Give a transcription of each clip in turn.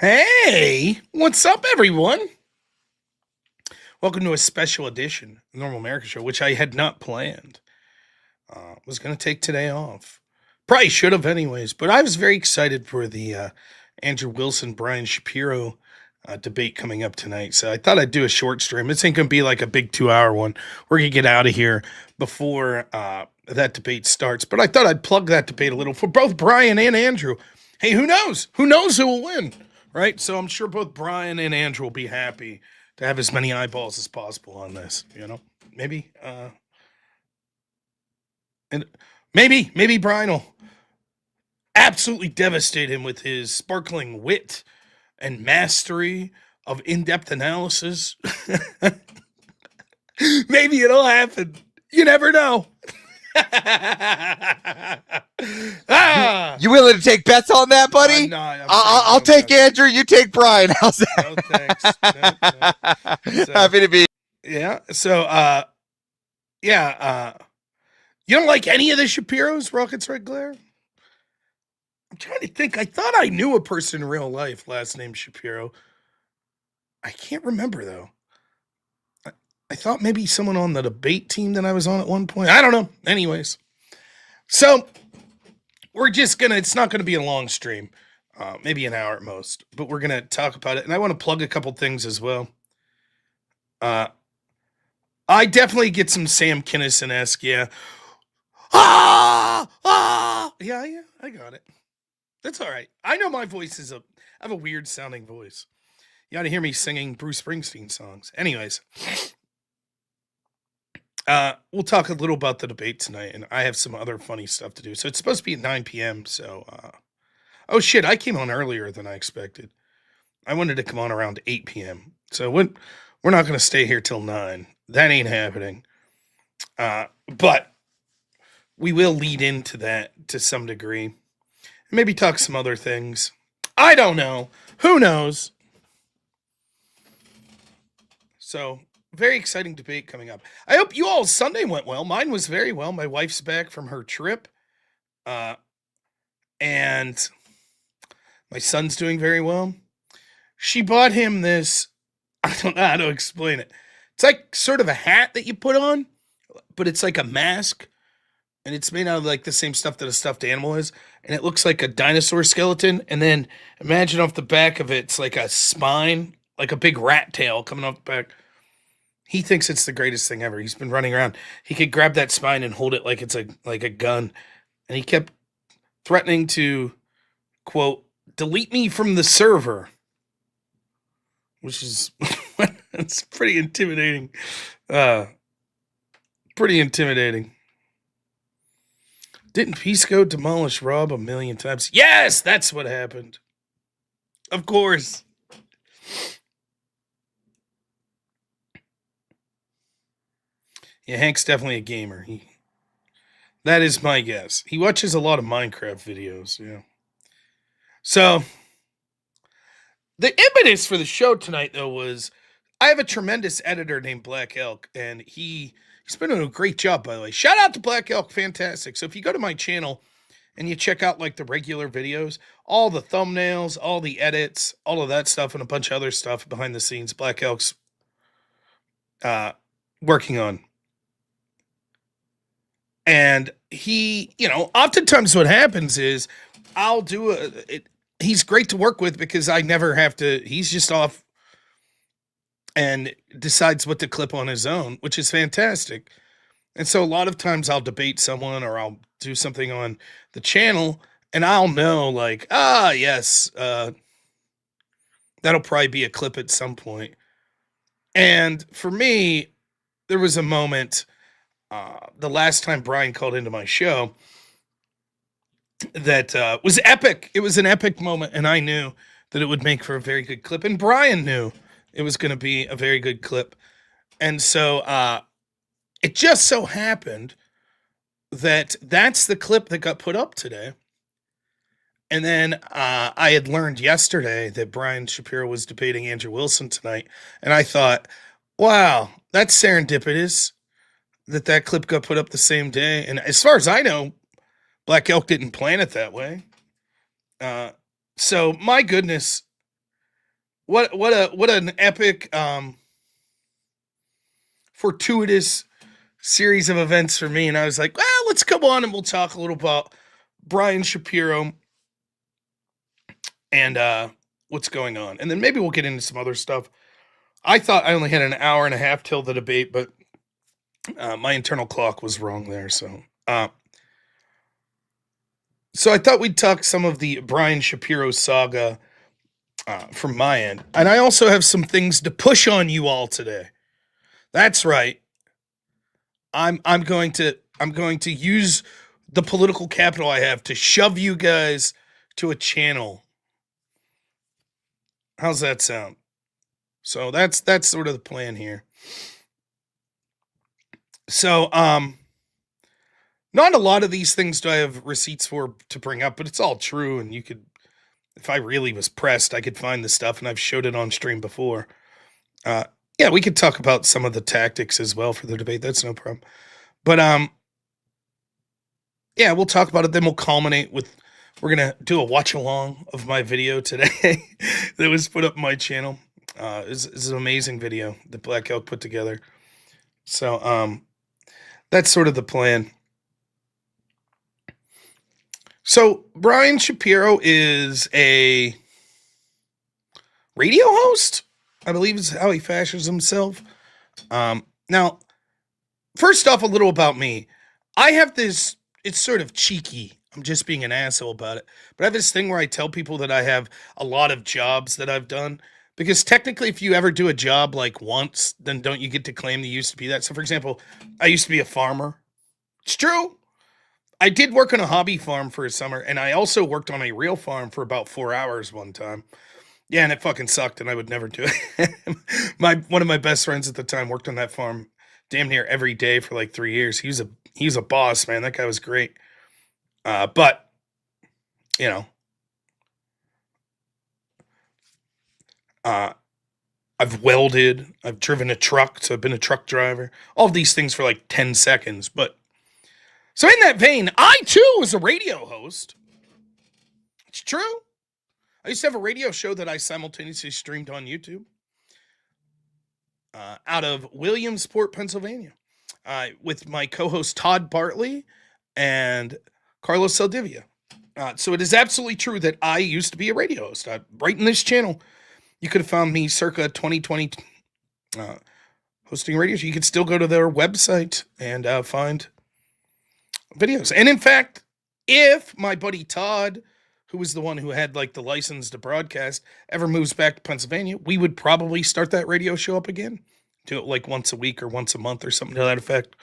Hey, what's up, everyone? Welcome to a special edition of the Normal America Show, which I had not planned. Was going to take today off. Probably should have, anyways, but I was very excited for the Andrew Wilson, Brian Shapiro debate coming up tonight. So I thought I'd do a short stream. This ain't going to be like a big 2 hour one. We're going to get out of here before that debate starts. But I thought I'd plug that debate a little for both Brian and Andrew. Hey, who knows? Who knows who will win? Right? So I'm sure both Brian and Andrew will be happy to have as many eyeballs as possible on this, Maybe and maybe Brian will absolutely devastate him with his sparkling wit and mastery of in-depth analysis. Maybe it'll happen. You never know. You willing to take bets on that, buddy? I'm not. I'll take Andrew. You take Brian. How's that? No thanks. No. So, happy to be. Yeah. So, you don't like any of the Shapiros, Rockets Red Glare? I'm trying to think. I thought I knew a person in real life last name Shapiro. I can't remember, though. I thought maybe someone on the debate team that I was on at one point. I don't know. Anyways. So, we're just going to, it's not going to be a long stream. Maybe an hour at most. But we're going to talk about it. And I want to plug a couple things as well. I definitely get some Sam Kinison-esque, yeah. Yeah, I got it. That's all right. I know my voice is I have a weird sounding voice. You ought to hear me singing Bruce Springsteen songs. Anyways, we'll talk a little about the debate tonight, and I have some other funny stuff to do. So it's supposed to be at 9 p.m. So, oh shit, I came on earlier than I expected. I wanted to come on around 8 p.m. So we're not going to stay here till 9. That ain't happening. But we will lead into that to some degree. Maybe talk some other things. I don't know. Who knows? So, very exciting debate coming up. I hope you all's Sunday went well. Mine was very well. My wife's back from her trip. And my son's doing very well. She bought him this, I don't know how to explain it. It's like sort of a hat that you put on, but it's like a mask. And it's made out of like the same stuff that a stuffed animal is. And it looks like a dinosaur skeleton. And then imagine off the back of it's like a spine, like a big rat tail coming off the back. He thinks it's the greatest thing ever. He's been running around. He could grab that spine and hold it like it's like a gun. And he kept threatening to, quote, delete me from the server. Which is, it's pretty intimidating. Pretty intimidating. Didn't Pisco demolish Rob a million times? Yes, that's what happened. Of course. Yeah, Hank's definitely a gamer. That is my guess. He watches a lot of Minecraft videos, yeah. So, the impetus for the show tonight, though, was I have a tremendous editor named Black Elk, and he's been doing a great job, by the way. Shout out to Black Elk, fantastic. So if you go to my channel and you check out like the regular videos, all the thumbnails, all the edits, all of that stuff, and a bunch of other stuff behind the scenes, Black Elk's working on. And he, oftentimes what happens is I'll do he's great to work with because I never have to, he's just off and decides what to clip on his own, which is fantastic. And so a lot of times I'll debate someone or I'll do something on the channel and I'll know like, yes, that'll probably be a clip at some point. And for me, there was a moment, the last time Brian called into my show that was epic. It was an epic moment, and I knew that it would make for a very good clip, and Brian knew it was going to be a very good clip. And so it just so happened that that's the clip that got put up today. And then I had learned yesterday that Brian Shapiro was debating Andrew Wilson tonight, and I thought, wow, that's serendipitous that clip got put up the same day. And as far as I know, Black Elk didn't plan it that way. So my goodness, what an epic fortuitous series of events for me. And I was like, well, let's come on and we'll talk a little about Brian Shapiro and what's going on. And then maybe we'll get into some other stuff. I thought I only had an hour and a half till the debate, but my internal clock was wrong there. So I thought we'd talk some of the Brian Shapiro saga from my end. And I also have some things to push on you all today. That's right. I'm going to use the political capital I have to shove you guys to a channel. How's that sound? So that's sort of the plan here. So not a lot of these things do I have receipts for to bring up, but it's all true, and you could, if I really was pressed, I could find the stuff, and I've showed it on stream before. Yeah, we could talk about some of the tactics as well for the debate. That's no problem. But yeah, we'll talk about it. Then we'll culminate with, we're gonna do a watch along of my video today that was put up on my channel. It's an amazing video that Black Elk put together. So that's sort of the plan. So Brian Shapiro is a radio host, I believe is how he fashions himself. Now, first off, a little about me. I have this, it's sort of cheeky. I'm just being an asshole about it. But I have this thing where I tell people that I have a lot of jobs that I've done. Because technically, if you ever do a job like once, then don't you get to claim that you used to be that? So, for example, I used to be a farmer. It's true. I did work on a hobby farm for a summer, and I also worked on a real farm for about 4 hours one time. Yeah, and it fucking sucked, and I would never do it. One of my best friends at the time worked on that farm damn near every day for like 3 years. He was a boss, man. That guy was great. But you know, I've welded, I've driven a truck, so I've been a truck driver. All of these things for like 10 seconds. But so in that vein, I too was a radio host. It's true. I used to have a radio show that I simultaneously streamed on YouTube out of Williamsport, Pennsylvania, with my co-host Todd Bartley and Carlos Saldivia. So it is absolutely true that I used to be a radio host. Right in this channel, you could have found me circa 2020 hosting radios. You could still go to their website and find videos. And in fact, if my buddy Todd, who was the one who had like the license to broadcast, ever moves back to Pennsylvania, we would probably start that radio show up again. Do it like once a week or once a month or something to that effect.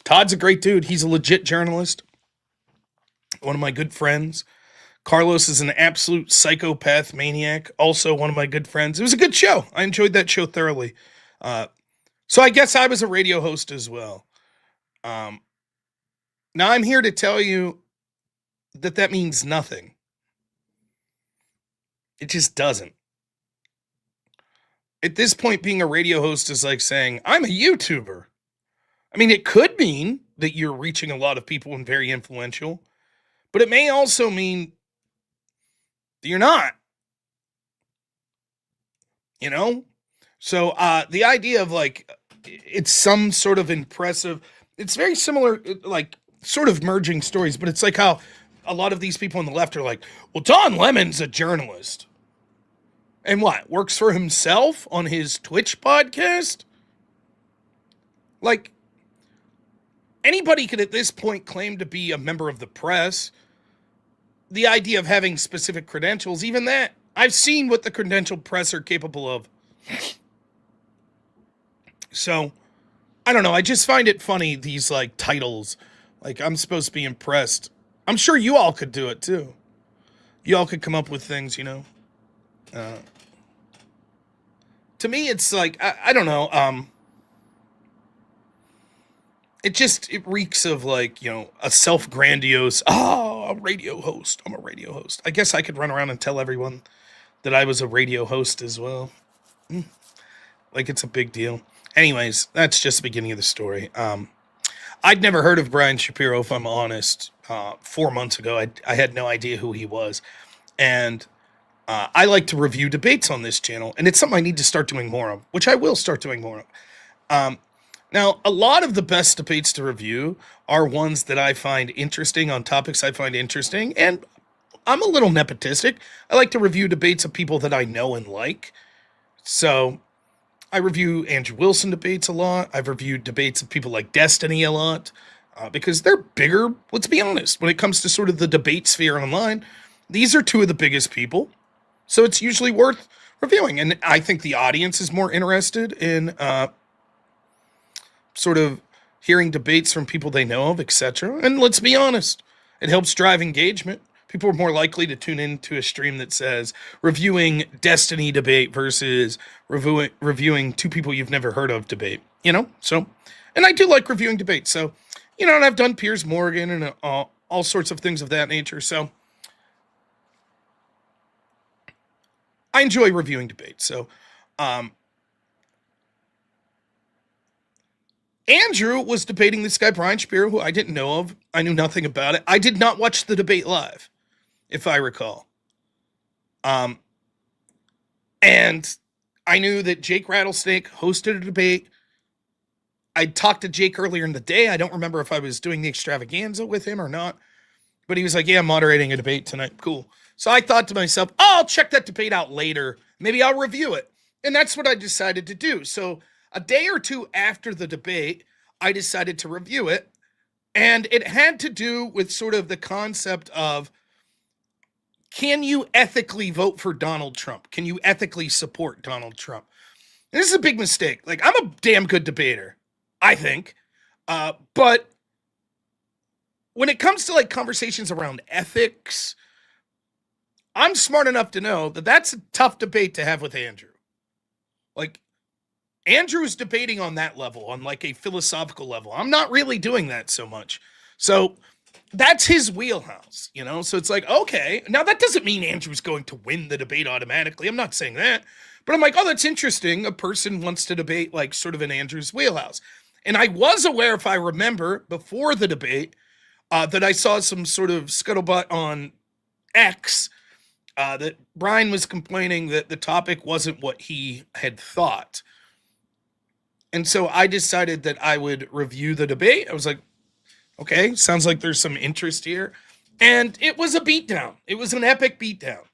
Todd's a great dude. He's a legit journalist. One of my good friends. Carlos is an absolute psychopath maniac. Also one of my good friends. It was a good show. I enjoyed that show thoroughly. So I guess I was a radio host as well. Now I'm here to tell you that means nothing. It just doesn't. At this point, being a radio host is like saying, I'm a YouTuber. I mean, it could mean that you're reaching a lot of people and very influential, but it may also mean that you're not. You know? So the idea of like, it's some sort of impressive, it's very similar, like sort of merging stories, but it's like how a lot of these people on the left are like, well, Don Lemon's a journalist. And what? Works for himself on his Twitch podcast? Like, anybody could at this point claim to be a member of the press. The idea of having specific credentials, even that, I've seen what the credentialed press are capable of. So, I don't know. I just find it funny, these like titles. Like, I'm supposed to be impressed. I'm sure you all could do it too. You all could come up with things, you know. To me, it's like, I don't know. It reeks of like, you know, a self-grandiose, a radio host. I'm a radio host. I guess I could run around and tell everyone that I was a radio host as well. Like it's a big deal. Anyways, that's just the beginning of the story. I'd never heard of Brian Shapiro, if I'm honest. 4 months ago, I had no idea who he was. And I like to review debates on this channel, and it's something I need to start doing more of, which I will start doing more of. Now, a lot of the best debates to review are ones that I find interesting on topics I find interesting, and I'm a little nepotistic. I like to review debates of people that I know and like. So I review Andrew Wilson debates a lot. I've reviewed debates of people like Destiny a lot because they're bigger. Let's be honest. When it comes to sort of the debate sphere online, these are two of the biggest people. So it's usually worth reviewing. And I think the audience is more interested in sort of hearing debates from people they know of, etc. And let's be honest, it helps drive engagement. People are more likely to tune into a stream that says reviewing Destiny debate versus reviewing two people you've never heard of debate, you know? So, and I do like reviewing debates. So, you know, and I've done Piers Morgan and all sorts of things of that nature. So I enjoy reviewing debates. So, Andrew was debating this guy, Brian Shapiro, who I didn't know of. I knew nothing about it. I did not watch the debate live, if I recall. And I knew that Jake Rattlesnake hosted a debate. I talked to Jake earlier in the day. I don't remember if I was doing the extravaganza with him or not. But he was like, yeah, I'm moderating a debate tonight. Cool. So I thought to myself, oh, I'll check that debate out later. Maybe I'll review it. And that's what I decided to do. So a day or two after the debate, I decided to review it. And it had to do with sort of the concept of, can you ethically vote for Donald Trump? Can you ethically support Donald Trump? And this is a big mistake. Like, I'm a damn good debater, I think. But when it comes to like conversations around ethics, I'm smart enough to know that that's a tough debate to have with Andrew. Like, Andrew's debating on that level, on like a philosophical level. I'm not really doing that so much. So that's his wheelhouse, you know? So it's like, okay, now that doesn't mean Andrew's going to win the debate automatically. I'm not saying that. But I'm like, oh, that's interesting. A person wants to debate like sort of in Andrew's wheelhouse. And I was aware, if I remember, before the debate, that I saw some sort of scuttlebutt on X that Brian was complaining that the topic wasn't what he had thought. And so I decided that I would review the debate. I was like, okay, sounds like there's some interest here. And it was a beatdown. It was an epic beatdown.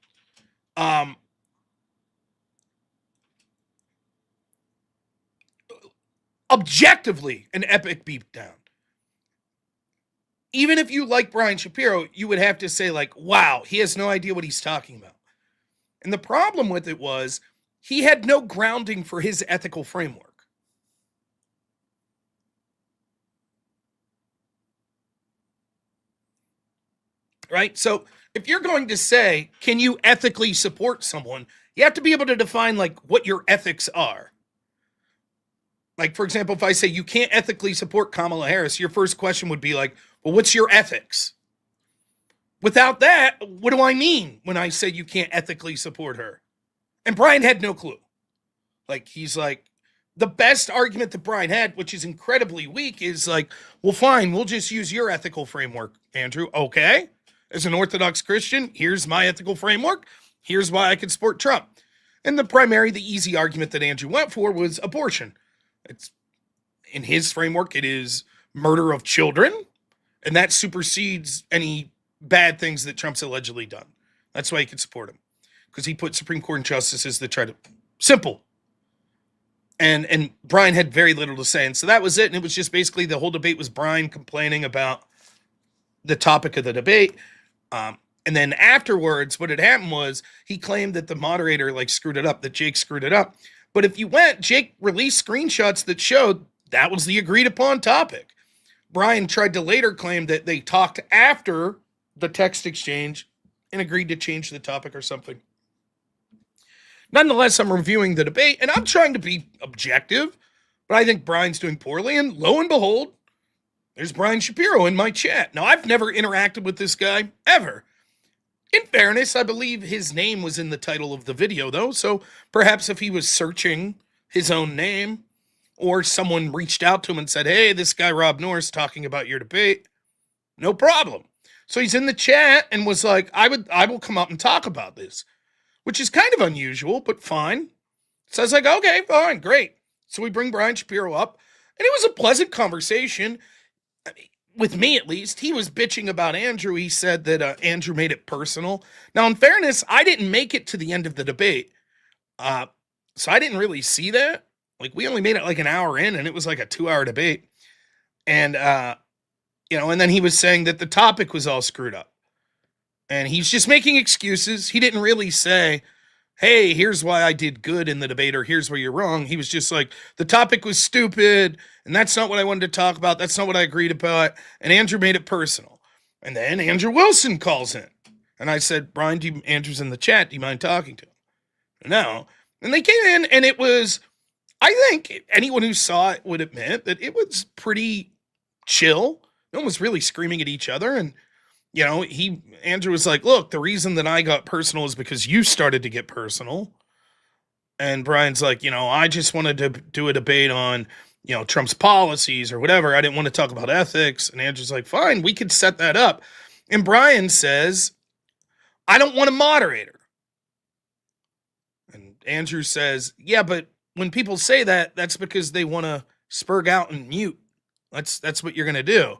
Objectively, an epic beatdown. Even if you like Brian Shapiro, you would have to say like, wow, he has no idea what he's talking about. And the problem with it was he had no grounding for his ethical framework. Right? So if you're going to say, can you ethically support someone? You have to be able to define like what your ethics are. Like, for example, if I say you can't ethically support Kamala Harris, your first question would be like, well, what's your ethics? Without that, what do I mean when I say you can't ethically support her? And Brian had no clue. Like, he's like, the best argument that Brian had, which is incredibly weak, is like, well, fine, we'll just use your ethical framework, Andrew. Okay. As an Orthodox Christian, here's my ethical framework. Here's why I can support Trump. And the easy argument that Andrew went for was abortion. It's in his framework, it is murder of children, and that supersedes any bad things that Trump's allegedly done. That's why he can support him, because he put Supreme Court justices that try to simple. And Brian had very little to say, and so that was it. And it was just basically the whole debate was Brian complaining about the topic of the debate. And then afterwards, what had happened was he claimed that the moderator like screwed it up, that Jake screwed it up. But if you went, Jake released screenshots that showed that was the agreed upon topic. Brian tried to later claim that they talked after the text exchange and agreed to change the topic or something. Nonetheless, I'm reviewing the debate and I'm trying to be objective, but I think Brian's doing poorly. And lo and behold, there's Brian Shapiro in my chat. Now, I've never interacted with this guy ever. In fairness, I believe his name was in the title of the video, though, so perhaps if he was searching his own name or someone reached out to him and said, hey, this guy Rob Noerr is talking about your debate, no problem. So he's in the chat and was like, I will come up and talk about this. which is kind of unusual, but fine. So I was like, okay, fine, great. So we bring Brian Shapiro up, and it was a pleasant conversation. I mean, with me at least. He was bitching about Andrew. He said that Andrew made it personal. Now, in fairness, I didn't make it to the end of the debate. So I didn't really see that. Like, we only made it like an hour in, and it was like a 2-hour debate. And, and then he was saying that the topic was all screwed up. And he's just making excuses. He didn't really say, hey, here's why I did good in the debate, or here's where you're wrong. He was just like, the topic was stupid, and that's not what I wanted to talk about. That's not what I agreed about. And Andrew made it personal. And then Andrew Wilson calls in. And I said, Brian, Andrew's in the chat. Do you mind talking to him? No. And they came in, and it was, I think anyone who saw it would admit that it was pretty chill. No one was really screaming at each other. And, Andrew was like, look, the reason that I got personal is because you started to get personal. And Brian's like, I just wanted to do a debate on, Trump's policies or whatever. I didn't want to talk about ethics. And Andrew's like, fine, we could set that up. And Brian says, I don't want a moderator. And Andrew says, yeah, but when people say that, that's because they want to spurg out and mute. That's what you're going to do.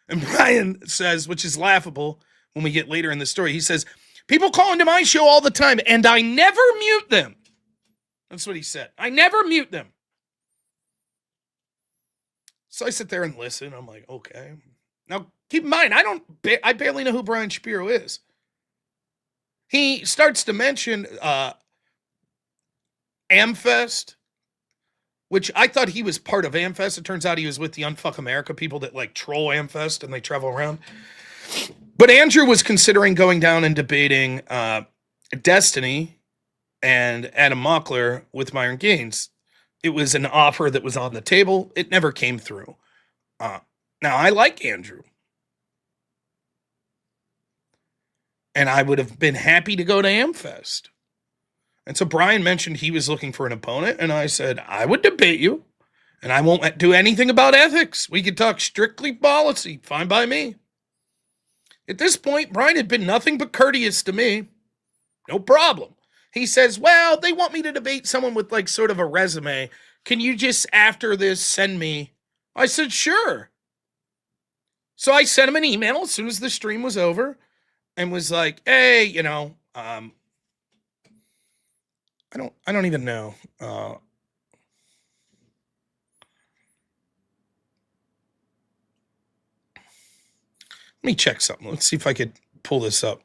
And Brian says, which is laughable when we get later in the story, he says, people call into my show all the time, and I never mute them. That's what he said. I never mute them. So I sit there and listen. I'm like, okay. Now, keep in mind, I barely know who Brian Shapiro is. He starts to mention AmFest, which I thought he was part of AmFest. It turns out he was with the Unfuck America people that like troll AmFest and they travel around. But Andrew was considering going down and debating Destiny and Adam Mockler with Myron Gaines. It was an offer that was on the table. It never came through. Now, I like Andrew. And I would have been happy to go to AmFest. And so Brian mentioned he was looking for an opponent, and I said, I would debate you, and I won't do anything about ethics. We could talk strictly policy. Fine by me. At this point, Brian had been nothing but courteous to me. No problem. He says, well, they want me to debate someone with like sort of a resume. Can you just, after this, send me? I said, sure. So I sent him an email as soon as the stream was over and was like, hey, I don't even know. Let me check something. Let's see if I could pull this up.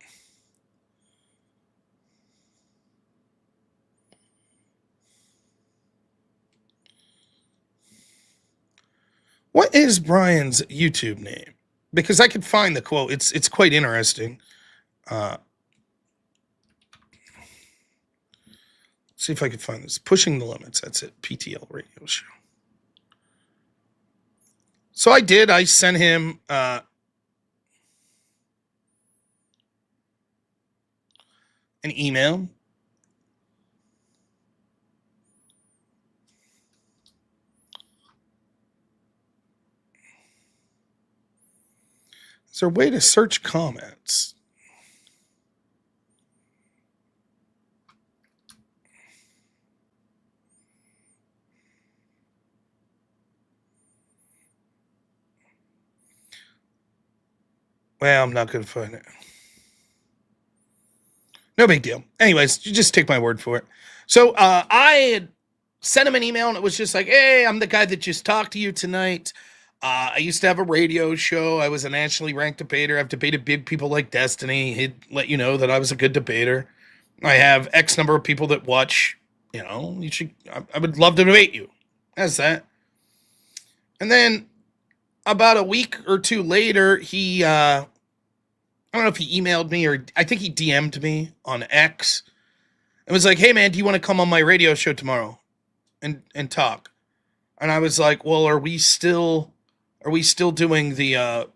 What is Brian's YouTube name? Because I could find the quote. It's quite interesting. See if I could find this. Pushing the Limits. That's it. PTL radio show. So I did. I sent him an email. Is there a way to search comments? Well, I'm not going to find it. No big deal. Anyways, you just take my word for it. So I had sent him an email, and it was just like, hey, I'm the guy that just talked to you tonight. I used to have a radio show. I was a nationally ranked debater. I've debated big people like Destiny. He'd let you know that I was a good debater. I have X number of people that watch. You should. I would love to debate you. That's that. And then about a week or two later, he, I don't know if he emailed me or I think he DM'd me on X. It was like, hey man, do you want to come on my radio show tomorrow and talk? And I was like, well, are we still doing the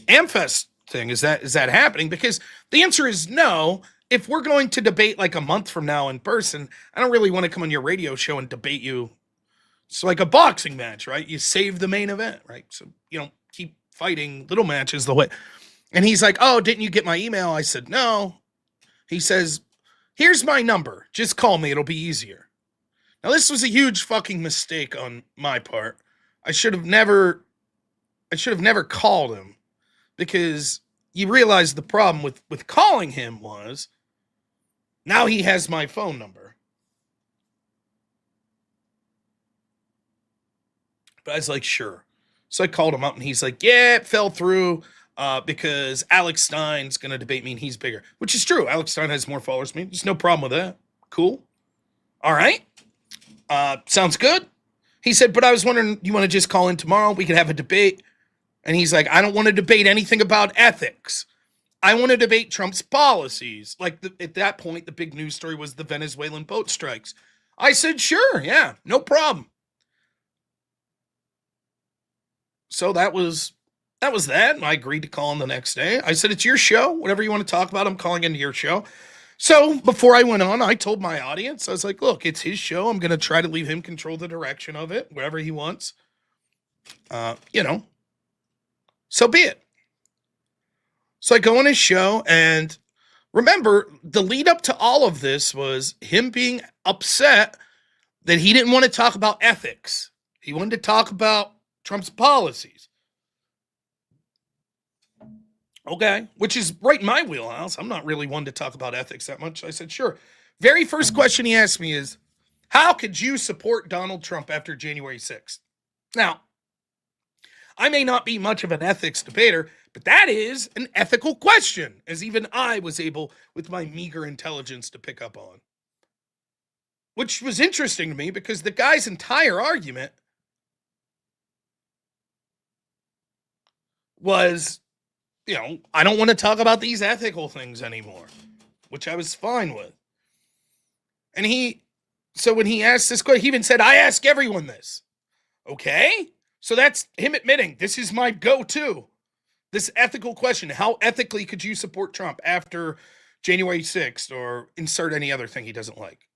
AmFest thing? Is that happening? Because the answer is no. If we're going to debate like a month from now in person, I don't really want to come on your radio show and debate you. It's like a boxing match, right? You save the main event, right? So you don't keep fighting little matches the way. And he's like, oh, didn't you get my email? I said, no. He says, Here's my number. Just call me. It'll be easier. Now, this was a huge fucking mistake on my part. I should have never called him, because you realize the problem with calling him was now he has my phone number. But I was like, sure. So I called him up and he's like, yeah, it fell through because Alex Stein's going to debate me and he's bigger, which is true. Alex Stein has more followers than me. There's no problem with that. Cool. All right. Sounds good. He said, but I was wondering, you want to just call in tomorrow? We could have a debate. And he's like, I don't want to debate anything about ethics. I want to debate Trump's policies. Like at that point, the big news story was the Venezuelan boat strikes. I said, sure, yeah, no problem. So that was that. And I agreed to call him the next day. I said, it's your show. Whatever you want to talk about, I'm calling into your show. So before I went on, I told my audience, I was like, look, it's his show. I'm going to try to leave him control the direction of it, wherever he wants. So be it. So I go on his show, and remember, the lead up to all of this was him being upset that he didn't want to talk about ethics. He wanted to talk about Trump's policies. Okay, which is right in my wheelhouse. I'm not really one to talk about ethics that much. I said, sure. Very first question he asked me is, how could you support Donald Trump after January 6th? Now, I may not be much of an ethics debater, but that is an ethical question, as even I was able, with my meager intelligence, to pick up on. Which was interesting to me because the guy's entire argument was, I don't want to talk about these ethical things anymore, which I was fine with. And so when he asked this question, he even said, I ask everyone this. Okay? So that's him admitting, this is my go-to. This ethical question, how ethically could you support Trump after January 6th, or insert any other thing he doesn't like?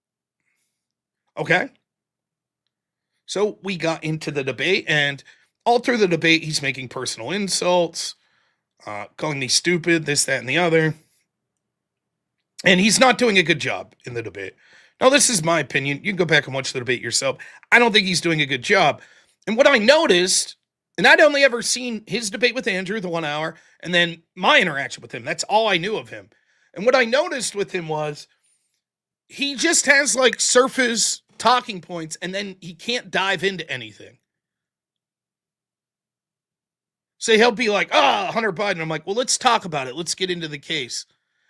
Okay? So we got into the debate, and all through the debate, he's making personal insults, calling me stupid, this, that, and the other. And he's not doing a good job in the debate. Now, this is my opinion. You can go back and watch the debate yourself. I don't think he's doing a good job. And what I noticed, and I'd only ever seen his debate with Andrew, the 1 hour, and then my interaction with him. That's all I knew of him. And what I noticed with him was he just has like surface talking points, and then he can't dive into anything. So he'll be like, Hunter Biden. I'm like, well, let's talk about it. Let's get into the case.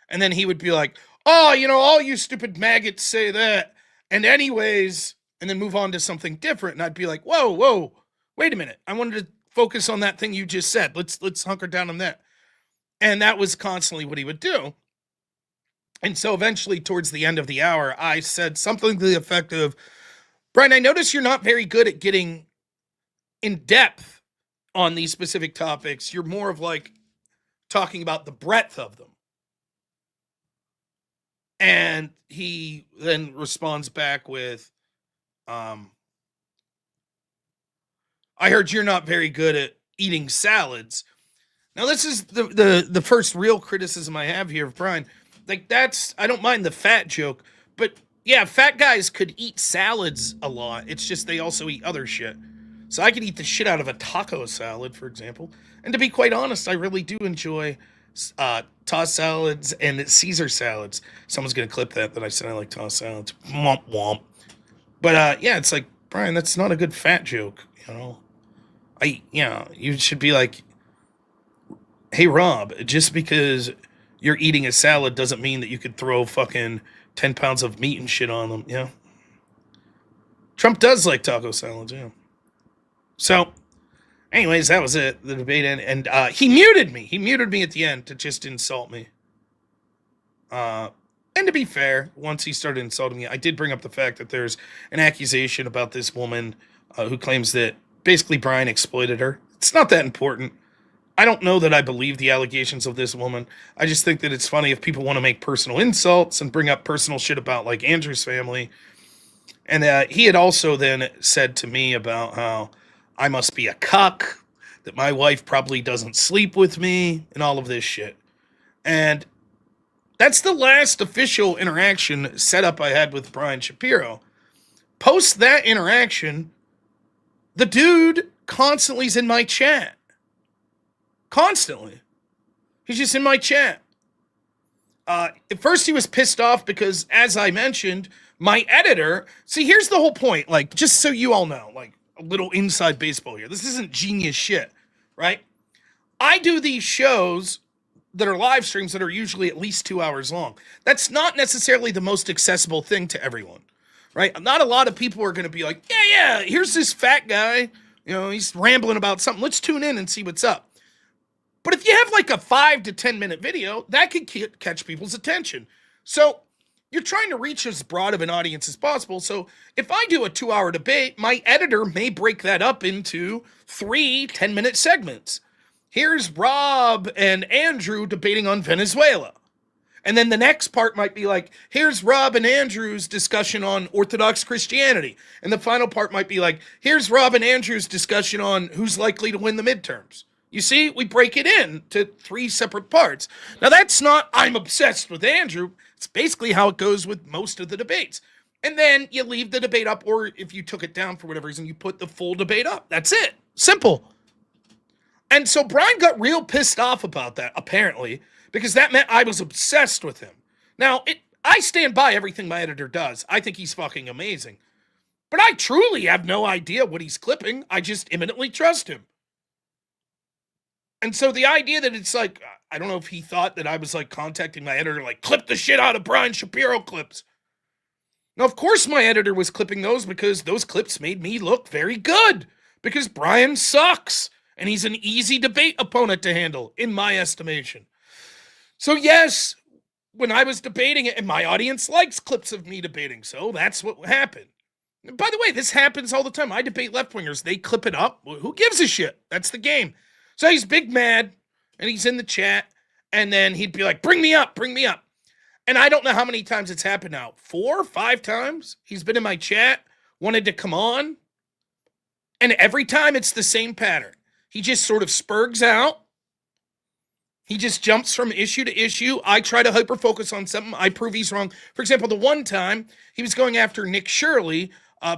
And then he would be like, all you stupid maggots say that. And anyways, and then move on to something different. And I'd be like, whoa, wait a minute. I wanted to focus on that thing you just said. Let's hunker down on that. And that was constantly what he would do. And so eventually towards the end of the hour, I said something to the effect of, Brian, I notice you're not very good at getting in depth on these specific topics. You're more of like talking about the breadth of them. And he then responds back with, I heard you're not very good at eating salads. Now, this is the first real criticism I have here of Brian. Like, I don't mind the fat joke, but yeah, fat guys could eat salads a lot. It's just they also eat other shit. So I could eat the shit out of a taco salad, for example. And to be quite honest, I really do enjoy tossed salads and Caesar salads. Someone's going to clip that I said I like tossed salads. Womp womp. But yeah, it's like, Brian, that's not a good fat joke, you should be like, hey, Rob, just because you're eating a salad doesn't mean that you could throw fucking 10 pounds of meat and shit on them, yeah? Trump does like taco salads, yeah. So, anyways, that was it, the debate, and he muted me. He muted me at the end to just insult me. And to be fair, once he started insulting me, I did bring up the fact that there's an accusation about this woman who claims that basically Brian exploited her. It's not that important. I don't know that I believe the allegations of this woman. I just think that it's funny if people want to make personal insults and bring up personal shit about like Andrew's family. And he had also then said to me about how I must be a cuck, that my wife probably doesn't sleep with me, and all of this shit. And That's the last official interaction setup I had with Brian Shapiro. Post that interaction, the dude constantly is in my chat. Constantly. He's just in my chat. At first he was pissed off because, as I mentioned, my editor. See, here's the whole point. Like, just so you all know, like a little inside baseball here. This isn't genius shit, right? I do these shows that are live streams that are usually at least 2 hours long. That's not necessarily the most accessible thing to everyone, right? Not a lot of people are going to be like, yeah, here's this fat guy. He's rambling about something. Let's tune in and see what's up. But if you have like a 5 to 10 minute video, that could catch people's attention. So you're trying to reach as broad of an audience as possible. So if I do a 2-hour debate, my editor may break that up into 3 10-minute segments. Here's Rob and Andrew debating on Venezuela. And then the next part might be like, here's Rob and Andrew's discussion on Orthodox Christianity. And the final part might be like, here's Rob and Andrew's discussion on who's likely to win the midterms. You see, we break it in to 3 separate parts. Now, that's not, I'm obsessed with Andrew. It's basically how it goes with most of the debates. And then you leave the debate up, or if you took it down for whatever reason, you put the full debate up. That's it. Simple. And so Brian got real pissed off about that, apparently, because that meant I was obsessed with him. Now, I stand by everything my editor does. I think he's fucking amazing. But I truly have no idea what he's clipping. I just imminently trust him. And so the idea that it's like, I don't know if he thought that I was like contacting my editor, like, clip the shit out of Brian Shapiro clips. Now, of course my editor was clipping those because those clips made me look very good. Because Brian sucks. And he's an easy debate opponent to handle, in my estimation. So yes, when I was debating it, and my audience likes clips of me debating, so that's what happened. And by the way, this happens all the time. I debate left-wingers. They clip it up. Well, who gives a shit? That's the game. So he's big mad, and he's in the chat, and then he'd be like, bring me up. And I don't know how many times it's happened now. 4, 5 times? He's been in my chat, wanted to come on, and every time it's the same pattern. He just sort of spurgs out. He just jumps from issue to issue. I try to hyper-focus on something. I prove he's wrong. For example, the one time, he was going after Nick Shirley,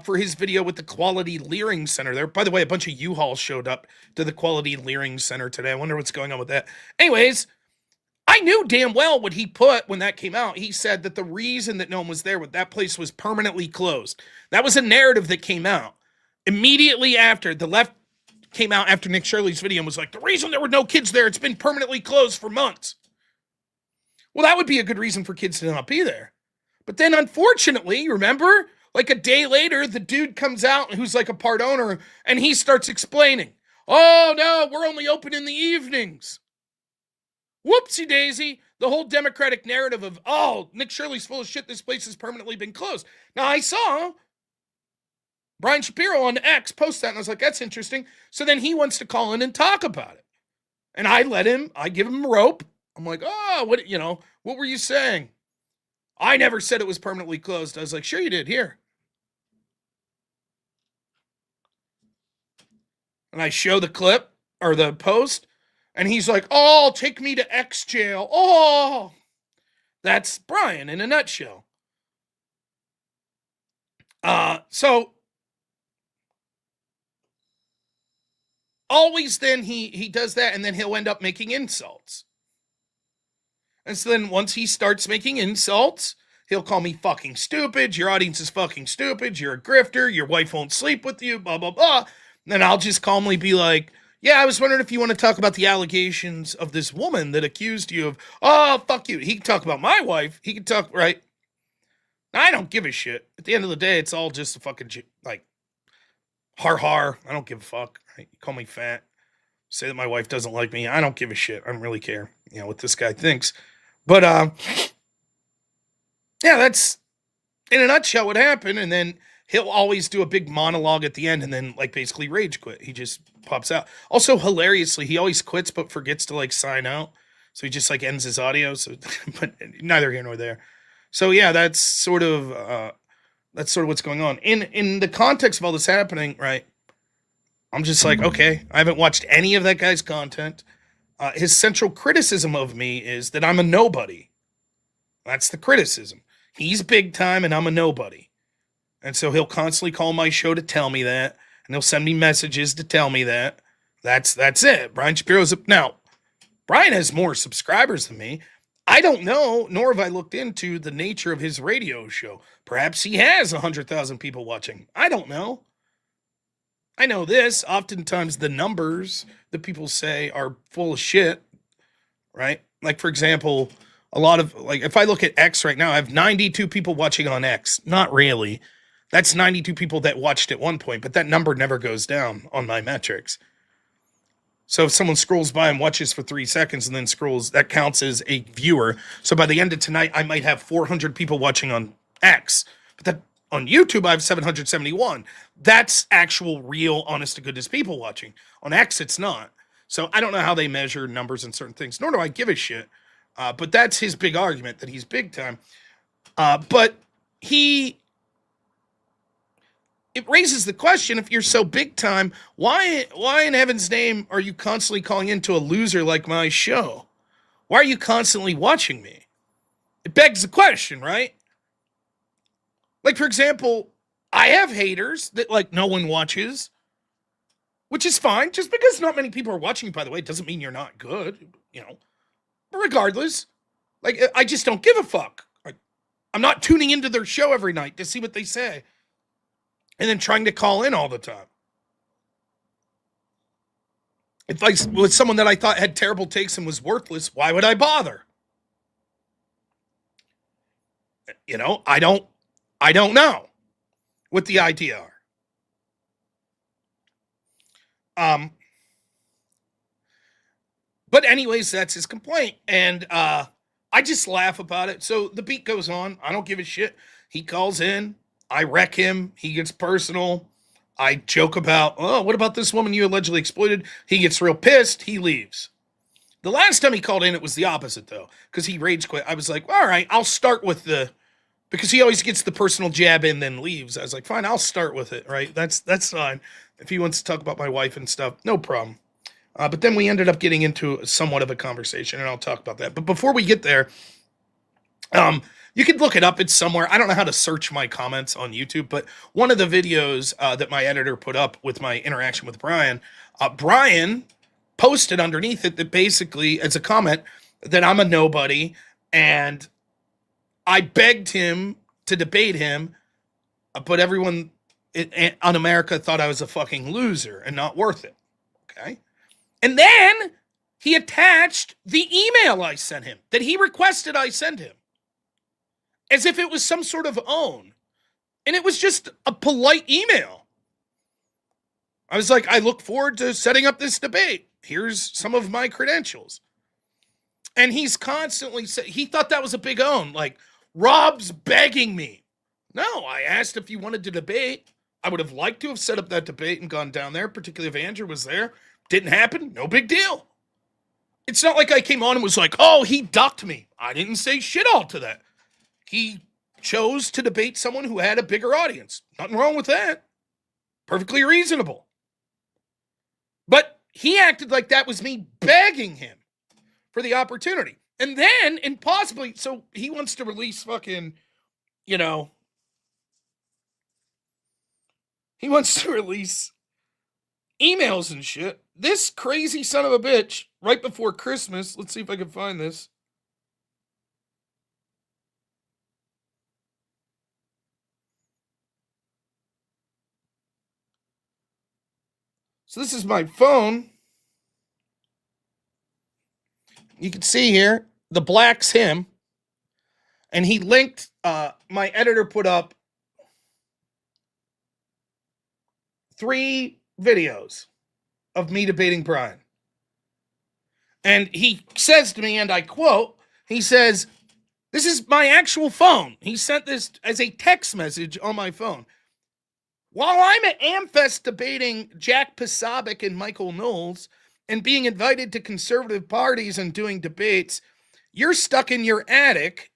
for his video with the Quality Leering Center there. By the way, a bunch of U-Hauls showed up to the Quality Leering Center today. I wonder what's going on with that. Anyways, I knew damn well what he put when that came out. He said that the reason that no one was there, that place was permanently closed. That was a narrative that came out. Immediately after, the left came out after Nick Shirley's video and was like, the reason there were no kids there, it's been permanently closed for months. Well, that would be a good reason for kids to not be there. But then, unfortunately, remember, like a day later, the dude comes out who's like a part owner, and he starts explaining, oh, no, we're only open in the evenings. Whoopsie daisy. The whole Democratic narrative of, oh, Nick Shirley's full of shit, this place has permanently been closed. Now, I saw Brian Shapiro on X post that, and I was like, that's interesting. So then he wants to call in and talk about it. And I give him a rope. I'm like, oh, what were you saying? I never said it was permanently closed. I was like, sure you did, here. And I show the clip, or the post, and he's like, oh, take me to X jail. Oh, that's Brian in a nutshell. So always then he does that, and then he'll end up making insults. And so then once he starts making insults, he'll call me fucking stupid. Your audience is fucking stupid. You're a grifter. Your wife won't sleep with you, blah, blah, blah. And then I'll just calmly be like, yeah, I was wondering if you want to talk about the allegations of this woman that accused you of, oh, fuck you. He can talk about my wife. He can talk, right? I don't give a shit. At the end of the day, it's all just a fucking, like, har. I don't give a fuck. Right? You call me fat. Say that my wife doesn't like me. I don't give a shit. I don't really care, what this guy thinks. But, yeah, that's in a nutshell what happened. And then he'll always do a big monologue at the end and then, like, basically rage quit. He just pops out. Also, hilariously, he always quits but forgets to, like, sign out. So he just, like, ends his audio. So, but neither here nor there. So, yeah, that's sort of what's going on. In the context of all this happening, right, I'm just like, okay, I haven't watched any of that guy's content. His central criticism of me is that I'm a nobody. That's the criticism. He's big time and I'm a nobody. And so he'll constantly call my show to tell me that, and he'll send me messages to tell me that. That's it. Brian Shapiro's up now. Brian has more subscribers than me. I don't know, nor have I looked into the nature of his radio show. Perhaps he has 100,000 people watching. I don't know. I know this. Oftentimes the numbers that people say are full of shit, right? Like, for example, a lot of, like, if I look at X right now, I have 92 people watching on X. Not really. That's 92 people that watched at one point, but that number never goes down on my metrics. So if someone scrolls by and watches for 3 seconds and then scrolls, that counts as a viewer. So by the end of tonight, I might have 400 people watching on X. But that on YouTube, I have 771. That's actual, real, honest to goodness people watching. On X, it's not. So I don't know how they measure numbers and certain things, nor do I give a shit. But that's his big argument, that he's big time. But it raises the question, if you're so big time, why in heaven's name are you constantly calling into a loser like my show? Why are you constantly watching me? It begs the question, right? Like, for example, I have haters that, like, no one watches, which is fine. Just because not many people are watching, by the way, doesn't mean you're not good, you know. But regardless, like, I just don't give a fuck. I'm not tuning into their show every night to see what they say and then trying to call in all the time. If I was someone that I thought had terrible takes and was worthless, why would I bother? You know, I don't know what the idea are. But anyways, that's his complaint. And I just laugh about it. So the beat goes on. I don't give a shit. He calls in. I wreck him. He gets personal. I joke about, oh, what about this woman you allegedly exploited? He gets real pissed. He leaves. The last time he called in, it was the opposite, though, because he rage quit. I was like, all right, I'll start with because he always gets the personal jab in, then leaves. I was like, fine, I'll start with it, right? That's fine. If he wants to talk about my wife and stuff, no problem. But then we ended up getting into somewhat of a conversation, and I'll talk about that. But before we get there, you can look it up. It's somewhere. I don't know how to search my comments on YouTube, but one of the videos that my editor put up with my interaction with Brian, Brian posted underneath it that basically, as a comment, that I'm a nobody, and I begged him to debate him, but everyone on America thought I was a fucking loser and not worth it. Okay? And then he attached the email I sent him that he requested I send him, as if it was some sort of own. And it was just a polite email. I was like, I look forward to setting up this debate. Here's some of my credentials. And he's constantly saying, he thought that was a big own. Like, Rob's begging me. No, I asked if you wanted to debate. I would have liked to have set up that debate and gone down there, particularly if Andrew was there. Didn't happen. No big deal. It's not like I came on and was like, oh, he ducked me. I didn't say shit all to that. He chose to debate someone who had a bigger audience. Nothing wrong with that. Perfectly reasonable. But he acted like that was me begging him for the opportunity. And then, and possibly, so he wants to release fucking, you know, he wants to release emails and shit. This crazy son of a bitch, right before Christmas, let's see if I can find this. So this is my phone. You can see here, the black's him. And he linked, my editor put up 3 videos of me debating Brian. And he says to me, and I quote, he says, this is my actual phone. He sent this as a text message on my phone. While I'm at Amfest debating Jack Posobiec and Michael Knowles and being invited to conservative parties and doing debates, you're stuck in your attic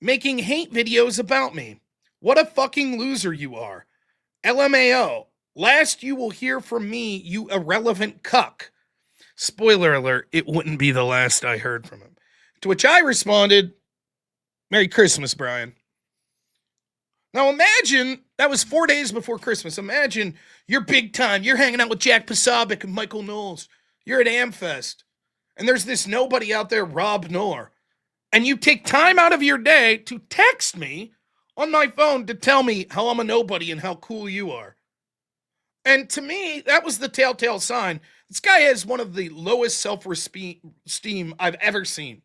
making hate videos about me. What a fucking loser you are. LMAO. Last you will hear from me, you irrelevant cuck. Spoiler alert, it wouldn't be the last I heard from him. To which I responded, Merry Christmas, Brian. Now imagine, that was 4 days before Christmas. Imagine you're big time. You're hanging out with Jack Posobiec and Michael Knowles. You're at Amfest. And there's this nobody out there, robnoerr. And you take time out of your day to text me on my phone to tell me how I'm a nobody and how cool you are. And to me, that was the telltale sign. This guy has one of the lowest self-esteem I've ever seen.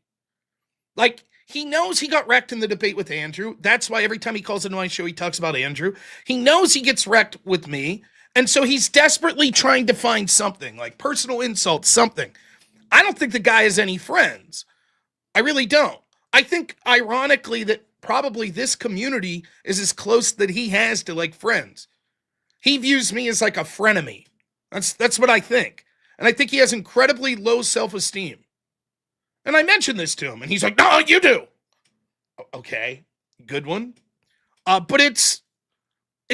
Like, he knows he got wrecked in the debate with Andrew. That's why every time he calls into my show, he talks about Andrew. He knows he gets wrecked with me. And so he's desperately trying to find something, like personal insult, something. I don't think the guy has any friends. I really don't. I think, ironically, that probably this community is as close that he has to, like, friends. He views me as like a frenemy. That's what I think. And I think he has incredibly low self-esteem. And I mentioned this to him, and he's like, no, you do. Okay, good one. But it's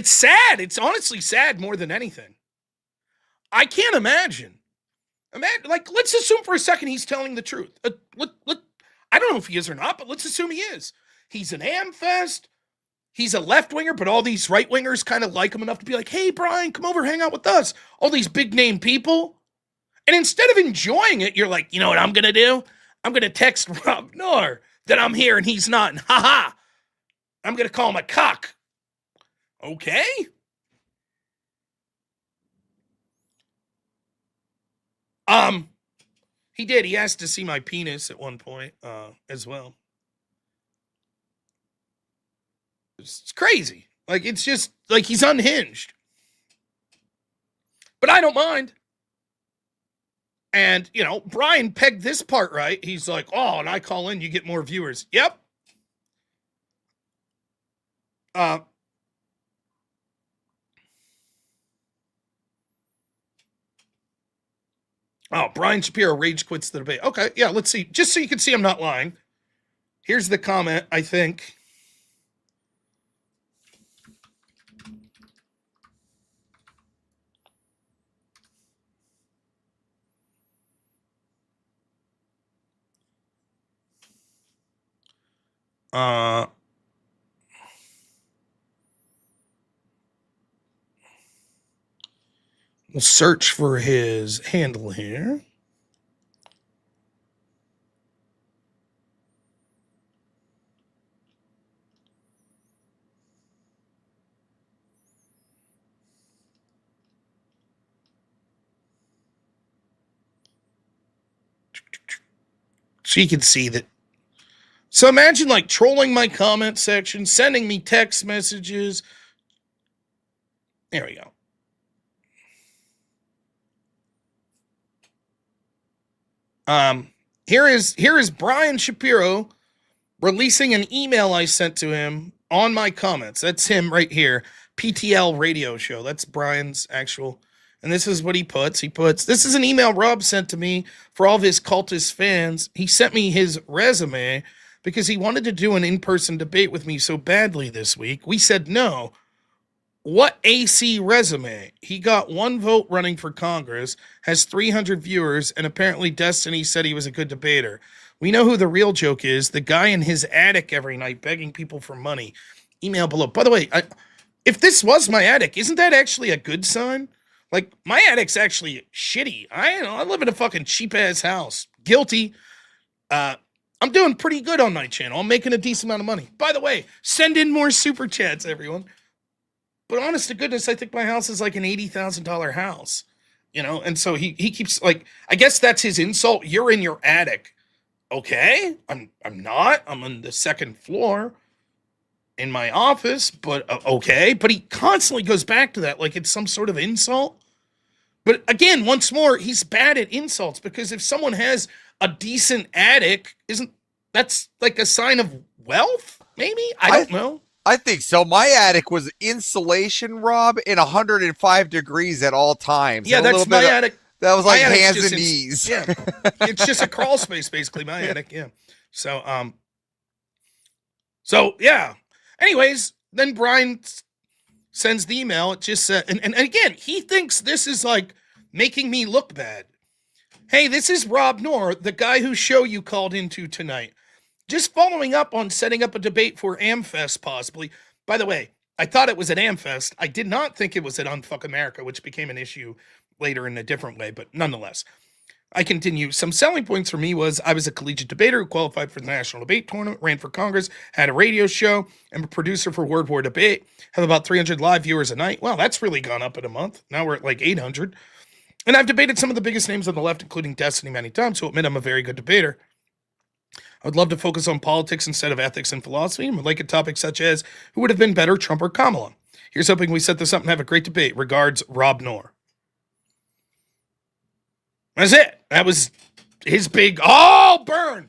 sad. It's honestly sad more than anything. I can't imagine. Like, let's assume for a second he's telling the truth. I don't know if he is or not, but let's assume he is. He's an Amfest. He's a left-winger, but all these right-wingers kind of like him enough to be like, hey, Brian, come over, hang out with us. All these big-name people. And instead of enjoying it, you're like, you know what I'm going to do? I'm going to text robnoerr that I'm here and he's not. And ha-ha, I'm going to call him a cock. Okay? He did. He asked to see my penis at one point as well. It's crazy. Like, it's just, like, he's unhinged. But I don't mind. And, you know, Brian pegged this part right. He's like, oh, and I call in, you get more viewers. Yep. Brian Shapiro rage quits the debate. Okay, yeah, let's see. Just so you can see I'm not lying. Here's the comment, I think. We'll search for his handle here. So you can see that. So imagine like trolling my comment section, sending me text messages. There we go. Here is Brian Shapiro releasing an email I sent to him on my comments. That's him right here. PTL radio show. That's Brian's actual. And this is what he puts. This is an email Rob sent to me for all of his cultist fans. He sent me his resume because he wanted to do an in-person debate with me so badly this week. We said no. What AC resume? He got 1 vote running for Congress, has 300 viewers, and apparently Destiny said he was a good debater. We know who the real joke is. The guy in his attic every night begging people for money. Email below. By the way, if this was my attic, isn't that actually a good sign? Like, my attic's actually shitty. I live in a fucking cheap-ass house. Guilty. I'm doing pretty good on my channel. I'm making a decent amount of money. By the way, send in more super chats, everyone. But honest to goodness, I think my house is like an $80,000 house, you know? And so he keeps like, I guess that's his insult. You're in your attic. Okay. I'm not. I'm on the second floor in my office, but okay. But he constantly goes back to that like it's some sort of insult. But again, once more, he's bad at insults because if someone has a decent attic, that's like a sign of wealth? Maybe? I don't know. I think so. My attic was insulation, Rob, in 105 degrees at all times. Yeah, that's my attic. That was like hands and knees. Yeah, it's just a crawl space, basically, my attic, yeah. So yeah. Anyways, then Brian sends the email. It just said, and again, he thinks this is like making me look bad. Hey, this is robnoerr, the guy whose show you called into tonight. Just following up on setting up a debate for AmFest, possibly. By the way, I thought it was at AmFest. I did not think it was at Unfuck America, which became an issue later in a different way, but nonetheless. I continue. Some selling points for me was I was a collegiate debater who qualified for the National Debate Tournament, ran for Congress, had a radio show, and a producer for Word War Debate. Have about 300 live viewers a night. Wow, that's really gone up in a month. Now we're at like 800. And I've debated some of the biggest names on the left, including Destiny, many times, so admit I'm a very good debater. I would love to focus on politics instead of ethics and philosophy, and would like a topic such as who would have been better, Trump or Kamala? Here's hoping we set this up and have a great debate. Regards, robnoerr. That's it. That was his big, burn.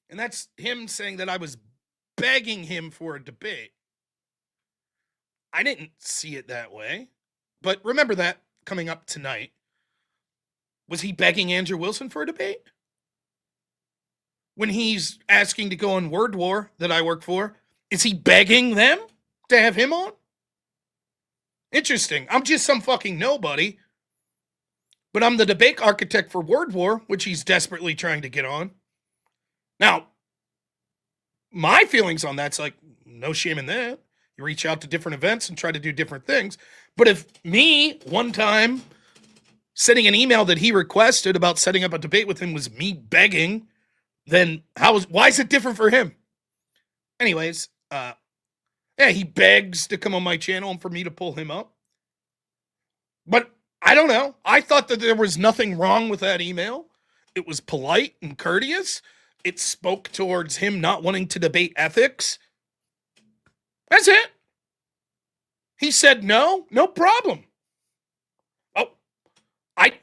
And that's him saying that I was begging him for a debate. I didn't see it that way. But remember that coming up tonight. Was he begging Andrew Wilson for a debate? When he's asking to go on Word War that I work for, is he begging them to have him on? Interesting. I'm just some fucking nobody. But I'm the debate architect for Word War, which he's desperately trying to get on. Now, my feelings on that's like, no shame in that. You reach out to different events and try to do different things. But if me, one time, sending an email that he requested about setting up a debate with him was me begging, then why is it different for him? Anyways, he begs to come on my channel and for me to pull him up. But I don't know. I thought that there was nothing wrong with that email. It was polite and courteous. It spoke towards him not wanting to debate ethics. That's it. He said no problem. Oh,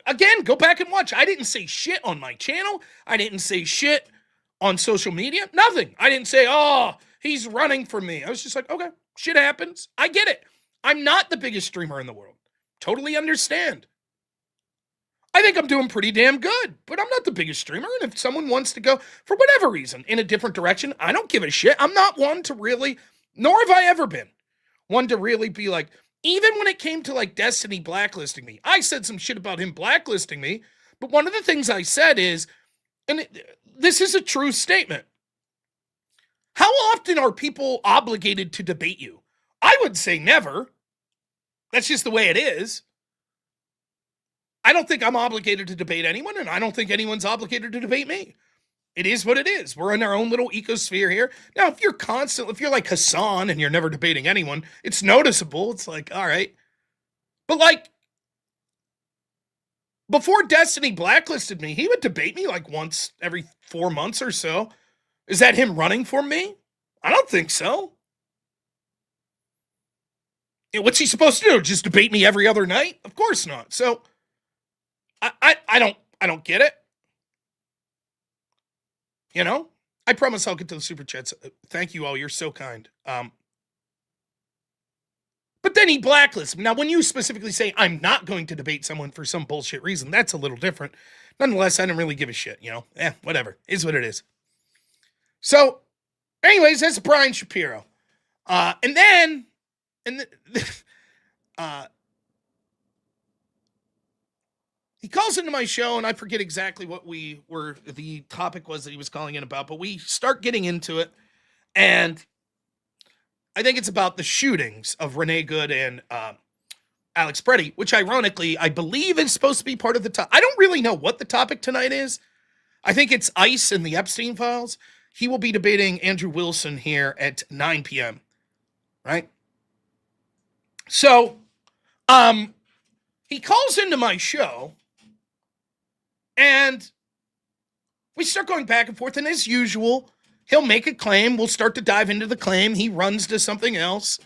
again, go back and watch. I didn't say shit on my channel. I didn't say shit on social media. Nothing. I didn't say, he's running for me. I was just like, okay, shit happens. I get it. I'm not the biggest streamer in the world. Totally understand. I think I'm doing pretty damn good, but I'm not the biggest streamer. And if someone wants to go, for whatever reason, in a different direction, I don't give a shit. I'm not one to really, nor have I ever been, one to really be like, even when it came to like Destiny blacklisting me, I said some shit about him blacklisting me. But one of the things I said is, and this is a true statement, how often are people obligated to debate you? I would say never. That's just the way it is. I don't think I'm obligated to debate anyone, and I don't think anyone's obligated to debate me. It is what it is. We're in our own little ecosphere here. Now, if you're like Hassan and you're never debating anyone, it's noticeable. It's like, all right. But like, before Destiny blacklisted me, he would debate me like once every 4 months or so. Is that him running for me? I don't think so. What's he supposed to do? Just debate me every other night? Of course not. So I don't get it. You know? I promise I'll get to the super chats. Thank you all. You're so kind. But then he blacklists me. Now, when you specifically say I'm not going to debate someone for some bullshit reason, that's a little different. Nonetheless, I don't really give a shit, you know? Whatever. Is what it is. So, anyways, that's Brian Shapiro. He calls into my show, and I forget exactly what the topic was that he was calling in about, but we start getting into it, and I think it's about the shootings of Renee Good and Alex Preddy, which ironically, I believe is supposed to be part of the topic. I don't really know what the topic tonight is. I think it's ICE and the Epstein files. He will be debating Andrew Wilson here at 9 p.m., right? So, he calls into my show, and we start going back and forth, and as usual, he'll make a claim. We'll start to dive into the claim. He runs to something else.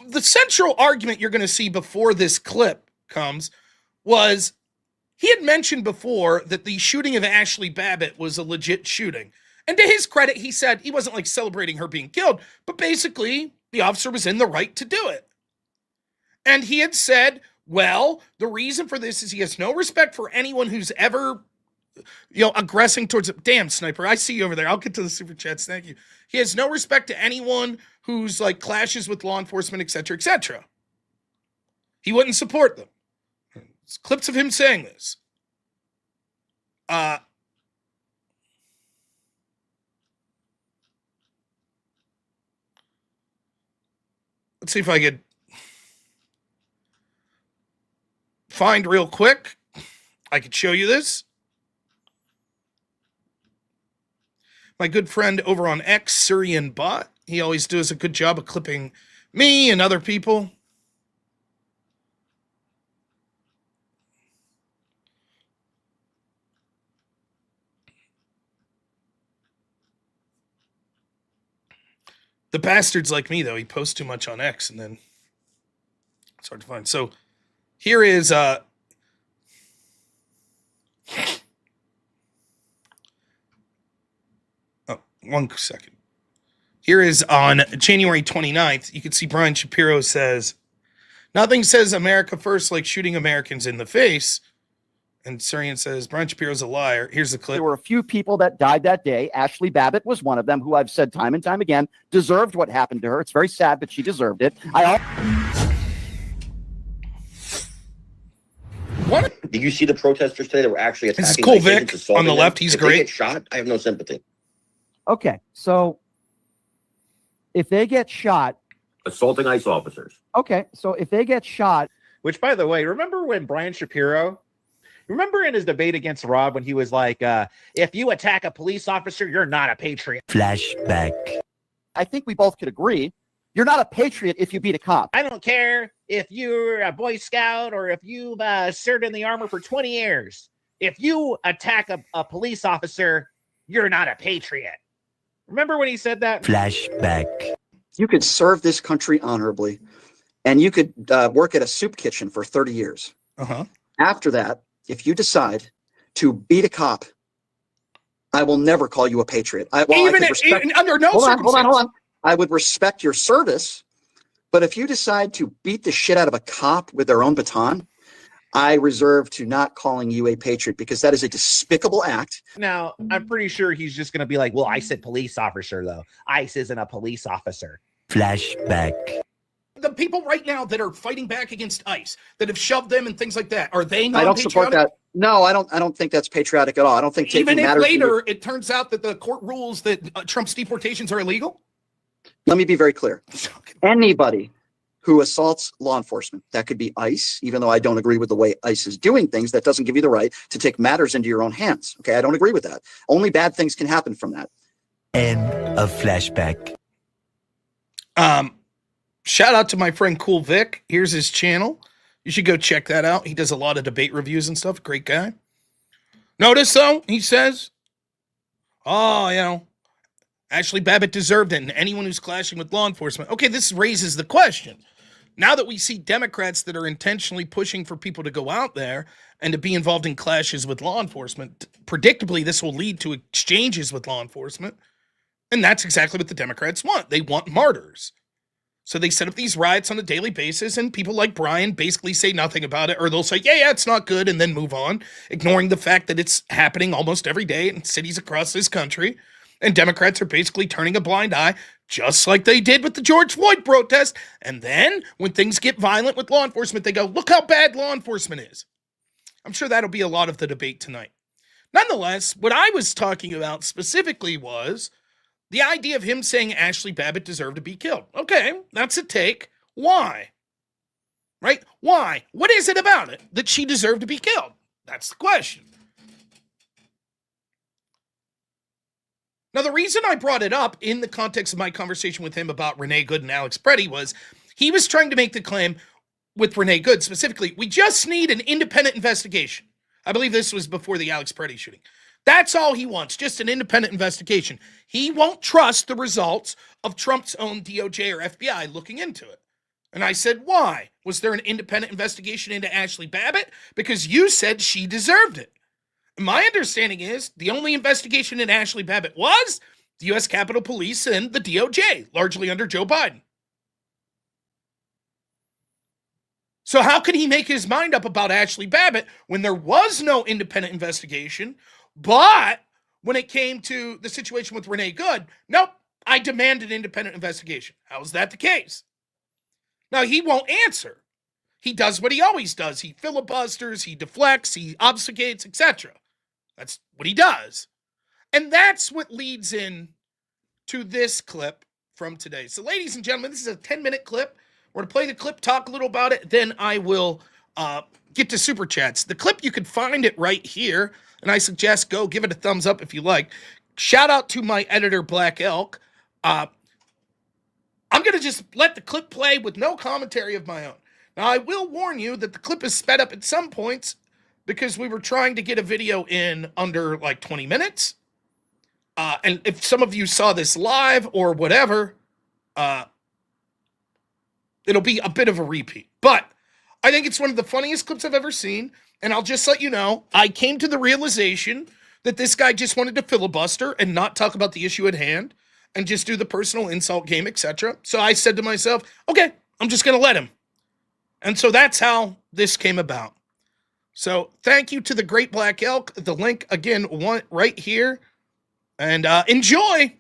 The central argument you're going to see before this clip comes was he had mentioned before that the shooting of Ashley Babbitt was a legit shooting. And to his credit, he said he wasn't like celebrating her being killed, but basically the officer was in the right to do it. And he had said, well, the reason for this is he has no respect for anyone who's ever, aggressing towards it. Damn, Sniper, I see you over there. I'll get to the super chats. Thank you. He has no respect to anyone who's like clashes with law enforcement, etc., etc. He wouldn't support them. There's clips of him saying this. let's see if I could find real quick. I could show you this. My good friend over on X, Syrian Bot, he always does a good job of clipping me and other people. The bastard's like me, though. He posts too much on X, and then it's hard to find. So here is oh, 1 second. Here is on January 29th. You can see Brian Shapiro says, nothing says America first like shooting Americans in the face. And Syrian says, Brian Shapiro's a liar. Here's the clip. There were a few people that died that day. Ashley Babbitt was one of them, who I've said time and time again deserved what happened to her. It's very sad, but she deserved it. What? Did you see the protesters today that were actually attacking? This is cool, Vic. On the left, he's great. They get shot, I have no sympathy. Okay, so if they get shot, Assaulting ICE officers. okay, so if they get shot, Which, by the way, remember when Brian Shapiro, remember in his debate against Rob when he was like, if you attack a police officer, you're not a patriot. Flashback. I think we both could agree you're not a patriot if you beat a cop. I don't care if you're a Boy Scout or if you've served in the army for 20 years. If you attack a police officer, you're not a patriot. Remember when he said that? Flashback. You could serve this country honorably, and you could work at a soup kitchen for 30 years. Uh-huh. After that, if you decide to beat a cop, I will never call you a patriot. Even under no circumstances. Hold on. I would respect your service, but if you decide to beat the shit out of a cop with their own baton, I reserve to not calling you a patriot, because that is a despicable act. Now, I'm pretty sure he's just going to be like, well, I said police officer, though. ICE isn't a police officer. Flashback. The people right now that are fighting back against ICE, that have shoved them and things like that, are they not I don't support that. No, I don't think that's patriotic at all. I don't think even if matters later it turns out that the court rules that Trump's deportations are illegal? Let me be very clear. Anybody who assaults law enforcement, that could be ICE, even though I don't agree with the way ICE is doing things, that doesn't give you the right to take matters into your own hands. Okay, I don't agree with that. Only bad things can happen from that. End of flashback. Shout out to my friend Cool Vic. Here's his channel. You should go check that out. He does a lot of debate reviews and stuff. Great guy. Notice, though, he says, Ashley Babbitt deserved it, and anyone who's clashing with law enforcement. Okay, this raises the question. Now that we see Democrats that are intentionally pushing for people to go out there and to be involved in clashes with law enforcement, predictably, this will lead to exchanges with law enforcement. And that's exactly what the Democrats want. They want martyrs. So they set up these riots on a daily basis, and people like Brian basically say nothing about it, or they'll say, yeah, it's not good, and then move on, ignoring the fact that it's happening almost every day in cities across this country. And Democrats are basically turning a blind eye, just like they did with the George Floyd protest. And then when things get violent with law enforcement, they go, look how bad law enforcement is. I'm sure that'll be a lot of the debate tonight. Nonetheless, what I was talking about specifically was the idea of him saying Ashley Babbitt deserved to be killed. Okay, that's a take. Why? Right? Why? What is it about it that she deserved to be killed? That's the question. Now, the reason I brought it up in the context of my conversation with him about Renee Good and Alex Preddy was he was trying to make the claim with Renee Good specifically, we just need an independent investigation. I believe this was before the Alex Preddy shooting. That's all he wants, just an independent investigation. He won't trust the results of Trump's own DOJ or FBI looking into it. And I said, why? Was there an independent investigation into Ashley Babbitt? Because you said she deserved it. My understanding is the only investigation in Ashley Babbitt was the U.S. Capitol Police and the DOJ, largely under Joe Biden. So how can he make his mind up about Ashley Babbitt when there was no independent investigation, but when it came to the situation with Renee Good, nope, I demand an independent investigation. How is that the case? Now, he won't answer. He does what he always does. He filibusters, he deflects, he obfuscates, etc. That's what he does. And that's what leads in to this clip from today. So, ladies and gentlemen, this is a 10-minute clip We're going to play the clip, talk a little about it, then I will get to super chats. The clip, you can find it right here, and I suggest go give it a thumbs up if you like. Shout out to my editor, Black Elk. I'm going to just let the clip play with no commentary of my own. Now, I will warn you that the clip is sped up at some points because we were trying to get a video in under like 20 minutes. And if some of you saw this live or whatever, it'll be a bit of a repeat. But I think it's one of the funniest clips I've ever seen. And I'll just let you know, I came to the realization that this guy just wanted to filibuster and not talk about the issue at hand and just do the personal insult game, etc. So I said to myself, okay, I'm just going to let him. And so that's how this came about. So thank you to the great Black Elk. The link, again, right here. And enjoy.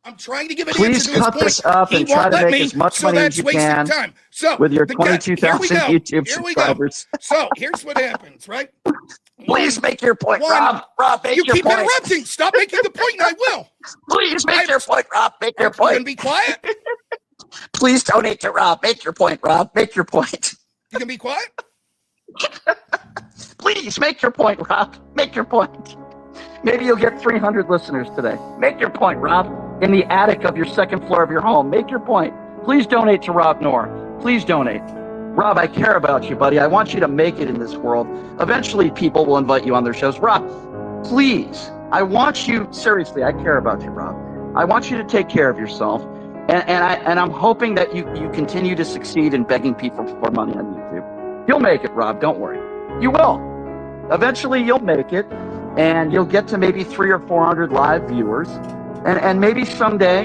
I'm trying to give an Please answer to his cut point. this up and He try won't to let make me, as much so money as that's you wasting can time. So with your the guy- 22,000 here we YouTube go. subscribers. So here's what happens, right? Please make your point, One- Rob. Rob, make You your keep point. interrupting. Stop making the point, and I will. Please make your point, Rob. Make your You gonna point. be quiet? Please donate to Rob. Make your point, Rob. Make your point. You gonna be quiet? Please make your point, Rob. Make your point. Maybe you'll get 300 listeners today. Make your point, Rob. In the attic of your second floor of your home. Make your point. Please donate to robnoerr. Please donate. Rob, I care about you, buddy. I want you to make it in this world. Eventually, people will invite you on their shows. Rob, please. I want you, seriously, I care about you, Rob. I want you to take care of yourself. And I'm hoping that you continue to succeed in begging people for money on YouTube. You'll make it, Rob. Don't worry. You will. Eventually, you'll make it. And you'll get to maybe 300 or 400 live viewers. And maybe someday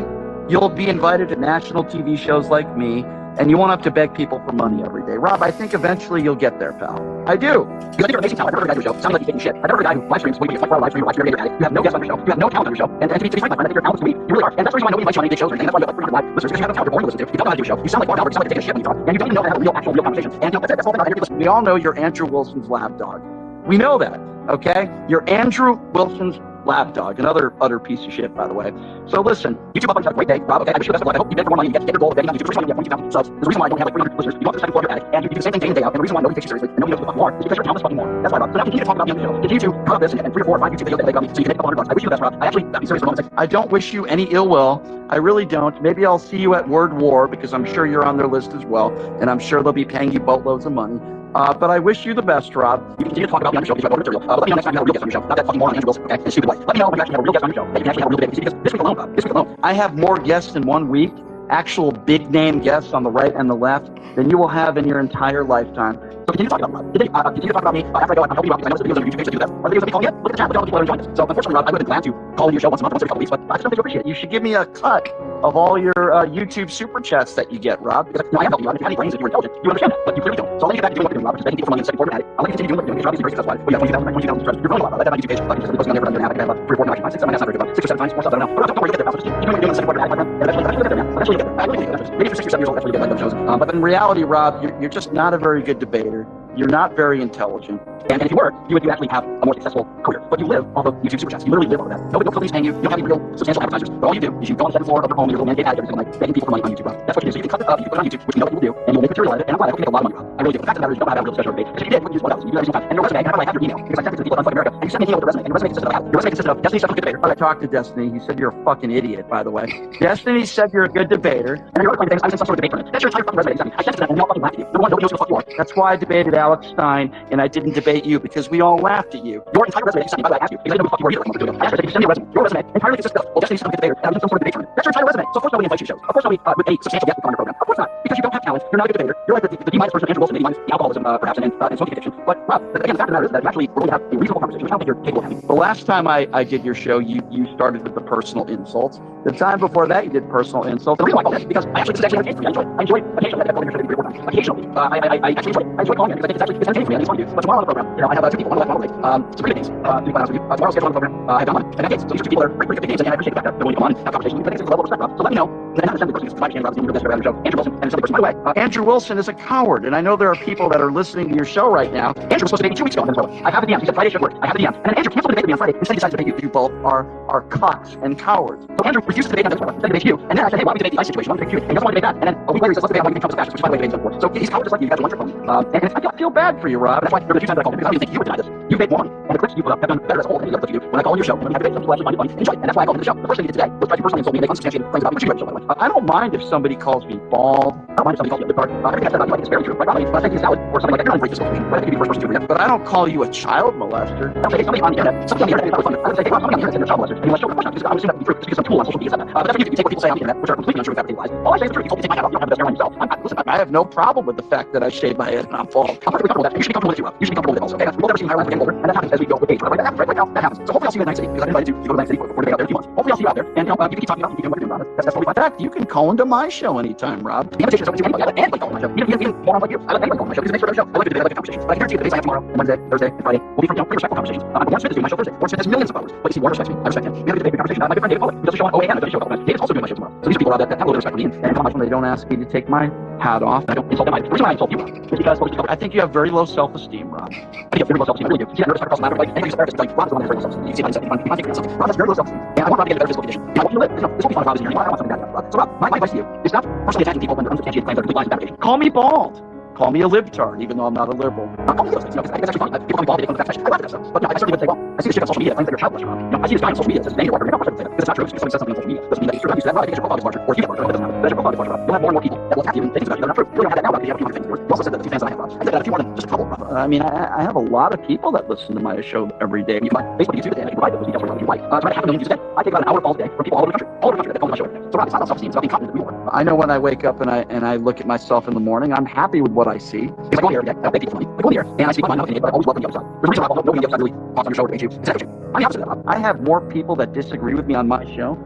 you'll be invited to national TV shows like me, and you won't have to beg people for money every day. Rob, I think eventually you'll get there, pal. I do. Because I think you're amazing talent. I've never heard a guy on your show sounding like he's taking shit. I've never heard a guy who live streams, where you get 24 live stream, you watch every day, you have no guests on your show, you have no talent on your show, and to be frank, my friend, I think you're talented to me. You really are. And that's the reason why nobody invites you on any big shows or anything. That's why you have like 300 live listeners, because you have no talent, you're boring to listen to. You don't know how to do a show. You sound like Mark Albert, you sound like you take a shit when you talk, and you don't even know how to have real conversations. And that's it. That's all about interview. We all know you're Andrew Wilson's lab dog. We know that. Okay? You're Andrew Wilson's lab dog, another utter piece of shit, by the way. So listen, YouTube uploads have a great day, Rob. Okay, I wish you the best of luck. I hope you get more money. You get your goal of getting on YouTube. The first time you get 22,000 subs. There's a reason why I don't have like 300 listeners. You go up to the second floor of your attic, and you do the same thing day in day out. And the reason why nobody takes you seriously and nobody knows who the fuck you are is because you're Thomas fucking More. That's why, Rob. So now continue to talk about me on the show. Continue to put up this and 3 or 4 or 5 YouTube videos that they got me, so you can make a couple $100. I wish you the best, Rob. I actually, be serious for a moment. I don't wish you any ill will. I really don't. Maybe I'll see you at Word War because I'm sure you're on their list as well, and I'm sure they'll be paying you boatloads of money. But I wish you the best, Rob. You can continue to talk about me on your show because you have more material. But let me know next time you have a real guest on your show. Not that fucking moron Andrew Wilson, okay? And stupid wife. Let me know when you actually have a real guest on your show that you can actually have a real debate. Because this week alone, Bob, this week alone, I have more guests in 1 week, actual big name guests on the right and the left, than you will have in your entire lifetime. So continue to talk about me, Rob. Continue to talk about me. After I go, I'm helping you out because I know the videos on your YouTube page that do that. Are the videos that be calling yet? Look at the chat. Look at all the people that are enjoying this. So unfortunately, Rob, I would have been glad to call in your show once a month, once every couple weeks, but I just don't think you appreciate it. You should give me a cut of all your YouTube super chats that you get, Rob. Because I am helping you out. If you had any brains, if you were intelligent, you would understand that. But you clearly don't. So I'll let you get back to doing what you're doing, Rob, which is begging people for money and second floor of your attic. I'll let you continue doing what you're doing. You're obviously very successful at it. But you have 22,000 subscribers. You're growing a lot, Rob. Let that on YouTube page. You're just posting on there for another year and a half. I can have 3 or 4 now. 5, 6, 7. That's not very good. 6 or 7 times, more stuff. I don't know. But don't worry, you'll get there. Just keep doing what you're doing in the second floor of your attic, my friend. And eventually you'll get there, man. Eventually you'll get there. I really think eventually. Maybe for 6 or 7 years old, that's where you get like those shows. But in reality, Rob, you're just not a very good debater. You're not very intelligent. And if you were, you would actually have a more successful career. But you live off of YouTube super chats. You literally live off of that. Nobody's paying you. You don't have any real substantial advertisers. But all you do is you go on the second floor of your home, your little man cave attic every single night, begging people for money on YouTube, Rob. That's what you do. So you can cut this up, you can put it on YouTube, which you know people do, and you'll make material out of it. And I'm glad I hope you make a lot of money, Rob. I really do. The fact of the matter is you don't have a real special debate. Because if you did, you wouldn't use $1. You do that every single time. And your resume, I have your email because I sent it to the people at Unfuck America. And you sent me an email with a resume. And your resume consisted of your resume consisted of Destiny said I'm a good debater. I talked to Destiny. He said you're a fucking idiot, by the way. Destiny said you're a good debater. And your other claim things, I was in some sort of debate tournament. That's your entire fucking resume. You sent me. I sent it to them and they all fucking laughed at you. Number one, nobody knows who the fuck you are. That's why I debated Alex Stein and I didn't debate you because we all laughed at you. Your entire resume that you sent me, by the way, I asked you because I didn't know who the fuck you were either. Like, I asked you, send me a resume. Your resume entirely consisted of, well, Destiny said I'm a good debater and I was in some sort of debate tournament. That's your entire resume. So of course nobody invites you to shows. Of course nobody with any substantial guest would come on your program. Of course not. because you don't have talent. You're not a good debater. You're like the D- person, Andrew Wilson, the alcoholism, perhaps, and smoking addiction. But Rob, again, the fact of the matter is that actually we're going to have a reasonable conversation, which I don't think you're capable of having. The last time I did your show, you started with the personal insults. The time before that, you did personal insults. The reason why I call this is because this is actually entertaining for me. I enjoy occasionally. I calling your show 3 or 4 times. Occasionally, I actually enjoy calling it because I think it's entertaining for me. I think it's fun to do. But tomorrow on the program, I have 2 people. One of them, some great games. To be quite honest with you, tomorrow's schedule on the program, I have done one. And games. So these are 2 people that are pretty good games, and I appreciate the fact that they're willing to come on and have conversations. I think it's a level of respect, Rob. So let me know. And I'm the person who's my channel, Rob, is your best friend show. Andrew Wilson, and it's person. By the way, Andrew Wilson is a coward, and I know there are people that are listening to your show right now. Andrew was supposed to debate me 2 weeks ago. I have the DMs. He said Friday should work. I have the DMs. And then Andrew canceled the debate with me on Friday. Instead, he decides to debate you. You both are cocks and cowards. So Andrew refused to debate on this one. Instead, he debates you. And then I said, hey, why don't we debate the ICE situation? Why don't we debate you? And he doesn't want to debate that. And then a week later, he says, let's debate on why you think Trump's a fascist, which by the way, debating for. So he's coward just like you. You guys are one trick pony. And I feel bad for you, Rob. That's why there were the 2 times that I called him, because I don't even think you would deny this. You made more money, and the clips you put up have done better as a whole than any other clips you do. When I call on your show, and when you have debates, some people actually find it funny. Enjoy. And that's why I called into the show. The first thing you did today was try to personally insult me and make unsubstantiated claims about me, which you read the show, by the way. I don't mind if somebody calls me bald. I don't mind if somebody calls me a lip card. Everything I said about you, I think is very true. Right? When I say he's salad or something like that, you're not in great situation. But I think you'd be the first person to agree. But I don't call you a child molester. I don't say, hey, somebody on the internet, somebody on the internet, I would say, hey, Rob, somebody on the internet said you're a child molester. And you want to show it. Of course not, because I would assume that to be true. It's because some tool on social media said that. But that's what you take what people say on the internet, which are completely untrue, fabricated lies. All I say is the truth. You told me to take my hat off. You don't have the best hairline yourself. Listen, I have no problem with the fact that I shave my head and I'm bald. I'm perfectly comfortable with that. You should be comfortable with it too, Rob. You should be comfortable with it also. Okay? We'll never see higher getting older, and that happens as we go with age. Right? That happens right now. That happens. So hopefully I'll see you in Night City, because I've invited you to go to Night City for debate out there in a few months. Hopefully I'll see you out there, and you can keep talking about it. You can do what you're doing, Rob. That's totally fine. In fact, you can call into my show anytime, Rob. The invitation is open to anybody. I let anybody call into my show. Even morons like you. I let anybody call into my show because it makes for a good show. I like to debate. I like to conversations. But I can guarantee you the debates I have tomorrow, and Wednesday, Thursday, and Friday will be from pretty respectful conversations. Warren Smith is doing my show Thursday. Warren Smith has millions of followers. But you see, Warren respects me. I respect him. We have a debate conversation. My good friend David Pollack, who does a show on OAN, does a show about David's also doing my show tomorrow. So these are people, Rob, that have a little respect for me, and come on my show, they don't ask me to take my hat off. I don't insult them. The reason why I insult you, Rob, is because I think you have very low self-esteem, Rob. I think you have very low self-esteem. I really do. You see that nervous across the ladder, like anybody who's a therapist, like Rob is the one that has very low self-esteem. You see how you can't yourself. Rob has very low self-esteem, and I want Rob to get a better physical condition. And I want you to live. This won't be fun if Rob is in here. I want something bad about Rob. So Rob, my advice to you is stop personally attacking people when they're unsubstantiated claims that are complete lies and fabrication. Call me bald. Call me a libtard, even though I'm not a liberal. Call me those things, because I think that's actually funny. People call me bald, they come to that. I laugh at that stuff. But I certainly would say, well, I see this shit on social media that claims that you're childless, Rob. I see this guy on social media that says, you're not going to say that, because it's not true. Because somebody says something on social media doesn't mean that it's true. I used to that, Rob, I think your profile is larger, or you get larger, that doesn't happen. But as your profile is larger, Rob, you'll have more and more people that will attack you and say things about you that are not true. You don't have that now, Rob, because you have a few hundred fans. You also said that the few fans that I have, Rob. I said that a few more than just a couple, Rob. I mean, I have a lot of people that listen to my show every day. You can find Facebook, YouTube, and I can provide those details for you like. It's about 500,000 views a day. I take about an hour of calls a day from people all over the country that call my show every day. So Rob, it's not about self-esteem, it's about being confident that we are. I know when I wake up and I look at myself in the morning, I'm happy with what I see. Because I go on here every day, I don't make people for me. I go on here and I speak my mind, but I always welcome the other side. There's a reason why nobody on the other side really talks on your show or debates you. It's that. I'm the opposite of that, Rob. I have more people that disagree with me on my show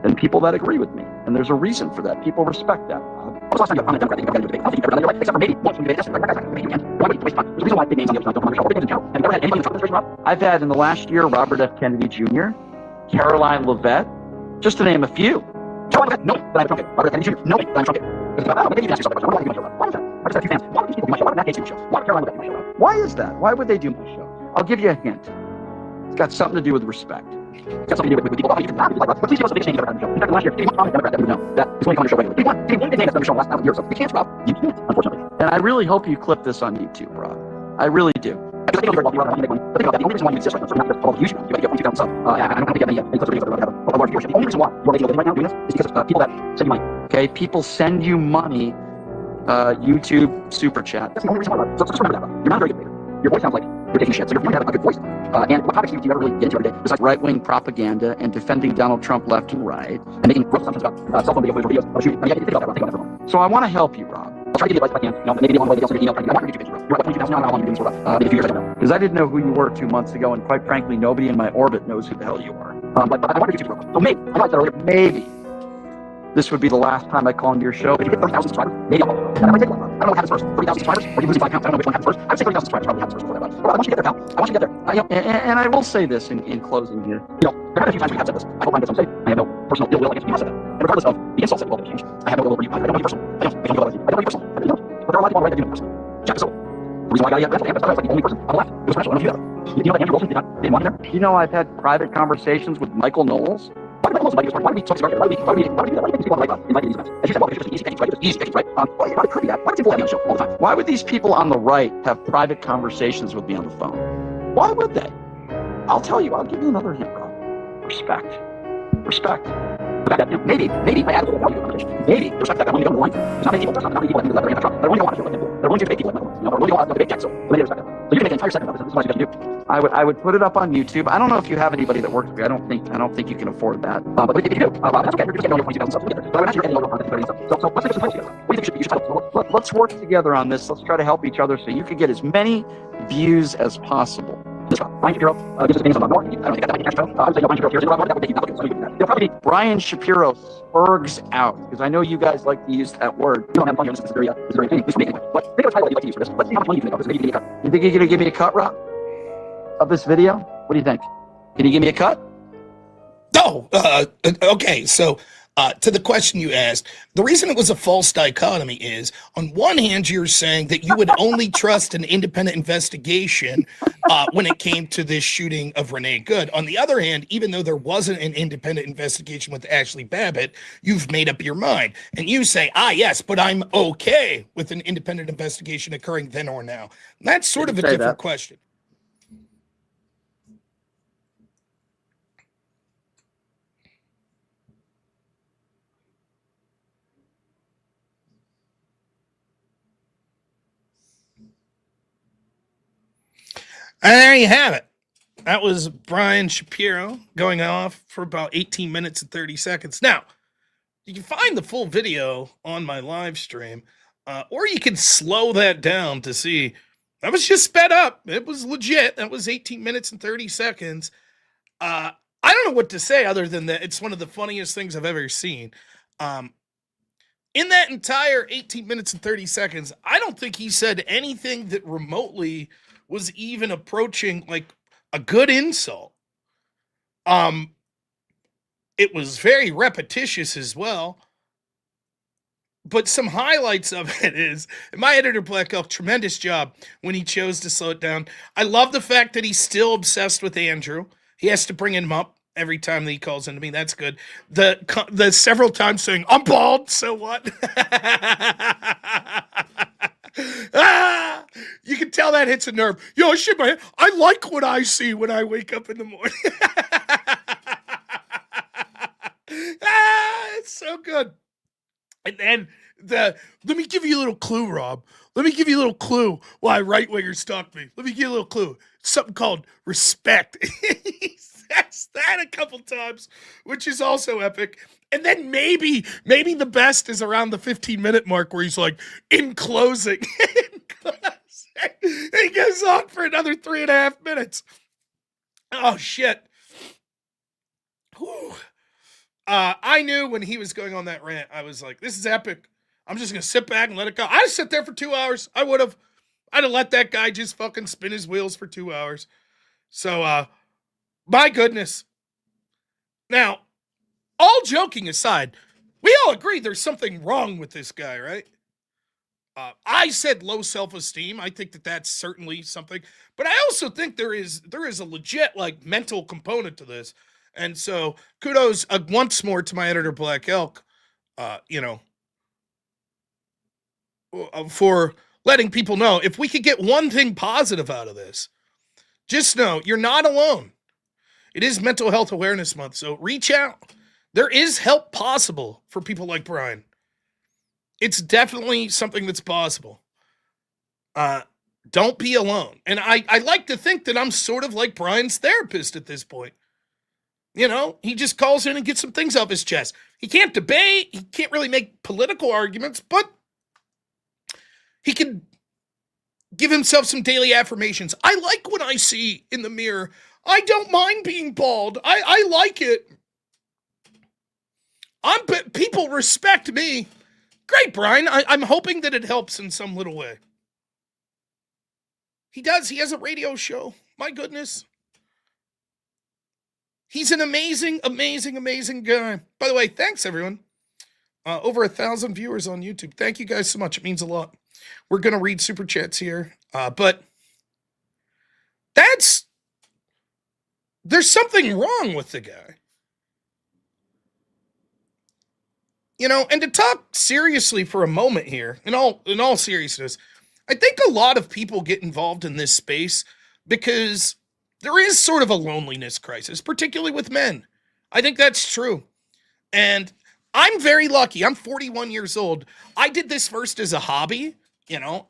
than people that agree with me. And there's a reason for that. People respect that, Rob. When was the last time you on a Democrat that you've ever got into a debate? I don't think you've ever done it in your life, except for maybe once when you debated yesterday. Like that guy. You can. Why would you waste time? There's a reason why big names on the other side don't come on your show, or big names in general. Have you ever had anybody in the Trump administration, Rob? I've had in the last year Robert F. Kennedy Jr., Caroline Leavitt, just to name a few. Caroline Leavitt, no, that I'm a Trump kid. Robert F. Kennedy Jr., no, that I'm a Trump kid. Because it's about, maybe you can ask yourself a question. Why do I do my show, Rob? Why is that? I just have 2 fans. Why would these people do my show? Why would Matt Gaetz do my show? Why would Caroline Leavitt do my show, Rob? Why is that? Why would they do my show? I'll give you a hint. It's got something to do with respect. It's got something to do with people. Oh, you can laugh, like, but please give us the biggest name you've ever had on the show. In fact, last year, give me one prominent Democrat that we would know that is going to come on your show regularly. Give me one big name that's on your show last year or so. You can't, Rob. You can't, unfortunately. And I really hope you clip this on YouTube, Rob. I really do. I think you're very wealthy, Rob. I want you to make money. But think about that. The only reason why you exist right now, so not just all of you, you might get 1,200 subs. I don't think you have any clips or videos that have a large viewership. The only reason why you're making a living right now doing this is because of people that send you money. Okay, people send you money, YouTube super chat. That's the only reason why, Rob. So just remember that, Rob. You're not a very good debater. Your voice sounds like you're taking shit, so you're going to have a good voice. And what topics do you ever really get into every day besides right-wing propaganda and defending Donald Trump left and right and making gross assumptions about cell phone video footage or videos of shooting? I mean, think about that, Rob. Think about that for a moment. So I want to help you, Rob. I'll try to give you advice if I can. You know, maybe along the way, maybe I'll send you an email. I want your YouTube page, Rob. You're at 22,000 now. How long have you been doing this for, Rob? Maybe a few years, I don't know. Because I didn't know who you were 2 months ago, and quite frankly, nobody in my orbit knows who the hell you are. But I want your YouTube page, Rob. So maybe, I know I said earlier, maybe this would be the last time I call into your show. If you get 30,000 subscribers, maybe I'll call you. That might take a while, Rob. I don't know what happens first. 30,000 subscribers, or you lose 5 pounds. I don't know which one happens first. I would say 30,000 subscribers probably happens first before that, Rob. But I want you to get there, pal. I want you to get there. And I will say this in closing here. You know, there have been a few times we have said this. I hope Ryan does someday. I have no personal ill will against you. I said that. And regardless of the insults that you both exchange, I have no ill will for you. I don't know you personally. I don't feel ill about you. I don't know you personally. I really don't. But there are a lot of people on the right that do know personally. Jack is so. The reason why I got that's like the only person on the left. It was special. I don't know if you know that Andrew Wilson didn't want him there. You know, I've had private conversations with Michael Knowles. Why did Michael Knowles invite you to this party? Why did we talk about it? Why did we do that? Why did these people on the right invite you to these events? As you said, well, it's just easy pickings, right? Just easy pickings, right? Well, it could be that. Why would people have me on the show all the time? Why would these people on the right have private conversations with me on the phone? Why would they? I'll tell you. I'll give you another hint, Rob. Respect. Respect. The fact that, maybe I had a little more conversation. Maybe there's fact that when you go to the line, there's not many people, not many people that are in the truck. They're willing to go on a show like that. They're willing to pay people like that. They're willing to go on a debate deck. So maybe respect that. So you can make an entire segment of this. This is what I suggest you do. I would put it up on YouTube. I don't know if you have anybody that works with you. I don't think you can afford that. But if you do, that's okay. You're just getting only 22,000 subs. But I would imagine you're getting local content. So let's take some time together. What do you think you should title? Let's work together on this. Let's try to help each other so you can get as many views as possible. Brian Shapiro gives us opinions on robnoerr. I don't think that's that cash I would say Brian Shapiro here's robnoerr. That would make you applicants. So you can do that. It'll probably be Brian Shapiro spurgs out, because I know you guys like to use that word. You don't have fun here. This is very entertaining. At least for me anyway. But think of a title that you'd like to use for this. Let's see how much money you can make of this. Maybe you can give me a cut. You think you're going to give me a cut, Rob? Of this video? What do you think? Can you give me a cut? Oh, okay. So to the question you asked, the reason it was a false dichotomy is, on one hand, you're saying that you would only trust an independent investigation when it came to this shooting of Renee Good. On the other hand, even though there wasn't an independent investigation with Ashley Babbitt, you've made up your mind. And you say, yes, but I'm okay with an independent investigation occurring then or now. That's sort of a different question. And there you have it. That was Brian Shapiro going off for about 18 minutes and 30 seconds. Now, you can find the full video on my live stream, or you can slow that down to see. That was just sped up. It was legit. That was 18 minutes and 30 seconds. I don't know what to say other than that it's one of the funniest things I've ever seen. In that entire 18 minutes and 30 seconds, I don't think he said anything that remotely was even approaching like a good insult. It was very repetitious as well. But some highlights of it is, my editor Black Elk, tremendous job when he chose to slow it down. I love the fact that he's still obsessed with Andrew. He has to bring him up every time that he calls into me. That's good. The several times saying, I'm bald, so what? You can tell that hits a nerve. Yo, shit, my head. I like what I see when I wake up in the morning. It's so good. And then let me give you a little clue, Rob. Let me give you a little clue why right-wingers stalk me. Let me give you a little clue. Something called respect. He says that a couple times, which is also epic. And then maybe the best is around the 15-minute mark where he's like, in closing. He goes on for another 3.5 minutes. Oh, shit. Whew. I knew when he was going on that rant, I was like, this is epic. I'm just going to sit back and let it go. I'd sit there for 2 hours. I'd have let that guy just fucking spin his wheels for 2 hours. So, my goodness. Now, all joking aside, we all agree there's something wrong with this guy, right? I said low self-esteem. I think that that's certainly something. But I also think there is a legit, like, mental component to this. And so, kudos once more to my editor, Black Elk, for letting people know. If we could get one thing positive out of this, just know you're not alone. It is Mental Health Awareness Month, so reach out. There is help possible for people like Brian. It's definitely something that's possible. Don't be alone. And I like to think that I'm sort of like Brian's therapist at this point. You know, he just calls in and gets some things off his chest. He can't debate. He can't really make political arguments, but he can give himself some daily affirmations. I like what I see in the mirror. I don't mind being bald. I like it. People respect me. Great, Brian. I'm hoping that it helps in some little way. He does. He has a radio show. My goodness. He's an amazing, amazing, amazing guy. By the way, thanks, everyone. Over 1,000 viewers on YouTube. Thank you guys so much. It means a lot. We're going to read Super Chats here. But there's something wrong with the guy. You know, and to talk seriously for a moment here, in all seriousness, I think a lot of people get involved in this space because there is sort of a loneliness crisis, particularly with men. I think that's true. And I'm very lucky. I'm 41 years old. I did this first as a hobby, you know.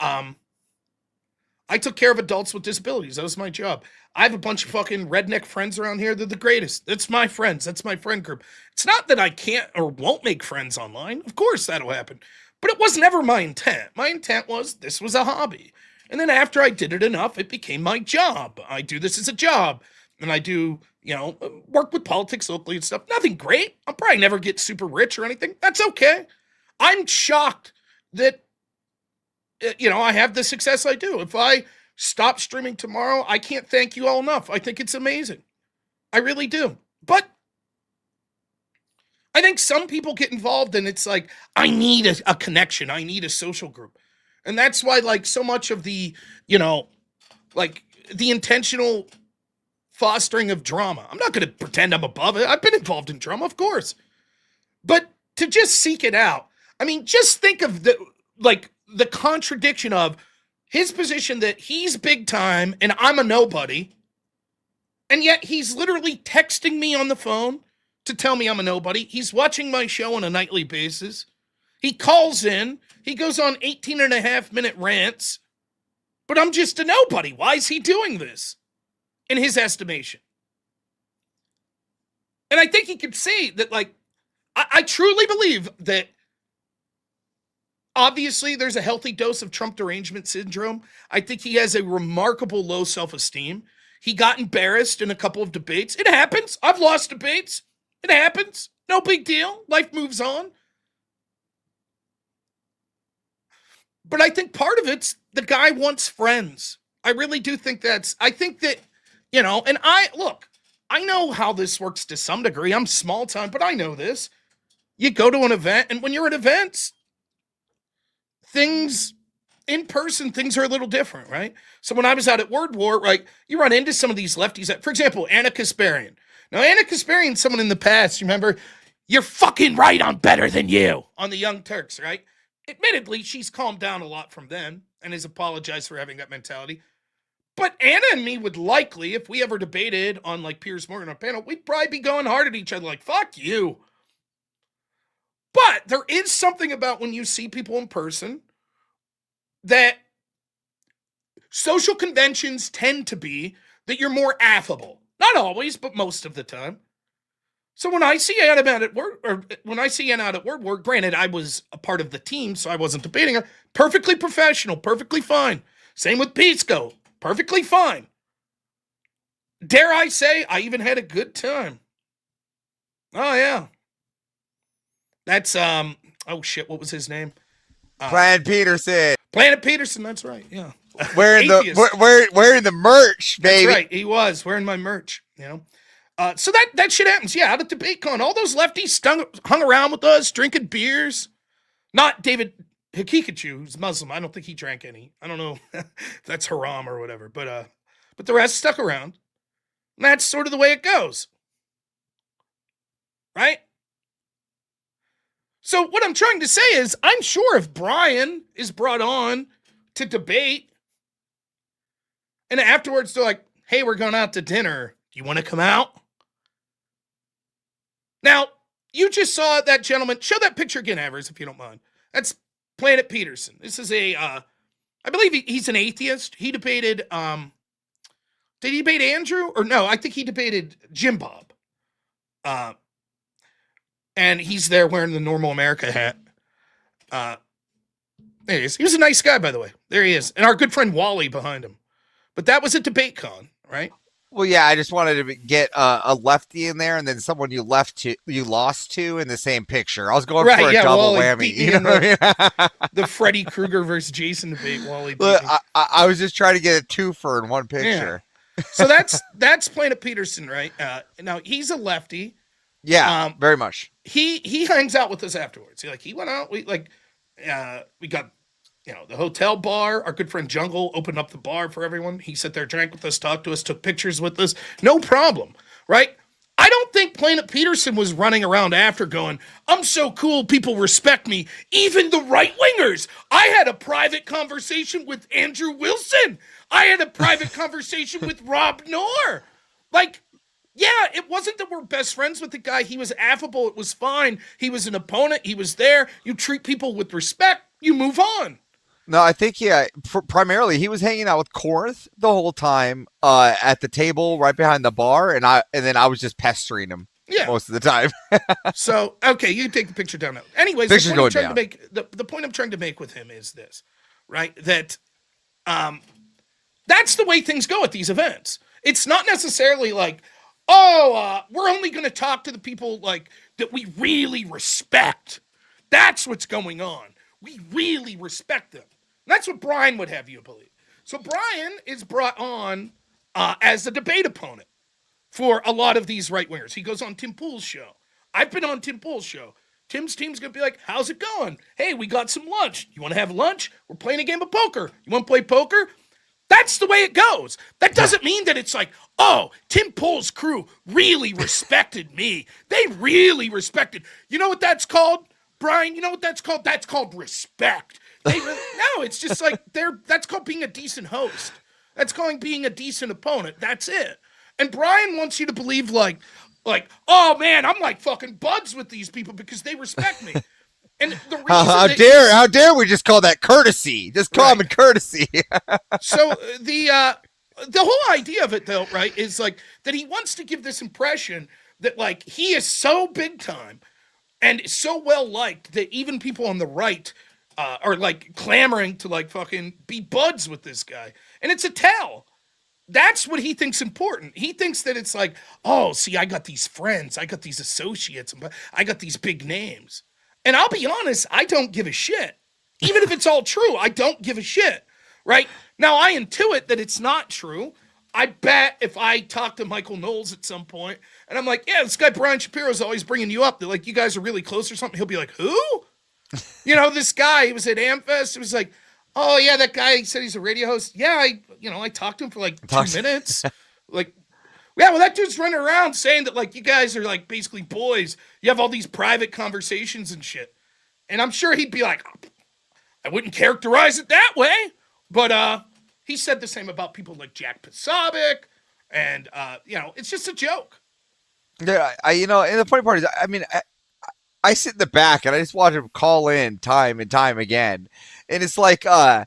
I took care of adults with disabilities. That was my job. I have a bunch of fucking redneck friends around here. They're the greatest. That's my friends. That's my friend group. It's not that I can't or won't make friends online. Of course that'll happen. But it was never my intent. My intent was this was a hobby. And then after I did it enough, it became my job. I do this as a job. And I do, you know, work with politics locally and stuff. Nothing great. I'll probably never get super rich or anything. That's okay. I'm shocked that you know, I have the success I do. If I stop streaming tomorrow, I can't thank you all enough. I think it's amazing. I really do. But I think some people get involved and it's like, I need a connection. I need a social group. And that's why, like, so much of the, you know, like the intentional fostering of drama. I'm not going to pretend I'm above it. I've been involved in drama, of course. But to just seek it out. I mean, just think of the contradiction of his position that he's big time and I'm a nobody, and yet he's literally texting me on the phone to tell me I'm a nobody. He's watching my show on a nightly basis. He calls in. He goes on 18.5-minute rants, but I'm just a nobody. Why is he doing this in his estimation? And I think he could see that, like, I truly believe that obviously there's a healthy dose of Trump derangement syndrome. I think he has a remarkable low self-esteem. He got embarrassed in a couple of debates. It happens. I've lost debates. It happens. No big deal. Life moves on. But I think part of it's the guy wants friends. I really do think I think that, you know, and I know how this works to some degree. I'm small time, but I know this. You go to an event, and when you're at events, things in person, things are a little different, right? So when I was out at Word War, right, you run into some of these lefties. For example, Anna Kasparian. Now, Anna Kasparian, someone in the past, you remember, you're fucking right, I'm better than you, on the Young Turks, right? Admittedly, she's calmed down a lot from then and has apologized for having that mentality. But Anna and me would likely, if we ever debated on like Piers Morgan on a panel, we'd probably be going hard at each other like, fuck you. But there is something about when you see people in person that social conventions tend to be that you're more affable. Not always, but most of the time. So when I see Anna out at work, or when I see Anna out at Word War, granted, I was a part of the team, so I wasn't debating her. Perfectly professional, perfectly fine. Same with Pisco, perfectly fine. Dare I say, I even had a good time. Oh, yeah. That's, oh shit, what was his name? Planet Peterson. Planet Peterson, that's right, yeah. Wearing the merch, baby. That's right, he was wearing my merch, you know. So that shit happens. Yeah, out at DebateCon, all those lefties hung around with us, drinking beers. Not David Hakikachu, who's Muslim. I don't think he drank any. I don't know if that's haram or whatever. But the rest stuck around. And that's sort of the way it goes. Right? So what I'm trying to say is, I'm sure if Brian is brought on to debate, and afterwards they're like, hey, we're going out to dinner. Do you want to come out? Now, you just saw that gentleman. Show that picture again, Avers, if you don't mind. That's Planet Peterson. This is I believe he's an atheist. He debated, did he debate Andrew? Or no, I think he debated Jim Bob. And he's there wearing the Normal America hat. There he is. He was a nice guy, by the way. There he is. And our good friend Wally behind him. But that was at DebateCon, right? Well, yeah, I just wanted to get a lefty in there, and then someone you lost to in the same picture. I was going for a double Wally whammy. You know what I mean? The Freddy Krueger versus Jason debate. Wally. Look, I was just trying to get a twofer in one picture. Yeah. So that's Planet Peterson, right? Now he's a lefty. Yeah, very much. He hangs out with us afterwards. He went out. We got. You know, the hotel bar, our good friend Jungle opened up the bar for everyone. He sat there, drank with us, talked to us, took pictures with us. No problem, right? I don't think Planet Peterson was running around after going, I'm so cool, people respect me, even the right-wingers. I had a private conversation with Andrew Wilson. I had a private conversation with Rob Noerr. Like, Yeah, it wasn't that we're best friends with the guy. He was affable. It was fine. He was an opponent. He was there. You treat people with respect. You move on. No, I think primarily he was hanging out with Corinth the whole time at the table right behind the bar, and then I was just pestering him most of the time. So okay, you take the picture down now. Anyways, Picture's the point going I'm trying to make the point I'm trying to make with him is this, right? That that's the way things go at these events. It's not necessarily like, we're only going to talk to the people like that we really respect. That's what's going on. We really respect them. And that's what Brian would have you believe. So Brian is brought on as a debate opponent for a lot of these right wingers. He goes on Tim Pool's show. I've been on Tim Pool's show. Tim's team's going to be like, how's it going? Hey, we got some lunch. You want to have lunch? We're playing a game of poker. You want to play poker? That's the way it goes. That doesn't mean that it's like, oh, Tim Pool's crew really respected me. They really respected. You know what that's called, Brian? You know what that's called? That's called respect. No, it's just like that's called being a decent host. That's called being a decent opponent. That's it. And Brian wants you to believe like, oh man, I'm like fucking buds with these people because they respect me. And the reason how dare we just call that courtesy? Just common courtesy. So the whole idea of it though, right, is like that he wants to give this impression that like he is so big time and so well liked that even people on the right are like clamoring to like fucking be buds with this guy. And it's a tell. That's what he thinks important. He thinks that it's like, oh, see, I got these friends, I got these associates, I got these big names. And I'll be honest, I don't give a shit. Even if it's all true, I don't give a shit, right? Now, I intuit that it's not true. I bet if I talk to Michael Knowles at some point, and I'm like, yeah, this guy Brian Shapiro is always bringing you up. They're like, you guys are really close or something. He'll be like, who? You know, this guy, he was at AmFest. It was like, oh, yeah, that guy, he said he's a radio host. Yeah, I talked to him for like 2 minutes. Like, yeah, well, that dude's running around saying that, like, you guys are, like, basically boys. You have all these private conversations and shit. And I'm sure he'd be like, I wouldn't characterize it that way. But he said the same about people like Jack Posobiec. And, it's just a joke. Yeah, and the funny part is, I mean, I sit in the back and I just watch him call in time and time again. And it's like, at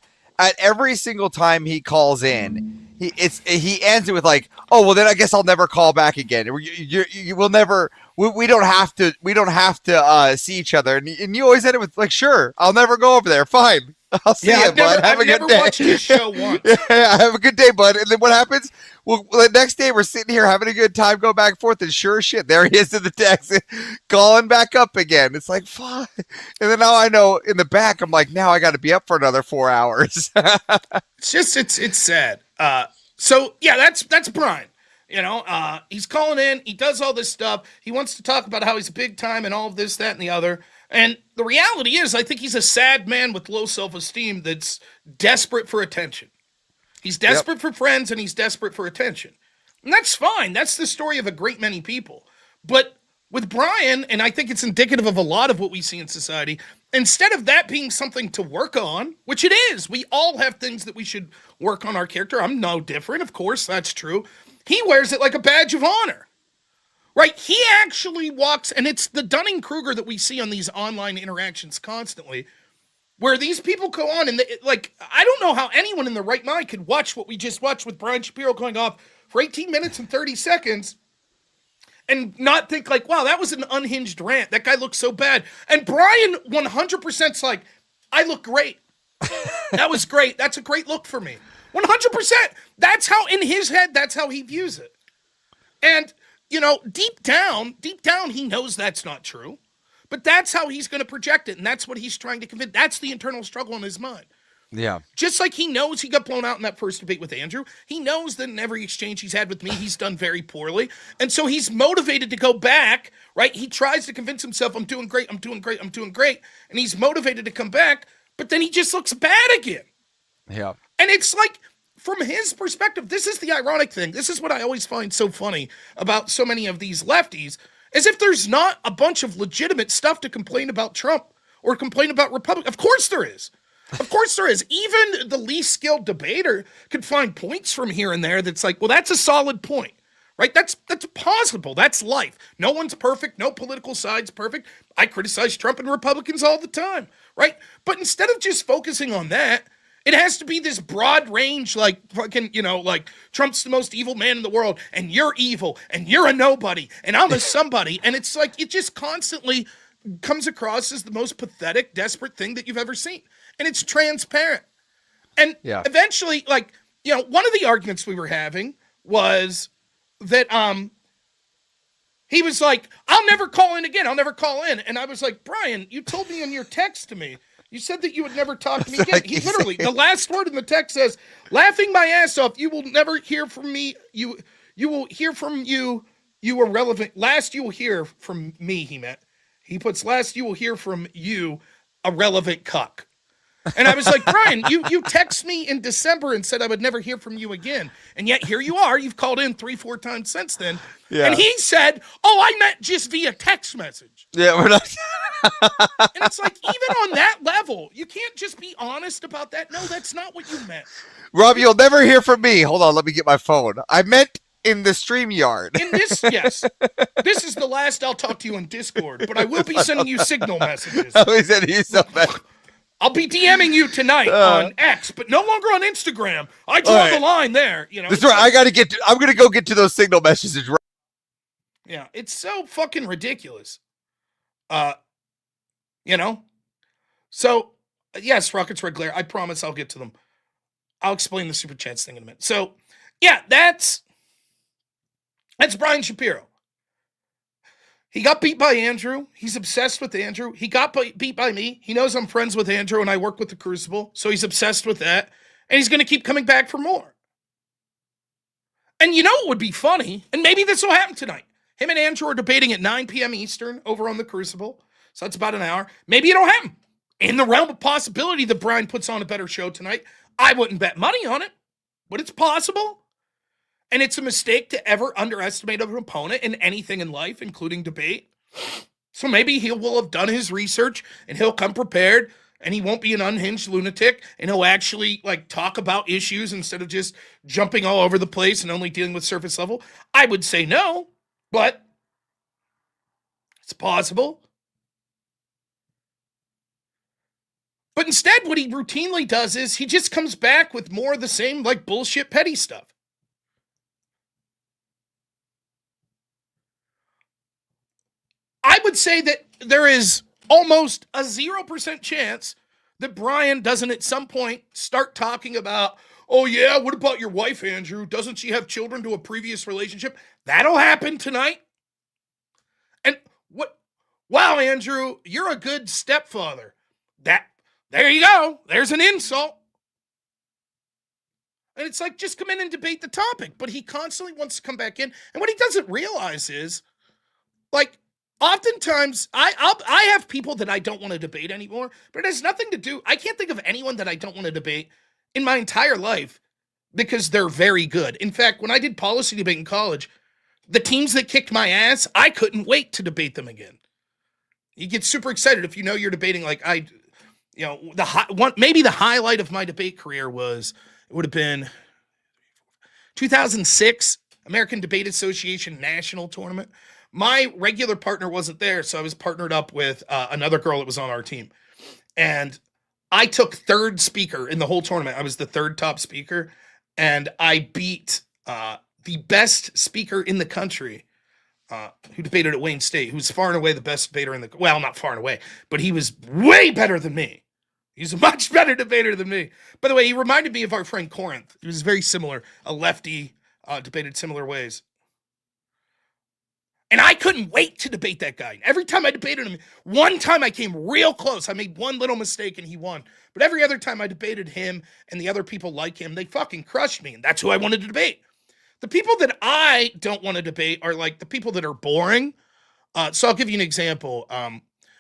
every single time he calls in, he ends it with like, oh, well then I guess I'll never call back again. You will never. We don't have to see each other. And you always end it with like, sure, I'll never go over there. Fine, I'll see you, bud. Have a good day. I've never watched his show once. Yeah, have a good day, bud. And then what happens? Well, the next day we're sitting here having a good time, go back and forth, and sure as shit, there he is in the text, calling back up again. It's like, fuck. And then now I know in the back, I'm like, now I got to be up for another 4 hours. It's sad. So yeah, that's Brian. He's calling in. He does all this stuff. He wants to talk about how he's big time and all of this, that, and the other. And the reality is, I think he's a sad man with low self-esteem that's desperate for attention. He's desperate for friends and he's desperate for attention. And that's fine. That's the story of a great many people. But with Brian, and I think it's indicative of a lot of what we see in society, instead of that being something to work on, which it is, we all have things that we should work on our character. I'm no different. Of course, that's true. He wears it like a badge of honor. Right? He actually walks, and it's the Dunning-Kruger that we see on these online interactions constantly, where these people go on and I don't know how anyone in their right mind could watch what we just watched with Brian Shapiro going off for 18 minutes and 30 seconds and not think like, wow, that was an unhinged rant. That guy looks so bad. And Brian 100%'s like, I look great. That was great. That's a great look for me. 100%. That's how, in his head, that's how he views it. And, deep down, he knows that's not true. But that's how he's going to project it, and that's what he's trying to convince. That's the internal struggle in his mind. Yeah. Just like he knows he got blown out in that first debate with Andrew, he knows that in every exchange he's had with me, he's done very poorly. And so he's motivated to go back, right? He tries to convince himself, I'm doing great, I'm doing great, I'm doing great. And he's motivated to come back, but then he just looks bad again. Yeah. And it's like, from his perspective, this is the ironic thing. This is what I always find so funny about so many of these lefties, as if there's not a bunch of legitimate stuff to complain about Trump or complain about Republicans. Of course there is. Of course there is. Even the least skilled debater could find points from here and there that's like, well, that's a solid point, right? That's possible. That's life. No one's perfect. No political side's perfect. I criticize Trump and Republicans all the time, right? But instead of just focusing on that, it has to be this broad range, like fucking, like Trump's the most evil man in the world, and you're evil, and you're a nobody, and I'm a somebody. And it's like, it just constantly comes across as the most pathetic, desperate thing that you've ever seen. And it's transparent. And eventually, like, one of the arguments we were having was that he was like, I'll never call in again. I'll never call in. And I was like, Brian, you told me in your text to me, you said that you would never talk to me again. He literally, the last word in the text says, laughing my ass off, you will never hear from me. You will hear from you. You are relevant. Last you will hear from me, he meant. He puts last you will hear from you, a relevant cuck. And I was like, Brian, you text me in December and said I would never hear from you again. And yet here you are. You've called in 3-4 times since then. Yeah. And he said, I meant just via text message. Yeah, we're not. And it's like, even on that level, you can't just be honest about that. No, that's not what you meant. Rob, you'll never hear from me. Hold on, let me get my phone. I meant in the StreamYard. Yes. This is the last I'll talk to you in Discord, but I will be sending you signal messages. He said he's so bad. I'll be DMing you tonight on X, but no longer on Instagram. I draw the line there. That's right. Like, I'm going to go get to those signal messages. Right. Yeah, it's so fucking ridiculous. So, yes, Rockets Red Glare. I promise I'll get to them. I'll explain the Super Chats thing in a minute. So, yeah, that's Brian Shapiro. He got beat by Andrew. He's obsessed with Andrew. He got beat by me. He knows I'm friends with Andrew and I work with the Crucible, so he's obsessed with that. And he's going to keep coming back for more. And it would be funny, and maybe this will happen tonight. Him and Andrew are debating at 9 p.m. Eastern over on the Crucible, so that's about an hour. Maybe it'll happen. In the realm of possibility that Brian puts on a better show tonight, I wouldn't bet money on it, but it's possible. And it's a mistake to ever underestimate an opponent in anything in life, including debate. So maybe he will have done his research and he'll come prepared and he won't be an unhinged lunatic and he'll actually talk about issues instead of just jumping all over the place and only dealing with surface level. I would say no, but it's possible. But instead, what he routinely does is he just comes back with more of the same bullshit petty stuff. I would say that there is almost a 0% chance that Brian doesn't at some point start talking about, oh yeah, what about your wife, Andrew? Doesn't she have children to a previous relationship? That'll happen tonight. And wow, Andrew, you're a good stepfather. There you go. There's an insult. And it's like, just come in and debate the topic. But he constantly wants to come back in. And what he doesn't realize is, oftentimes, I have people that I don't want to debate anymore, but it has nothing to do. I can't think of anyone that I don't want to debate in my entire life because they're very good. In fact, when I did policy debate in college, the teams that kicked my ass, I couldn't wait to debate them again. You get super excited if you're debating maybe the highlight of my debate career would have been 2006 American Debate Association National Tournament. My regular partner wasn't there, so I was partnered up with another girl that was on our team. And I took third speaker in the whole tournament. I was the third top speaker, and I beat the best speaker in the country who debated at Wayne State, who's far and away the best debater not far and away, but he was way better than me. He's a much better debater than me. By the way, he reminded me of our friend Corinth. He was very similar, a lefty, debated similar ways. And I couldn't wait to debate that guy. Every time I debated him, one time I came real close. I made one little mistake and he won. But every other time I debated him and the other people like him, they fucking crushed me. And that's who I wanted to debate. The people that I don't want to debate are the people that are boring. So I'll give you an example.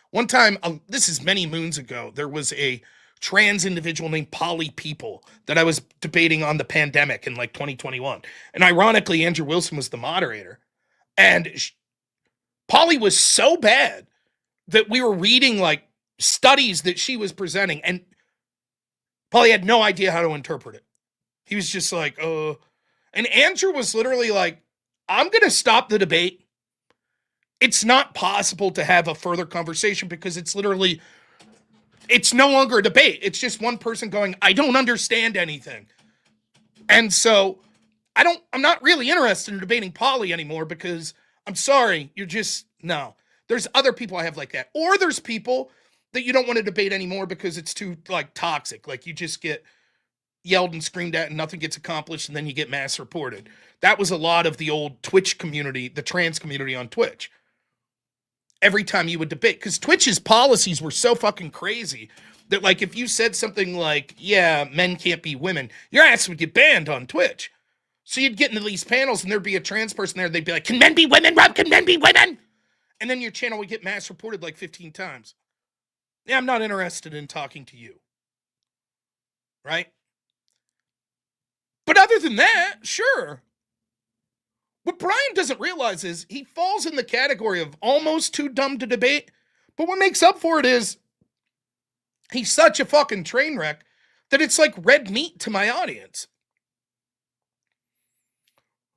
One time, this is many moons ago, there was a trans individual named Polly People that I was debating on the pandemic in 2021. And ironically, Andrew Wilson was the moderator. And Polly was so bad that we were reading studies that she was presenting, and Polly had no idea how to interpret it. He was just and Andrew was literally I'm going to stop the debate. It's not possible to have a further conversation because it's no longer a debate. It's just one person going, I don't understand anything. And so I'm not really interested in debating Polly anymore because I'm sorry, no. There's other people I have like that. Or there's people that you don't want to debate anymore because it's too like toxic. Like you just get yelled and screamed at and nothing gets accomplished and then you get mass reported. That was a lot of the old Twitch community, the trans community on Twitch. Every time you would debate, because Twitch's policies were so fucking crazy that like if you said something like, yeah, men can't be women, your ass would get banned on Twitch. So you'd get into these panels and there'd be a trans person there. They'd be like, can men be women, Rob? Can men be women? And then your channel would get mass reported like 15 times. Yeah, I'm not interested in talking to you. Right? But other than that, sure. What Brian doesn't realize is he falls in the category of almost too dumb to debate. But what makes up for it is he's such a fucking train wreck that it's like red meat to my audience.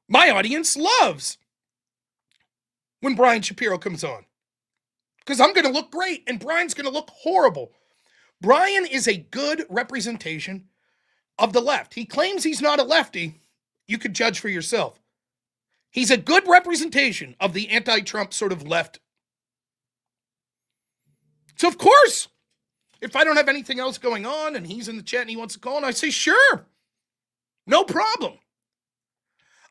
My audience loves when Brian Shapiro comes on. Because I'm going to look great and Brian's going to look horrible. Brian is a good representation of the left. He claims he's not a lefty. You could judge for yourself. He's a good representation of the anti-Trump sort of left. So of course, if I don't have anything else going on and he's in the chat and he wants to call in, I say, sure, no problem.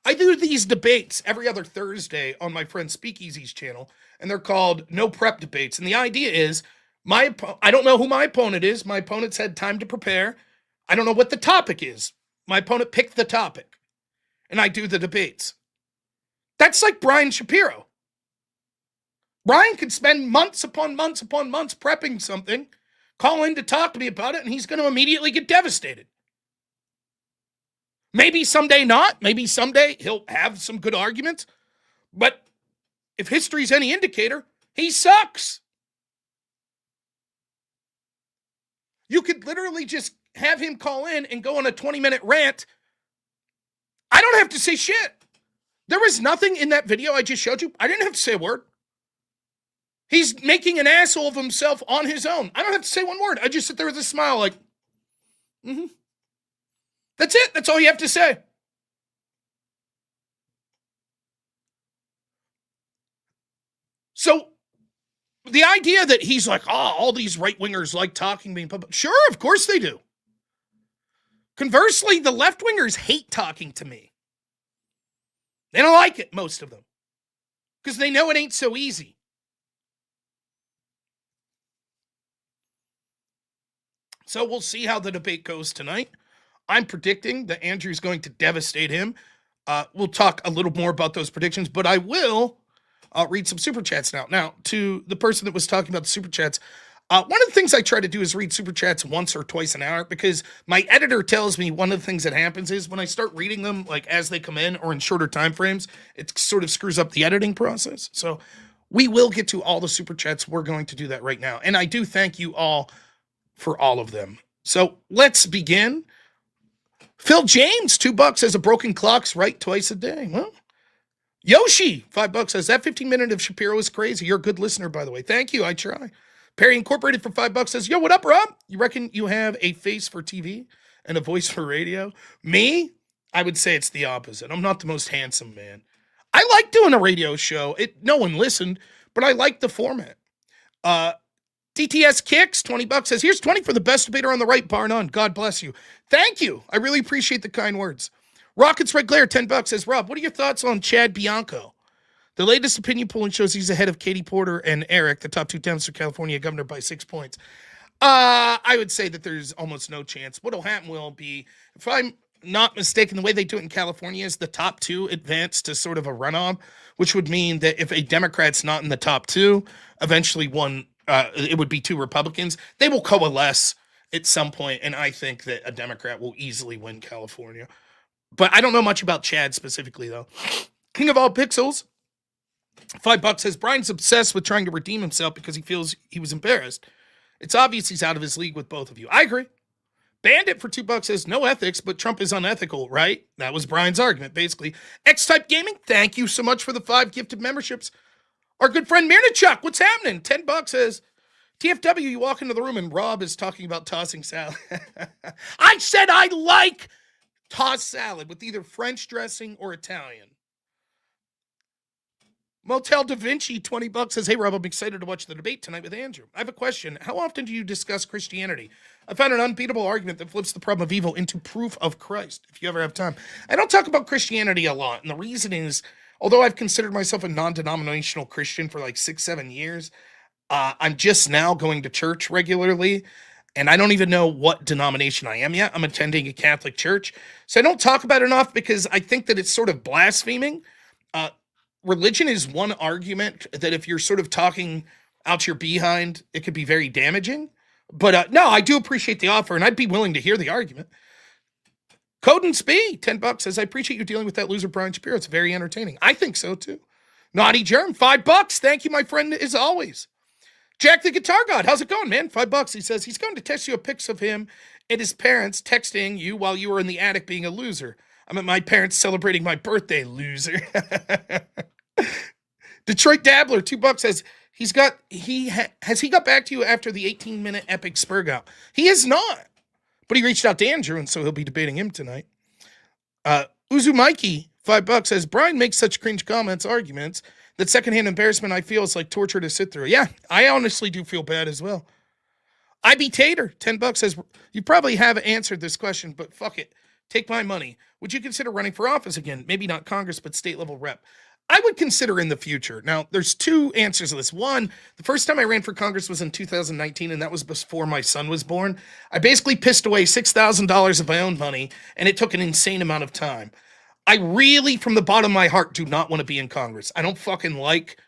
I do these debates every other Thursday on my friend Speakeasy's channel, and they're called No Prep Debates. And the idea is, I don't know who my opponent is. My opponent's had time to prepare. I don't know what the topic is. My opponent picked the topic, and I do the debates. That's like Brian Shapiro. Brian could spend months upon months upon months prepping something, call in to talk to me about it, and he's going to immediately get devastated. Maybe someday not. Maybe someday he'll have some good arguments. But if history's any indicator, he sucks. You could literally just have him call in and go on a 20-minute rant. I don't have to say shit. There was nothing in that video I just showed you. I didn't have to say a word. He's making an asshole of himself on his own. I don't have to say one word. I just sit there with a smile like, mm-hmm. That's it. That's all you have to say. So the idea that he's like, all these right-wingers like talking to me in public. Sure, of course they do. Conversely, the left-wingers hate talking to me. They don't like it, most of them. Because they know it ain't so easy. So we'll see how the debate goes tonight. I'm predicting that Andrew's going to devastate him. We'll talk a little more about those predictions, but I will read some super chats now. Now, to the person that was talking about the super chats, one of the things I try to do is read super chats once or twice an hour because my editor tells me one of the things that happens is when I start reading them like as they come in or in shorter time frames, it sort of screws up the editing process. So we will get to all the super chats. We're going to do that right now. And I do thank you all for all of them. So let's begin. Phil James, $2 says a broken clock's right twice a day. Well, Yoshi, $5 says that 15-minute of Shapiro is crazy. You're a good listener, by the way. Thank you. I try. Perry Incorporated for $5 says, yo, what up, Rob? You reckon you have a face for TV and a voice for radio? Me? I would say it's the opposite. I'm not the most handsome man. I like doing a radio show. No one listened, but I like the format. DTS Kicks, $20 says, here's 20 for the best debater on the right, bar none. God bless you. Thank you. I really appreciate the kind words. Rockets Red Glare, $10 says, Rob, what are your thoughts on Chad Bianco? The latest opinion polling shows he's ahead of Katie Porter and Eric, the top two candidates for California governor, by 6 points. I would say that there's almost no chance. What'll happen will be, if I'm not mistaken, the way they do it in California is the top two advance to sort of a runoff, which would mean that if a Democrat's not in the top two, eventually it would be two Republicans. They will coalesce at some point, and I think that a Democrat will easily win California. But I don't know much about Chad specifically, though. King of all pixels, $5 says, Brian's obsessed with trying to redeem himself because he feels he was embarrassed. It's obvious he's out of his league with both of you. I agree. Bandit for $2 says, no ethics, but Trump is unethical, right? That was Brian's argument, basically. X-Type Gaming, thank you so much for the 5 gifted memberships. Our good friend Mirnichuk, what's happening? $10 says, TFW, you walk into the room and Rob is talking about tossing salad. I said I like tossed salad with either French dressing or Italian. Motel Da Vinci, $20 says, hey, Rob, I'm excited to watch the debate tonight with Andrew. I have a question. How often do you discuss Christianity? I found an unbeatable argument that flips the problem of evil into proof of Christ, if you ever have time. I don't talk about Christianity a lot, and the reason is, although I've considered myself a non-denominational Christian for like 6-7 years, I'm just now going to church regularly, and I don't even know what denomination I am yet. I'm attending a Catholic church, so I don't talk about it enough because I think that it's sort of blaspheming. Religion is one argument that if you're sort of talking out your behind, it could be very damaging. But no, I do appreciate the offer, and I'd be willing to hear the argument. Codin Spee, $10 says, I appreciate you dealing with that loser Brian Shapiro. It's very entertaining. I think so, too. Naughty Germ, $5. Thank you, my friend, as always. Jack the Guitar God, how's it going, man? $5. He says, he's going to text you a pics of him and his parents texting you while you were in the attic being a loser. I'm at my parents celebrating my birthday, loser. Detroit Dabbler, $2 says, has he got back to you after the 18-minute epic Spurgout? He is not, but he reached out to Andrew, and so he'll be debating him tonight. Uzu Mikey, $5 says, Brian makes such cringe arguments, that secondhand embarrassment I feel is like torture to sit through. Yeah, I honestly do feel bad as well. IB Tater, $10 says, you probably have answered this question, but fuck it. Take my money. Would you consider running for office again? Maybe not Congress, but state level rep. I would consider in the future. Now, there's 2 answers to this. One, the first time I ran for Congress was in 2019, and that was before my son was born. I basically pissed away $6,000 of my own money, and it took an insane amount of time. I really, from the bottom of my heart, do not want to be in Congress. I don't fucking like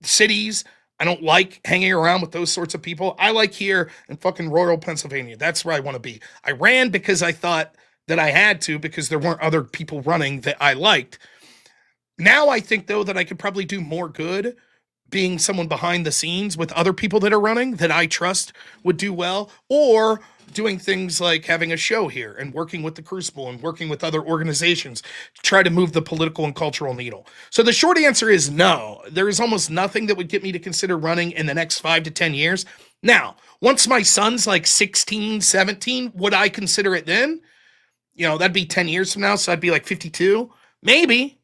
cities. I don't like hanging around with those sorts of people. I like here in fucking rural Pennsylvania. That's where I want to be. I ran because I thought that I had to, because there weren't other people running that I liked. Now I think, though, that I could probably do more good being someone behind the scenes with other people that are running that I trust would do well, or doing things like having a show here and working with the Crucible and working with other organizations to try to move the political and cultural needle. So the short answer is no. There is almost nothing that would get me to consider running in the next 5 to 10 years. Now, once my son's like 16, 17, would I consider it then? You know, that'd be 10 years from now, so I'd be like 52. Maybe.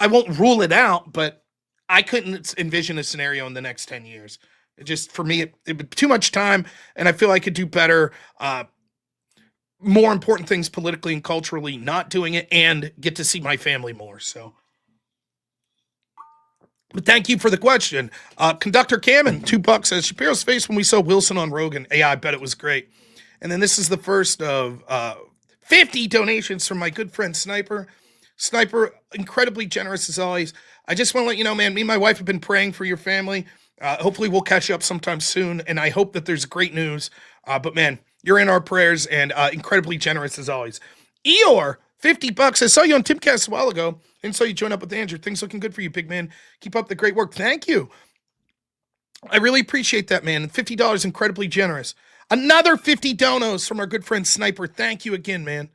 I won't rule it out, but I couldn't envision a scenario in the next 10 years. It just, for me, it would be too much time, and I feel I could do better, more important things politically and culturally, not doing it, and get to see my family more, so. But thank you for the question. Conductor Cameron, $2 says, Shapiro's face when we saw Wilson on Rogan. Yeah, I bet it was great. And then this is the first of 50 donations from my good friend Sniper. Sniper, incredibly generous as always. I just want to let you know, man, me and my wife have been praying for your family. Hopefully we'll catch up sometime soon, and I hope that there's great news. But man, you're in our prayers, and incredibly generous as always. Eeyore, $50. I saw you on Timcast a while ago, and saw you join up with Andrew. Things looking good for you, big man. Keep up the great work. Thank you. I really appreciate that, man. $50, incredibly generous. Another 50 donos from our good friend Sniper. Thank you again, man.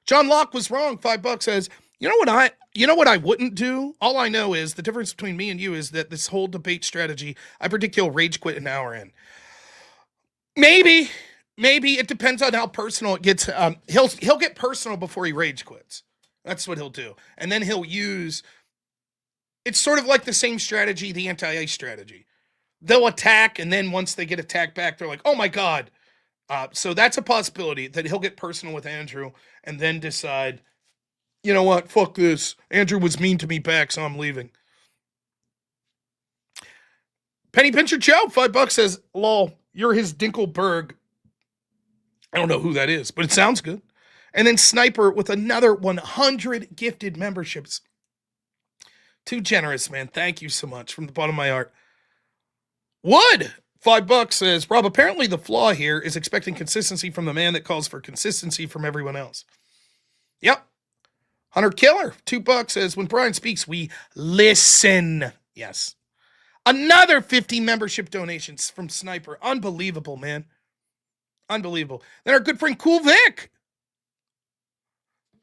John Locke was wrong. $5 says, you know what I wouldn't do? All I know is the difference between me and you is that this whole debate strategy, I predict he'll rage quit an hour in. Maybe it depends on how personal it gets. He'll get personal before he rage quits. That's what he'll do. And then he'll use, it's sort of like the same strategy, the anti-ice strategy. They'll attack, and then once they get attacked back, they're like, oh my God. So that's a possibility that he'll get personal with Andrew and then decide, you know what, fuck this. Andrew was mean to me back, so I'm leaving. Penny Pincher Joe, $5 says, lol, you're his Dinkelberg. I don't know who that is, but it sounds good. And then Sniper with another 100 gifted memberships. Too generous, man. Thank you so much from the bottom of my heart. Wood, $5 says, Rob, apparently the flaw here is expecting consistency from the man that calls for consistency from everyone else. Yep. Hunter Killer, $2 says, when Brian speaks, we listen. Yes. Another 50 membership donations from Sniper. Unbelievable, man. Unbelievable. Then our good friend Cool Vic.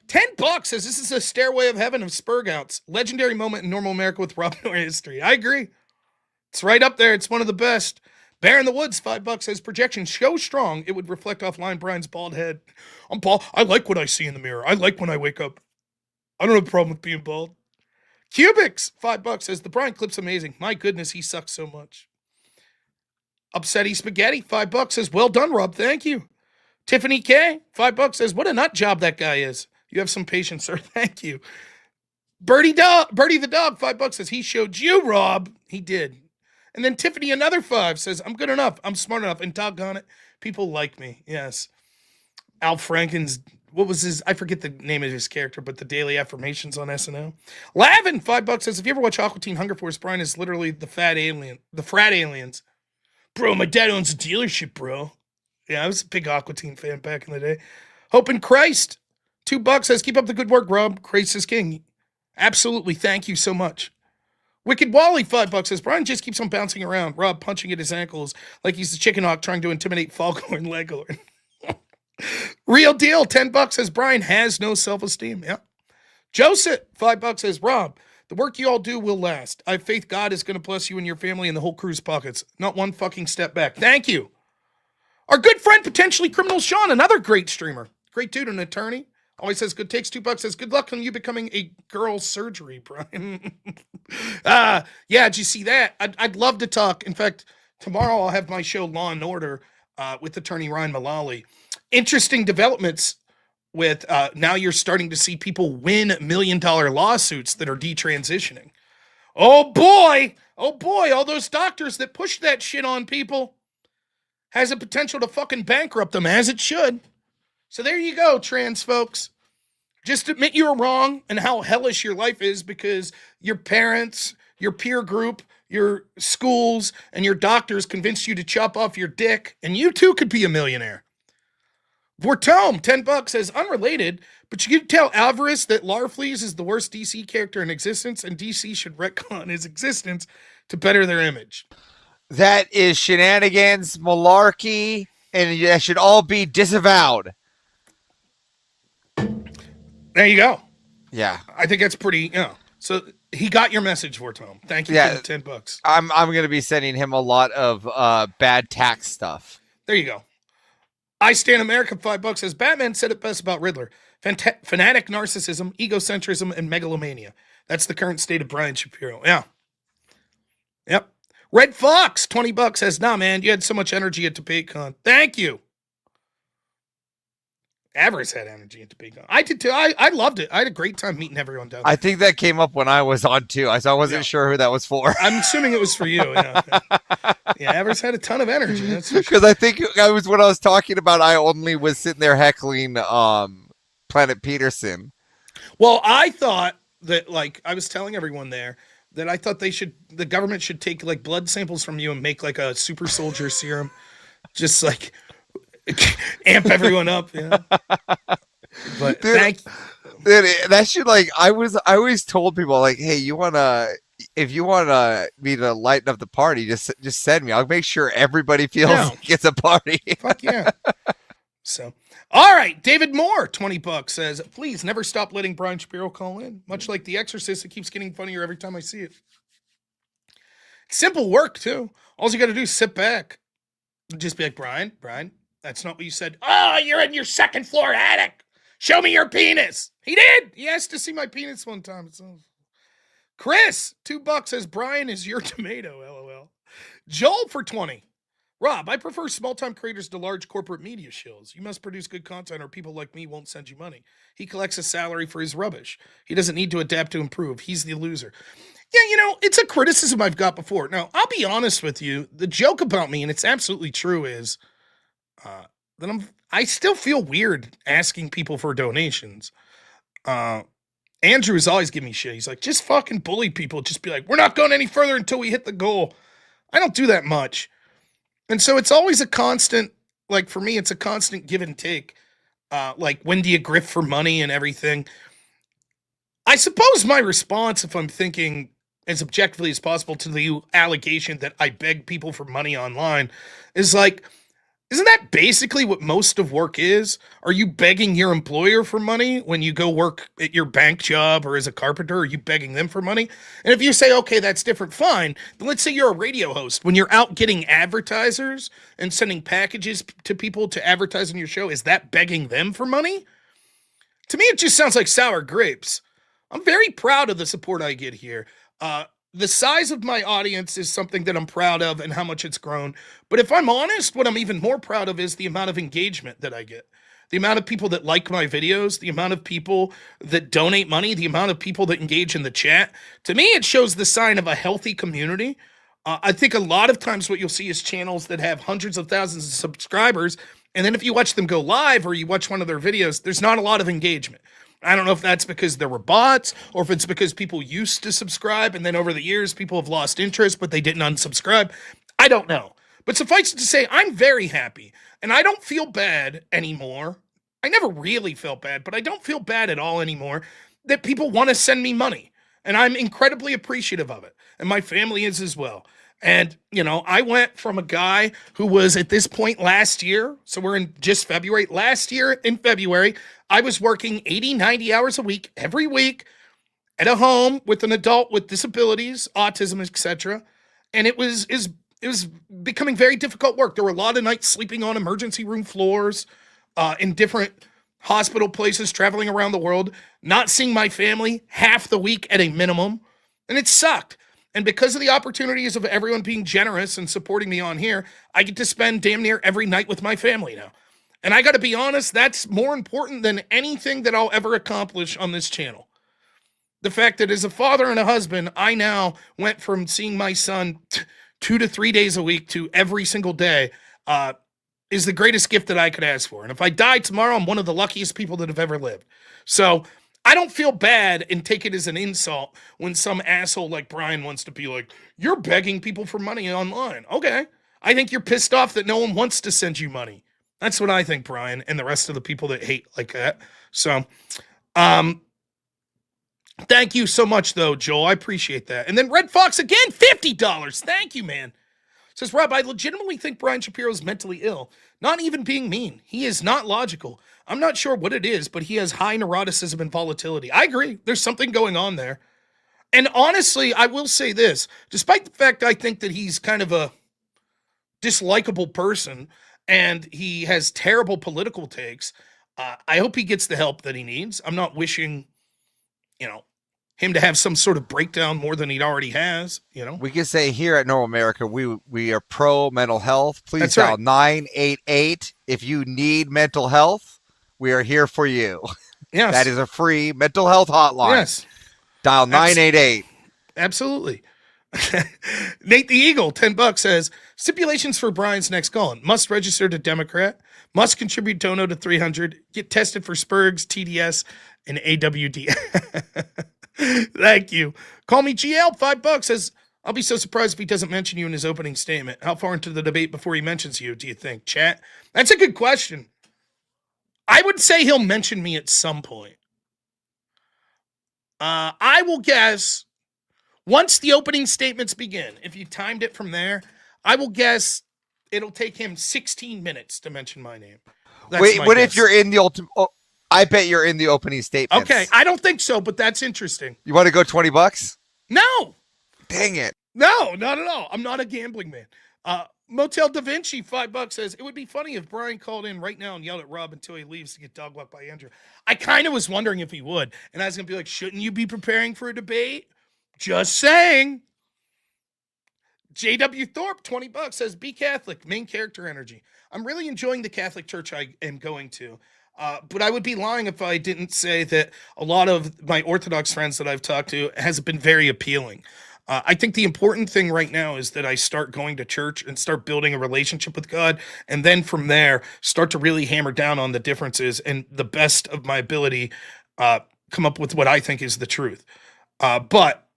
$10 says this is a stairway of heaven of Spurgouts. Legendary moment in normal America with Rob Noerr history. I agree. It's right up there. It's one of the best. Bear in the Woods, $5 says projection so strong it would reflect offline Brian's bald head. I'm bald. I like what I see in the mirror. I like when I wake up. I don't have a problem with being bald. Cubics, $5 says the Brian clip's amazing. My goodness, he sucks so much. Upsetty Spaghetti, $5 says well done, Rob. Thank you. Tiffany K, $5 says what a nut job that guy is. You have some patience, sir. Thank you. Birdie the dog, $5 says he showed you, Rob. He did. And then Tiffany, another 5 says I'm good enough. I'm smart enough. And doggone it, people like me. Yes. Al Franken's, what was his, I forget the name of his character, but the daily affirmations on SNL. Lavin, $5 says if you ever watch Aqua Teen Hunger Force, Brian is literally the frat aliens. Bro, my dad owns a dealership, bro. Yeah, I was a big Aqua Teen fan back in the day. Hope in Christ, $2 says keep up the good work, Rob. Christ is king. Absolutely. Thank you so much. Wicked Wally, $5 says Brian just keeps on bouncing around. Rob punching at his ankles like he's the chicken hawk trying to intimidate Falcon Leghorn. Real deal, $10 says Brian has no self-esteem. Yeah. Joseph, $5 says Rob, the work you all do will last. I have faith God is going to bless you and your family and the whole crew's pockets. Not one fucking step back. Thank you. Our good friend, potentially criminal Sean, another great streamer. Great dude, an attorney. Always says good takes, $2 says good luck on you becoming a girl surgery, Brian. Yeah, did you see that? I'd love to talk. In fact, tomorrow I'll have my show Law and Order with attorney Ryan Mullally. Interesting developments with now you're starting to see people win $1 million lawsuits that are detransitioning. Oh boy, all those doctors that push that shit on people has a potential to fucking bankrupt them, as it should. So there you go, trans folks. Just admit you were wrong and how hellish your life is because your parents, your peer group, your schools, and your doctors convinced you to chop off your dick, and you too could be a millionaire. Vortome, $10 says unrelated, but you could tell Alvarez that Larfleeze is the worst DC character in existence, and DC should retcon his existence to better their image. That is shenanigans, malarkey, and that should all be disavowed. There you go. Yeah. I think that's pretty, So he got your message, Vortome. Thank you for the $10. I'm going to be sending him a lot of bad tax stuff. There you go. I Stand America, $5 says Batman said it best about Riddler. Fanatic narcissism, egocentrism, and megalomania. That's the current state of Brian Shapiro. Yeah. Yep. Red Fox, $20 says, nah, man, you had so much energy at DebateCon. Thank you. Avarice had energy at DebateCon. I did too. I loved it. I had a great time meeting everyone down there. I think that came up when I was on too. So I wasn't sure who that was for. I'm assuming it was for you. Yeah, Avarice had a ton of energy. Because I think I was when I was talking about. I only was sitting there heckling Planet Peterson. Well, I thought that, like, I was telling everyone there that I thought the government should take like blood samples from you and make like a super soldier serum, just like amp everyone up. Yeah. But dude, that should like I always told people like, hey, if you want me to lighten up the party, just send me. I'll make sure everybody feels like it's a party. Fuck yeah. So, all right, David Moore, $20 says, please never stop letting Brian Shapiro call in. Much like The Exorcist, it keeps getting funnier every time I see it. Simple work too. All you got to do is sit back and just be like, Brian, that's not what you said. Oh, you're in your second floor attic. Show me your penis. He did. He asked to see my penis one time. So, Chris, $2 says, Brian is your tomato, LOL. Joel for 20. Rob, I prefer small-time creators to large corporate media shills. You must produce good content or people like me won't send you money. He collects a salary for his rubbish. He doesn't need to adapt to improve. He's the loser. Yeah, it's a criticism I've got before. Now, I'll be honest with you. The joke about me, and it's absolutely true, is that I still feel weird asking people for donations. Andrew's always giving me shit. He's like, just fucking bully people. Just be like, we're not going any further until we hit the goal. I don't do that much. And so it's always a constant, like for me, it's a constant give and take. Like, when do you grift for money and everything? I suppose my response, if I'm thinking as objectively as possible to the allegation that I beg people for money online, is like, Isn't that basically what most of work is? Are you begging your employer for money when you go work at your bank job or as a carpenter? Are you begging them for money? And if you say, okay, that's different, fine. Then let's say you're a radio host. When you're out getting advertisers and sending packages to people to advertise on your show, is that begging them for money? To me, it just sounds like sour grapes. I'm very proud of the support I get here. The size of my audience is something that I'm proud of and how much it's grown. But if I'm honest, what I'm even more proud of is the amount of engagement that I get. The amount of people that like my videos, the amount of people that donate money, the amount of people that engage in the chat. To me, it shows the sign of a healthy community. I think a lot of times what you'll see is channels that have hundreds of thousands of subscribers. And then if you watch them go live or you watch one of their videos, there's not a lot of engagement. I don't know if that's because there were bots or if it's because people used to subscribe and then over the years people have lost interest, but they didn't unsubscribe. I don't know. But suffice it to say, I'm very happy and I don't feel bad anymore. I never really felt bad, but I don't feel bad at all anymore that people want to send me money. And I'm incredibly appreciative of it. And my family is as well. And, I went from a guy who was at this point last year, so we're in just February. Last year in February, I was working 80, 90 hours a week, every week, at a home with an adult with disabilities, autism, etc. And it was becoming very difficult work. There were a lot of nights sleeping on emergency room floors, in different hospital places, traveling around the world, not seeing my family half the week at a minimum. And it sucked. And because of the opportunities of everyone being generous and supporting me on here, I get to spend damn near every night with my family now. And I got to be honest, that's more important than anything that I'll ever accomplish on this channel. The fact that as a father and a husband, I now went from seeing my son 2 to 3 days a week to every single day, is the greatest gift that I could ask for. And if I die tomorrow, I'm one of the luckiest people that have ever lived. So I don't feel bad and take it as an insult when some asshole like Brian wants to be like, you're begging people for money online. Okay. I think you're pissed off that no one wants to send you money. That's what I think, Brian, and the rest of the people that hate like that. So, thank you so much, though, Joel. I appreciate that. And then Red Fox again, $50. Thank you, man. Says, Rob, I legitimately think Brian Shapiro is mentally ill. Not even being mean. He is not logical. I'm not sure what it is, but he has high neuroticism and volatility. I agree. There's something going on there. And honestly, I will say this. Despite the fact I think that he's kind of a dislikable person and he has terrible political takes, I hope he gets the help that he needs. I'm not wishing, him to have some sort of breakdown more than he already has, We can say here at Normal America, we are pro mental health. Please That's dial right. 988 if you need mental health. We are here for you. Yes. That is a free mental health hotline. Yes. Dial 988. Absolutely. Nate the Eagle, $10 says, stipulations for Brian's next call. Must register to Democrat. Must contribute dono to 300. Get tested for Spurgs, TDS, and AWD. Thank you. Call me GL, $5 says, I'll be so surprised if he doesn't mention you in his opening statement. How far into the debate before he mentions you, do you think, chat? That's a good question. I would say he'll mention me at some point. I will guess once the opening statements begin, if you timed it from there, I will guess it'll take him 16 minutes to mention my name. Wait, what if you're in the ultimate? Oh, I bet you're in the opening statements. Okay, I don't think so, but that's interesting. You want to go $20? No. Dang it. No, not at all. I'm not a gambling man. Motel Da Vinci, $5 says, it would be funny if Brian called in right now and yelled at Rob until he leaves to get dog walked by Andrew. I kind of was wondering if he would. And I was going to be like, shouldn't you be preparing for a debate? Just saying. J.W. Thorpe, $20 says, be Catholic, main character energy. I'm really enjoying the Catholic church I am going to. But I would be lying if I didn't say that a lot of my Orthodox friends that I've talked to has been very appealing. I think the important thing right now is that I start going to church and start building a relationship with God. And then from there, start to really hammer down on the differences and the best of my ability, come up with what I think is the truth. But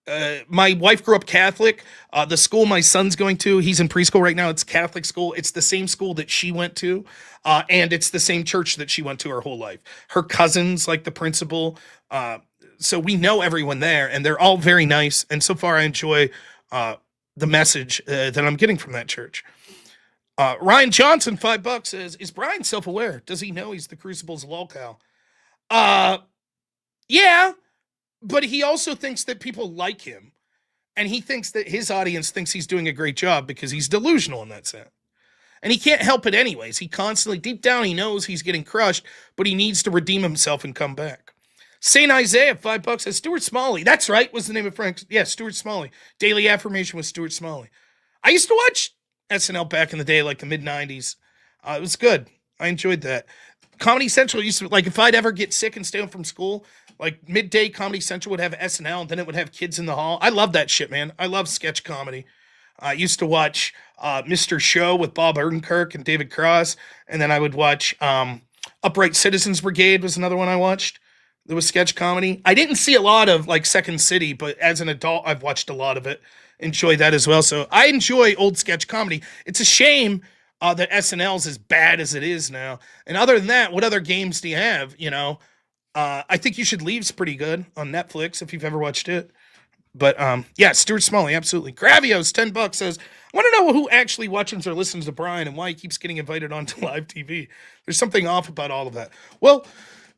my wife grew up Catholic. The school my son's going to, he's in preschool right now. It's Catholic school. It's the same school that she went to. And it's the same church that she went to her whole life. Her cousins, like the principal, so we know everyone there, and they're all very nice. And so far, I enjoy the message that I'm getting from that church. Ryan Johnson, $5 says, is Brian self-aware? Does he know he's the Crucible's lolcow? Yeah, but he also thinks that people like him. And he thinks that his audience thinks he's doing a great job because he's delusional in that sense. And he can't help it anyways. He constantly, deep down, he knows he's getting crushed, but he needs to redeem himself and come back. St. Isaiah, $5 says, Stuart Smalley. That's right, was the name of Frank. Yeah, Stuart Smalley. Daily Affirmation with Stuart Smalley. I used to watch SNL back in the day, like the mid-90s. It was good. I enjoyed that. Comedy Central used to, like, if I'd ever get sick and stay home from school, like midday Comedy Central would have SNL and then it would have Kids in the Hall. I love that shit, man. I love sketch comedy. I used to watch Mr. Show with Bob Odenkirk and David Cross. And then I would watch Upright Citizens Brigade was another one I watched. There was sketch comedy. I didn't see a lot of like Second City, but as an adult, I've watched a lot of it. Enjoy that as well. So I enjoy old sketch comedy. It's a shame that SNL's as bad as it is now. And other than that, what other games do you have? You know, I think You Should Leave's pretty good on Netflix if you've ever watched it. But yeah, Stuart Smalley, absolutely. Gravios, $10 says, I want to know who actually watches or listens to Brian and why he keeps getting invited onto live TV. There's something off about all of that. Well,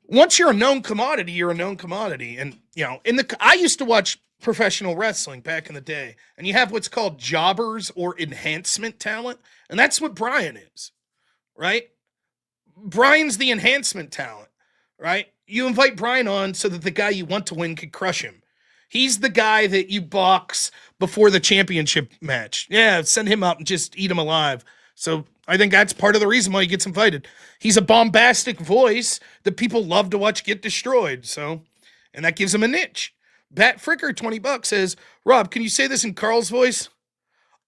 once you're a known commodity, you're a known commodity. And, you know, I used to watch professional wrestling back in the day, and you have what's called jobbers or enhancement talent. And that's what Brian is, right? Brian's the enhancement talent, right? You invite Brian on so that the guy you want to win could crush him. He's the guy that you box before the championship match. Yeah, send him up and just eat him alive. So I think that's part of the reason why he gets invited. He's a bombastic voice that people love to watch get destroyed. So, and that gives him a niche. Bat Fricker, $20 says, Rob, can you say this in Carl's voice?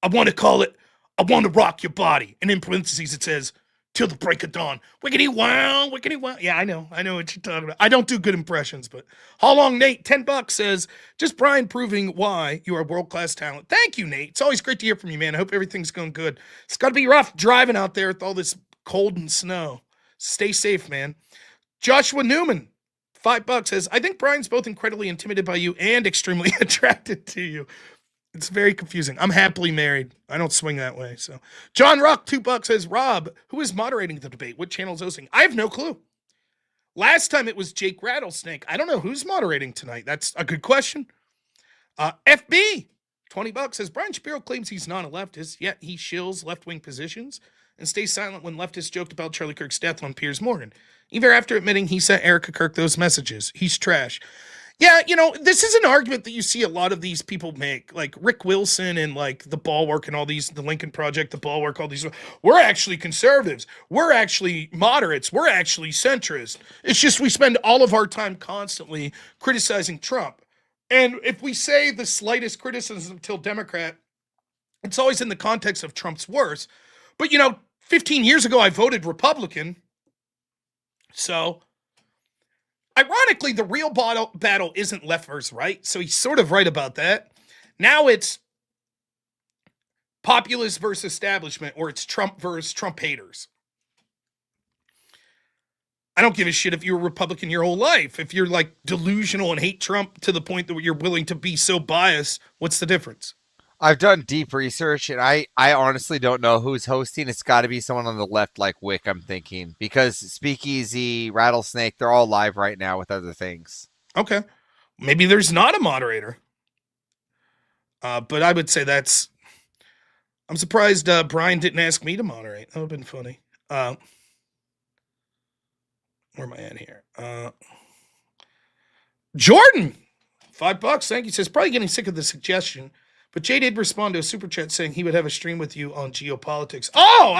I want to call it, I want to rock your body. And in parentheses, it says, till the break of dawn. Wickety wow, wickety wow. Yeah, I know what you're talking about. I don't do good impressions, but How Long Nate, $10 says, just Brian proving why you are world-class talent. Thank you, Nate. It's always great to hear from you, man. I hope everything's going good. It's got to be rough driving out there with all this cold and snow. Stay safe, man. Joshua Newman, $5 says, I think Brian's both incredibly intimidated by you and extremely attracted to you. It's very confusing. I'm happily married. I don't swing that way. So, John Rock, $2 says, Rob, who is moderating the debate? What channel is hosting? I have no clue. Last time it was Jake Rattlesnake. I don't know who's moderating tonight. That's a good question. FB, $20 says, Brian Shapiro claims he's not a leftist, yet he shills left-wing positions and stays silent when leftists joked about Charlie Kirk's death on Piers Morgan. Even after admitting he sent Erica Kirk those messages. He's trash. Yeah, you know, this is an argument that you see a lot of these people make, like Rick Wilson and like the Bulwark and all these, the Lincoln Project, the Bulwark, all these. We're actually conservatives. We're actually moderates. We're actually centrist. It's just we spend all of our time constantly criticizing Trump. And if we say the slightest criticism till Democrat, it's always in the context of Trump's worst. But, you know, 15 years ago, I voted Republican. So ironically, the real battle isn't left versus right, so he's sort of right about that. Now it's populist versus establishment, or it's Trump versus Trump haters. I don't give a shit if you're a Republican your whole life. If you're like delusional and hate Trump to the point that you're willing to be so biased, what's the difference? I've done deep research, and I honestly don't know who's hosting. It's got to be someone on the left like Wick, I'm thinking. Because Speakeasy, Rattlesnake, they're all live right now with other things. Okay. Maybe there's not a moderator. But I would say that's... I'm surprised Brian didn't ask me to moderate. That would have been funny. Where am I at here? Jordan! $5, thank you. Says, probably getting sick of the suggestion. But Jay did respond to a super chat saying he would have a stream with you on geopolitics. Oh,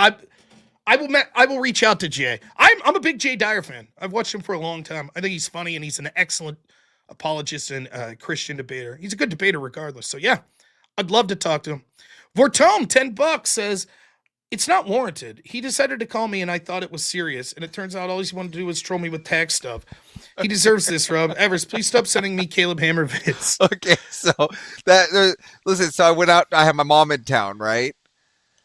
I will reach out to Jay. I'm a big Jay Dyer fan. I've watched him for a long time. I think he's funny and he's an excellent apologist and Christian debater. He's a good debater regardless. So yeah, I'd love to talk to him. Vortome, $10 says, it's not warranted. He decided to call me and I thought it was serious. And it turns out all he wanted to do was troll me with tax stuff. He deserves this, Rob. Evers, please stop sending me Caleb Hammer vids. Okay, so listen, so I went out, I had my mom in town, right?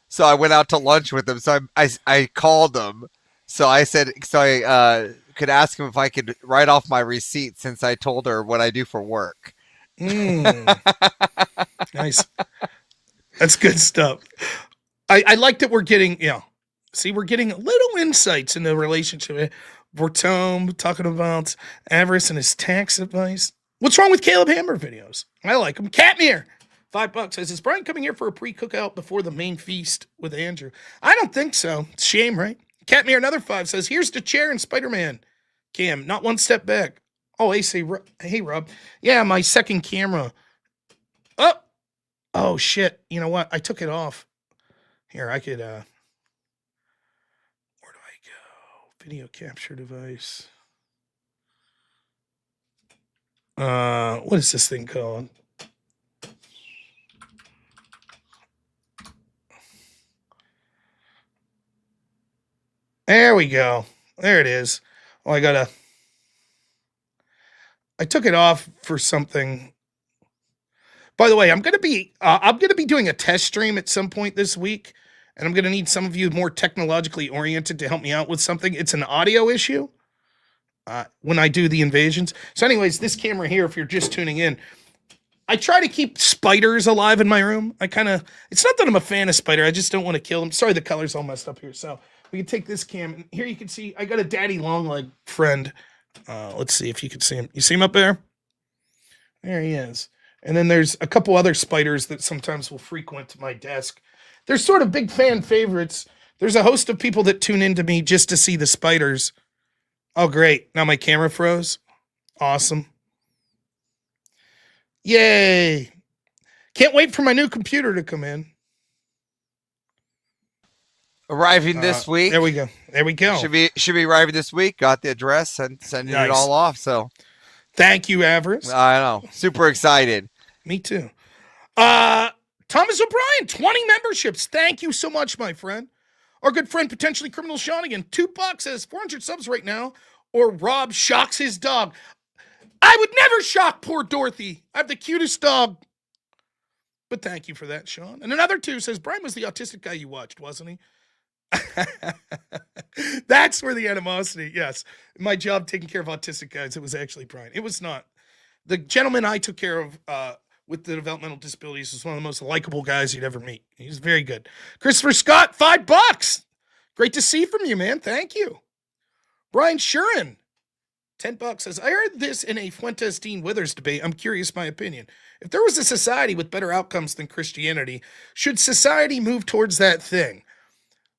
So I went out to lunch with him. So I called him. So I said, I could ask him if I could write off my receipt since I told her what I do for work. Nice. That's good stuff. I like that we're getting, see, we're getting little insights into the relationship. Bortome talking about Avarice and his tax advice. What's wrong with Caleb Hammer videos? I like them. Catmere, $5 says, is Brian coming here for a pre-cookout before the main feast with Andrew? I don't think so. It's a shame, right? Catmere, another 5 says, here's the chair and Spider-Man. Cam, not one step back. Oh, hey, Rob. Yeah, my second camera. Oh, shit. You know what? I took it off. Here, I could, where do I go? Video capture device. What is this thing called? There we go. There it is. Oh, I took it off for something. By the way, I'm gonna be doing a test stream at some point this week, and I'm gonna need some of you more technologically oriented to help me out with something. It's an audio issue when I do the invasions. So, anyways, this camera here, if you're just tuning in, I try to keep spiders alive in my room. It's not that I'm a fan of spider. I just don't want to kill them. Sorry, the color's all messed up here. So we can take this cam, and here you can see I got a daddy long leg friend. Let's see if you can see him. You see him up there? There he is. And then there's a couple other spiders that sometimes will frequent my desk. They're sort of big fan favorites. There's a host of people that tune into me just to see the spiders. Oh, great. Now my camera froze. Awesome. Yay. Can't wait for my new computer to come in. Arriving this week. There we go. There we go. Should be arriving this week. Got the address and sending it all off. So thank you, Avarice. I know. Super excited. Me too. Thomas O'Brien, 20 memberships. Thank you so much, my friend. Our good friend, potentially criminal Shawnigan, $2 says 400 subs right now, or Rob shocks his dog. I would never shock poor Dorothy. I have the cutest dog. But thank you for that, Sean. And another 2 says, Brian was the autistic guy you watched, wasn't he? That's where the animosity, yes. My job taking care of autistic guys, it was actually Brian. It was not. The gentleman I took care of with the developmental disabilities was one of the most likable guys you'd ever meet. He's very good. Christopher Scott, $5. Great to see from you, man. Thank you. Brian Shurin, $10 says, I heard this in a Fuentes Dean Withers debate. I'm curious my opinion. If there was a society with better outcomes than Christianity, should society move towards that thing?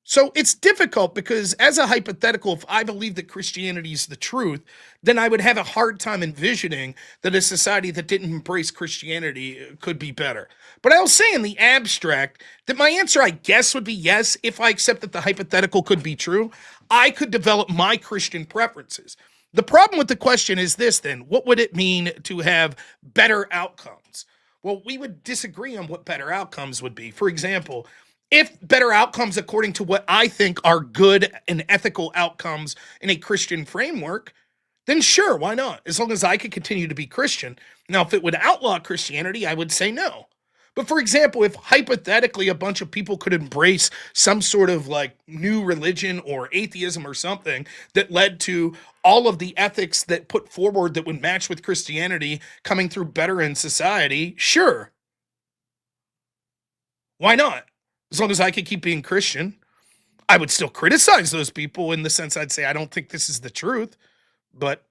So it's difficult because as a hypothetical, if I believe that Christianity is the truth, then I would have a hard time envisioning that a society that didn't embrace Christianity could be better. But I'll say in the abstract that my answer, I guess, would be yes, if I accept that the hypothetical could be true. I could develop my Christian preferences. The problem with the question is this then, what would it mean to have better outcomes? Well, we would disagree on what better outcomes would be. For example, if better outcomes according to what I think are good and ethical outcomes in a Christian framework, then sure, why not? As long as I could continue to be Christian. Now, if it would outlaw Christianity, I would say no. But for example, if hypothetically a bunch of people could embrace some sort of like new religion or atheism or something that led to all of the ethics that put forward that would match with Christianity coming through better in society, sure. Why not? As long as I could keep being Christian. I would still criticize those people in the sense I'd say I don't think this is the truth. But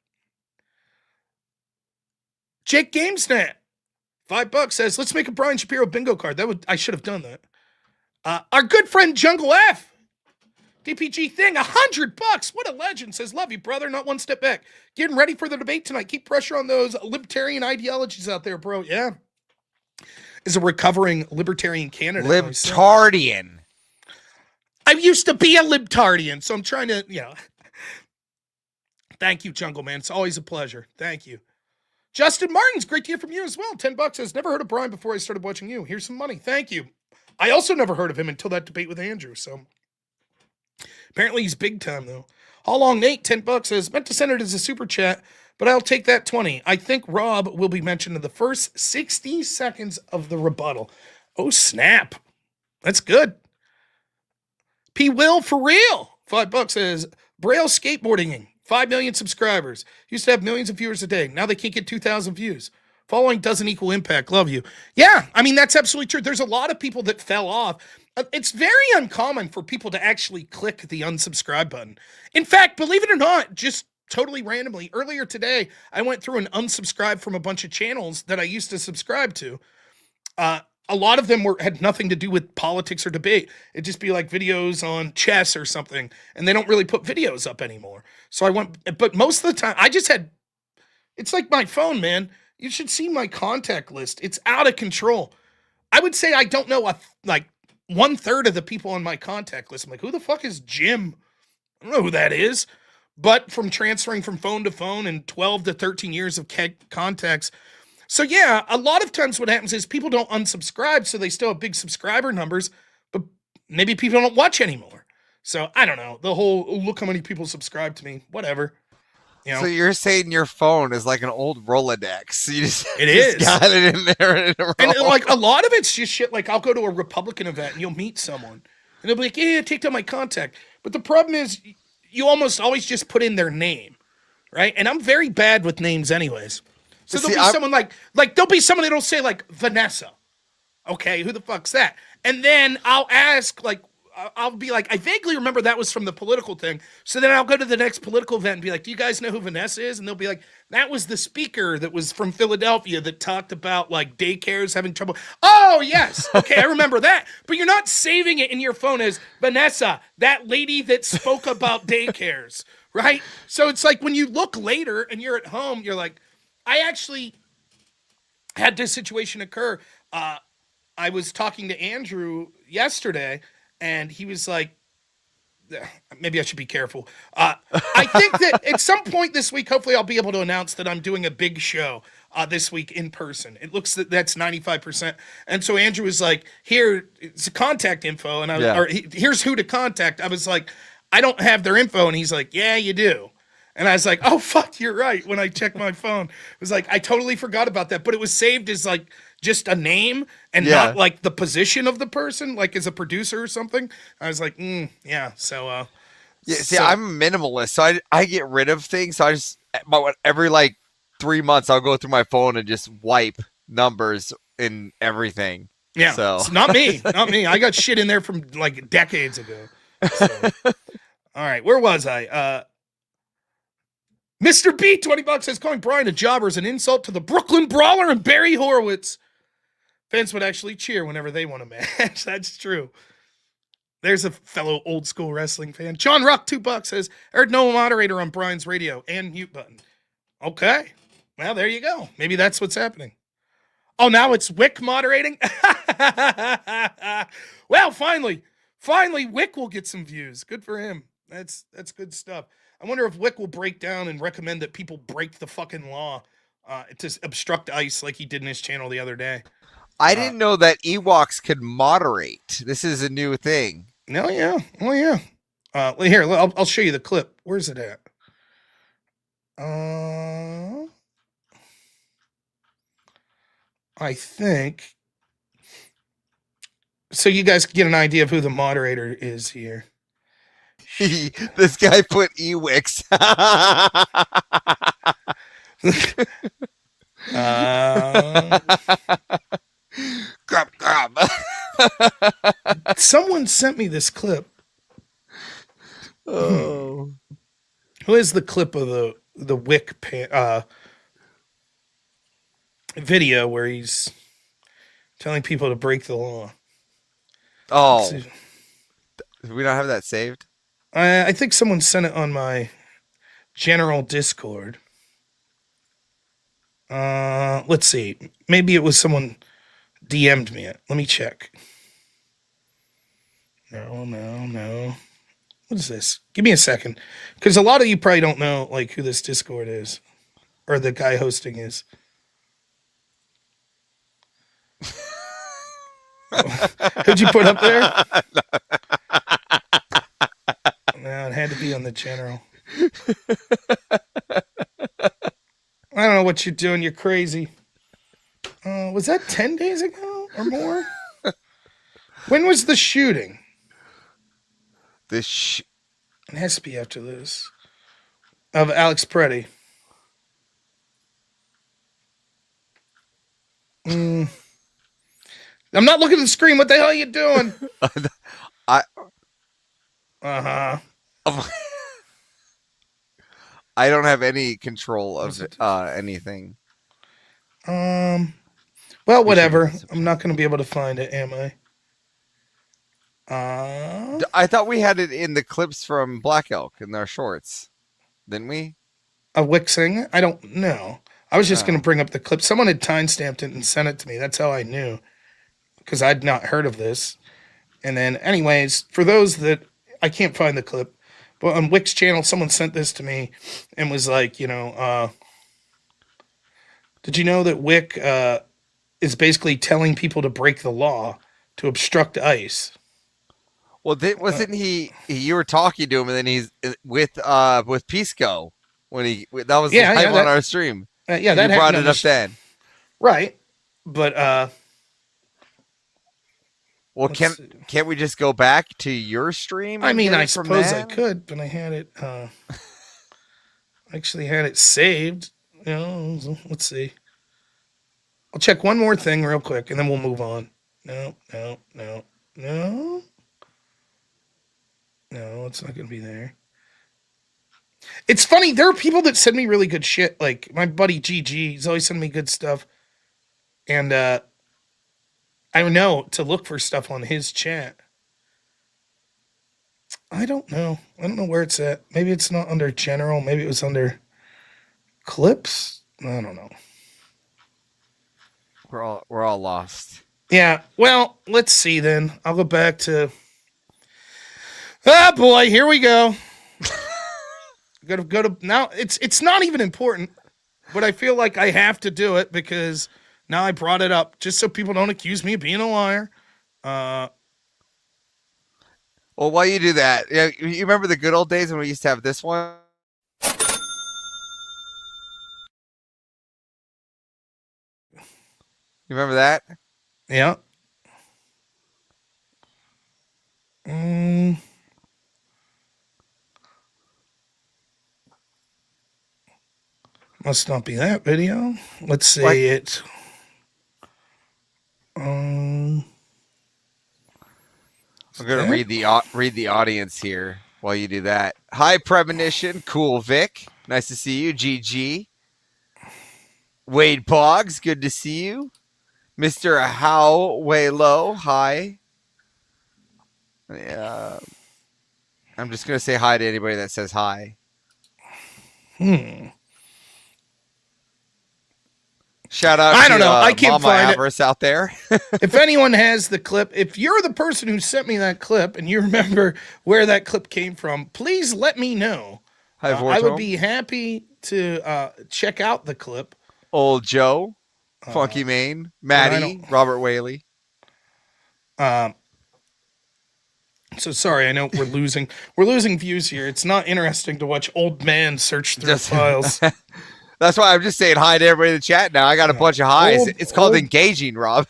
Jake GameSnap, $5 says, let's make a Brian Shapiro bingo card. I should have done that. Our good friend Jungle F, DPG thing, $100. What a legend. Says, love you, brother. Not one step back. Getting ready for the debate tonight. Keep pressure on those libertarian ideologies out there, bro. Yeah. Is a recovering libertarian candidate. Libtardian. I used to be a libtardian, so I'm trying to, Thank you, Jungle Man. It's always a pleasure. Thank you. Justin Martin's great to hear from you as well. $10 says, never heard of Brian before I started watching you. Here's some money. Thank you. I also never heard of him until that debate with Andrew, so apparently he's big time, though. How long, Nate? $10 says, meant to send it as a super chat, but I'll take that 20. I think Rob will be mentioned in the first 60 seconds of the rebuttal. Oh, snap. That's good. P. Will for real. $5 says, Braille skateboarding. 5 million subscribers. Used to have millions of viewers a day. Now they can't get 2,000 views. Following doesn't equal impact. Love you. Yeah, I mean, that's absolutely true. There's a lot of people that fell off. It's very uncommon for people to actually click the unsubscribe button. In fact, believe it or not, just totally randomly, earlier today, I went through and unsubscribed from a bunch of channels that I used to subscribe to. A lot of them had nothing to do with politics or debate. It'd just be like videos on chess or something, and they don't really put videos up anymore. So I went, but most of the time, it's like my phone, man. You should see my contact list. It's out of control. I would say I don't know like 1/3 of the people on my contact list. I'm like, who the fuck is Jim? I don't know who that is. But from transferring from phone to phone and 12 to 13 years of contacts. So yeah, a lot of times what happens is people don't unsubscribe, so they still have big subscriber numbers, but maybe people don't watch anymore. So I don't know. The whole, look how many people subscribe to me. Whatever. You know? So you're saying your phone is like an old Rolodex. You just, It just is. got it in there in a row. And like a lot of it's just shit. Like I'll go to a Republican event and you'll meet someone and they'll be like, yeah, take down my contact. But the problem is you almost always just put in their name, right? And I'm very bad with names anyways. So there'll be someone like there'll be someone that'll say like Vanessa. Okay, who the fuck's that? And then I'll ask like, I'll be like, I vaguely remember that was from the political thing. So then I'll go to the next political event and be like, do you guys know who Vanessa is? And they'll be like, that was the speaker that was from Philadelphia that talked about like daycares having trouble. Oh, yes. Okay, I remember that. But you're not saving it in your phone as Vanessa, that lady that spoke about daycares, right? So it's like when you look later and you're at home, you're like, I actually had this situation occur. I was talking to Andrew yesterday, and he was like, maybe I should be careful. I think that at some point this week, hopefully I'll be able to announce that I'm doing a big show this week in person. It looks that's 95%. And so Andrew was like, here, it's a contact info. And here's who to contact. I was like, I don't have their info. And he's like, yeah, you do. And I was like, oh, fuck, you're right. When I checked my phone, it was like, I totally forgot about that. But it was saved as like just a name and not like the position of the person, like as a producer or something. I was like, yeah. So, see, I'm a minimalist. So I get rid of things. So I just, every like 3 months, I'll go through my phone and just wipe numbers and everything. Yeah. So it's not me. Not me. I got shit in there from like decades ago. So. All right. Where was I? Mr. B, $20 says calling Brian a jobber is an insult to the Brooklyn Brawler and Barry Horowitz. Fans would actually cheer whenever they won a match. That's true. There's a fellow old school wrestling fan. John Ruck, $2 says, I heard no moderator on Brian's radio and mute button. Okay. Well, there you go. Maybe that's what's happening. Oh, now it's Wick moderating? Well, finally, Wick will get some views. Good for him. That's good stuff. I wonder if Wick will break down and recommend that people break the fucking law to obstruct ICE like he did in his channel the other day. I didn't know that Ewoks could moderate. This is a new thing. No, yeah. Oh, yeah. Here, I'll show you the clip. Where's it at? I think. So you guys get an idea of who the moderator is here. This guy put Ewoks. Grab. Someone sent me this clip. Oh. Who is the clip of the Wick video where he's telling people to break the law? Oh. Do we not have that saved? I think someone sent it on my general Discord. Let's see. Maybe it was someone DM'd me it. Let me check. No. What is this? Give me a second. Because a lot of you probably don't know like who this Discord is. Or the guy hosting is. Who'd you put up there? No, it had to be on the general. I don't know what you're doing. You're crazy. Was that 10 days ago or more? When was the shooting? It has to be after this. Of Alex Preddy. I'm not looking at the screen. What the hell are you doing? I Uh-huh. I don't have any control Was of it- anything. Well, We should whatever. get this- I'm not going to be able to find it, am I? I thought we had it in the clips from Black Elk in our shorts, didn't we? A Wick saying it? I don't know. I was just Oh. going to bring up the clip. Someone had timestamped it and sent it to me. That's how I knew, because I'd not heard of this. And then, anyways, for those that I can't find the clip, but on Wick's channel, someone sent this to me and was like, did you know that Wick is basically telling people to break the law to obstruct ICE? Well, wasn't he? You were talking to him, and then he's with Pisco when that was live on our stream. Yeah, and that you brought happened it up then. right? But Well, let's see. can't we just go back to your stream? I and mean, get I it from suppose I that? could, but I had it. Actually, had it saved. Let's see. I'll check one more thing real quick, and then we'll move on. No. No, it's not going to be there. It's funny. There are people that send me really good shit. Like my buddy GG, he's always sending me good stuff. And I know to look for stuff on his chat. I don't know. I don't know where it's at. Maybe it's not under general. Maybe it was under clips. I don't know. We're all lost. Yeah. Well, let's see then. I'll go back to. Ah, boy, here we go. Go to now. It's not even important, but I feel like I have to do it because now I brought it up just so people don't accuse me of being a liar. Well, while you do that, yeah, you remember the good old days when we used to have this one? You remember that? Yeah. Must not be that video. Let's see What? it. I'm gonna there? read the audience here while you do that. Hi, Premonition, Cool Vic, nice to see you. GG, Wade Boggs, good to see you. Mr. How Way Low, hi. I'm just gonna say hi to anybody that says hi. Shout out I don't to know. I can't Mama find it. Avarice out there. If anyone has the clip, if you're the person who sent me that clip and you remember where that clip came from, please let me know. Hi, I would Vorto. be happy to check out the clip. Old Joe, Funky Mane, Maddie, Robert Whaley. So sorry, I know we're losing views here. It's not interesting to watch old man search through files. That's why I'm just saying hi to everybody in the chat now. I got a bunch of highs. It's called engaging, Rob.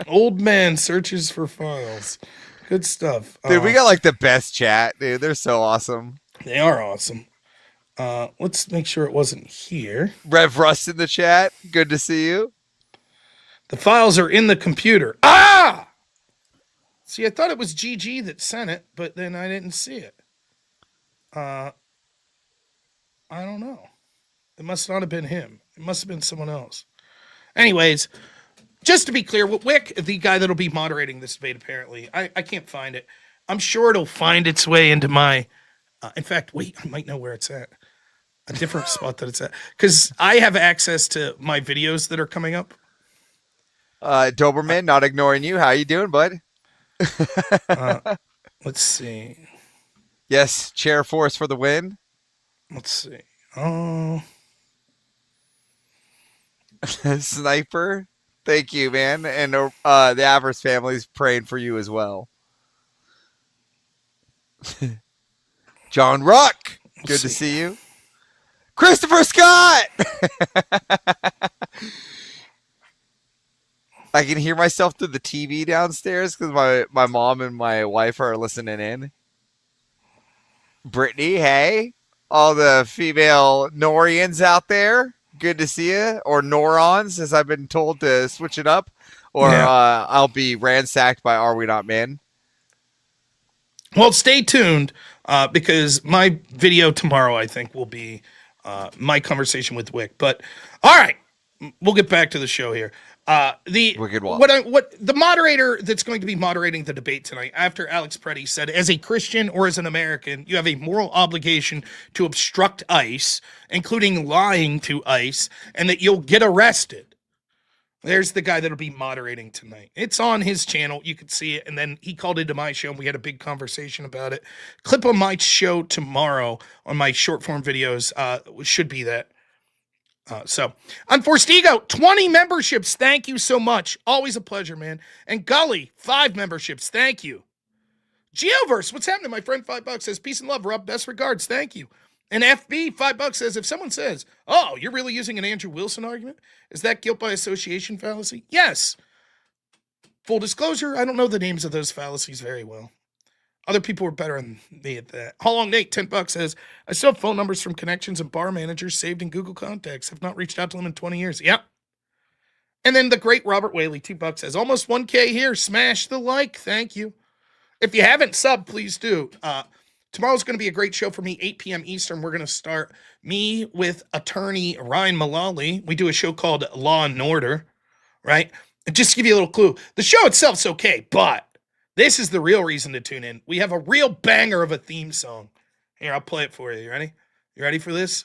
Old man searches for files. Good stuff. Dude, we got like the best chat, dude. They're so awesome. They are awesome. Let's make sure it wasn't here. Rev Rust in the chat. Good to see you. The files are in the computer. Ah! See, I thought it was GG that sent it, but then I didn't see it. I don't know. It must not have been him. It must have been someone else. Anyways, just to be clear, Wick, the guy that'll be moderating this debate, apparently, I can't find it. I'm sure it'll find its way into my. In fact, wait, I might know where it's at. A different spot that it's at, because I have access to my videos that are coming up. Doberman, not ignoring you. How you doing, bud? Let's see. Yes, chair force for the win. Let's see. Oh. Sniper, thank you, man. And the Avarice family's praying for you as well. John Ruck, good to see you. Christopher Scott. I can hear myself through the TV downstairs because my mom and my wife are listening in. Brittany, hey. All the female Norians out there, good to see you. Or Norons, as I've been told to switch it up. or Yeah. I'll be ransacked by Are We Not Men. Well, stay tuned because my video tomorrow, I think, will be my conversation with Wick. But all right, we'll get back to the show here. The Wicked Wall. what the moderator that's going to be moderating the debate tonight, after Alex Preddy said, as a Christian or as an American, you have a moral obligation to obstruct ICE, including lying to ICE, and that you'll get arrested. There's the guy that'll be moderating tonight. It's on his channel. You can see it. And then he called into my show and we had a big conversation about it. Clip on my show tomorrow on my short form videos should be that. So, Unforced Ego, 20 memberships. Thank you so much. Always a pleasure, man. And Gully, 5 memberships. Thank you. Geoverse, what's happening? My friend, $5 says, peace and love, Rob. Best regards. Thank you. And FB, $5 says, if someone says, oh, you're really using an Andrew Wilson argument, is that guilt by association fallacy? Yes. Full disclosure, I don't know the names of those fallacies very well. Other people were better than me at that. How long Nate, $10 says, I still have phone numbers from connections and bar managers saved in Google Contacts. Have not reached out to them in 20 years. Yep. And then the great Robert Whaley, $2 says, almost 1K here. Smash the like. Thank you. If you haven't subbed, please do. Tomorrow's going to be a great show for me, 8 p.m. Eastern. We're going to start me with attorney Ryan Mullally. We do a show called Law and Order, right? And just to give you a little clue, the show itself's okay, but this is the real reason to tune in. We have a real banger of a theme song. Here, I'll play it for you. You ready? You ready for this?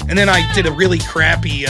And then I did a really crappy...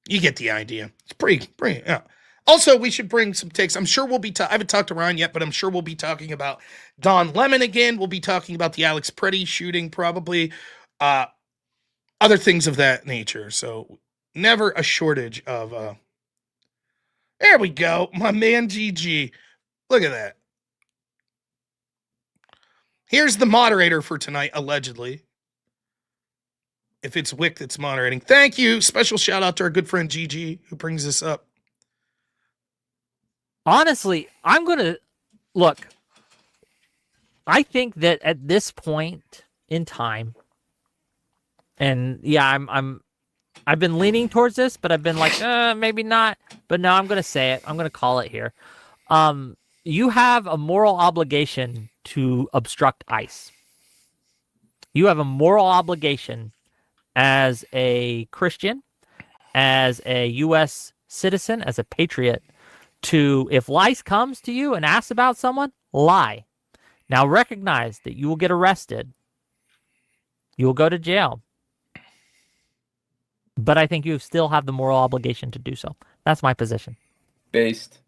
You get the idea. It's pretty, yeah. Also, we should bring some takes. I'm sure we'll be, I haven't talked to Ryan yet, but I'm sure we'll be talking about Don Lemon again. We'll be talking about the Alex Preddy shooting, probably other things of that nature. So never a shortage of, there we go. My man, GG. Look at that. Here's the moderator for tonight, allegedly. If it's Wick that's moderating. Thank you. Special shout out to our good friend GG who brings this up. Honestly, I'm going to look. I think that at this point in time, and yeah, I've been leaning towards this, but I've been like, maybe not. But no, I'm going to say it. I'm going to call it here. You have a moral obligation to obstruct ICE. You have a moral obligation as a Christian, as a U.S. citizen, as a patriot, to, if ICE comes to you and asks about someone, lie. Now recognize that you will get arrested. You will go to jail. But I think you still have the moral obligation to do so. That's my position. Based,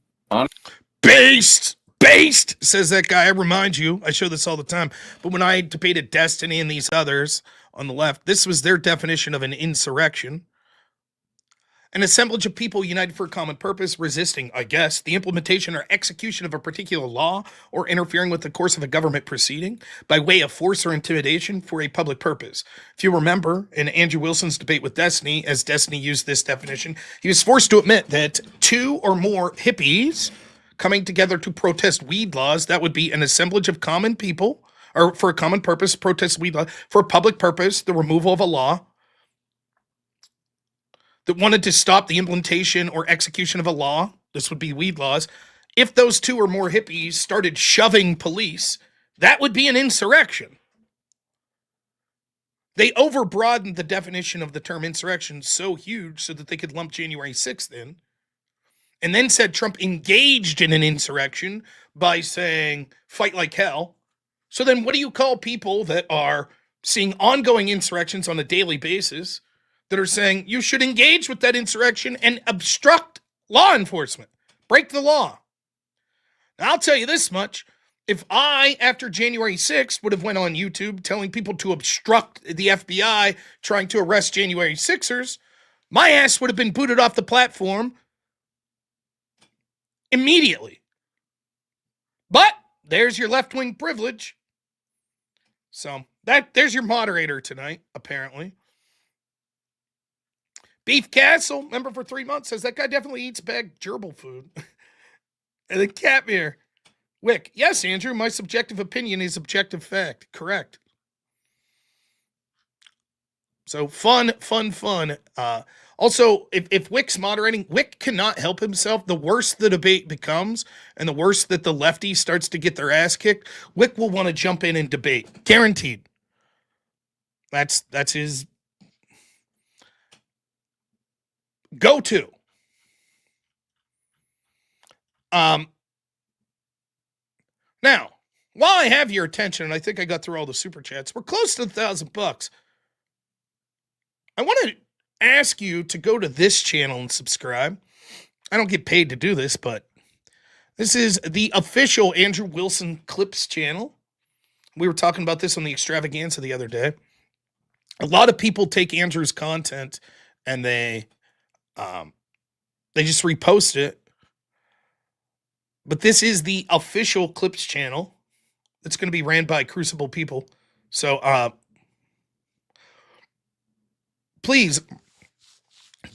says that guy. I remind you, I show this all the time. But when I debated Destiny and these others on the left, this was their definition of an insurrection. An assemblage of people united for a common purpose, resisting, I guess, the implementation or execution of a particular law or interfering with the course of a government proceeding by way of force or intimidation for a public purpose. If you remember, in Andrew Wilson's debate with Destiny, as Destiny used this definition, he was forced to admit that 2 or more hippies coming together to protest weed laws, that would be an assemblage of common people, or for a common purpose, protest weed law, for a public purpose, the removal of a law, that wanted to stop the implementation or execution of a law, this would be weed laws. If those 2 or more hippies started shoving police, that would be an insurrection. They overbroadened the definition of the term insurrection so huge so that they could lump January 6th in, and then said Trump engaged in an insurrection by saying, fight like hell. So then what do you call people that are seeing ongoing insurrections on a daily basis that are saying you should engage with that insurrection and obstruct law enforcement, break the law? Now, I'll tell you this much. If I, after January 6th, would have went on YouTube telling people to obstruct the FBI trying to arrest January 6ers, my ass would have been booted off the platform immediately. But there's your left-wing privilege. So there's your moderator tonight, apparently. Beef Castle, member for 3 months, says that guy definitely eats bag gerbil food. And then Catmere. Wick, yes, Andrew, my subjective opinion is objective fact. Correct. So fun. Also, if Wick's moderating, Wick cannot help himself. The worse the debate becomes, and the worse that the lefty starts to get their ass kicked, Wick will want to jump in and debate. Guaranteed. That's his go-to. Now, while I have your attention, and I think I got through all the super chats, we're close to $1,000. I want to ask you to go to this channel and subscribe. I don't get paid to do this, but this is the official Andrew Wilson Clips channel. We were talking about this on the extravaganza the other day. A lot of people take Andrew's content and they just repost it. But this is the official Clips channel. It's going to be ran by Crucible people. So please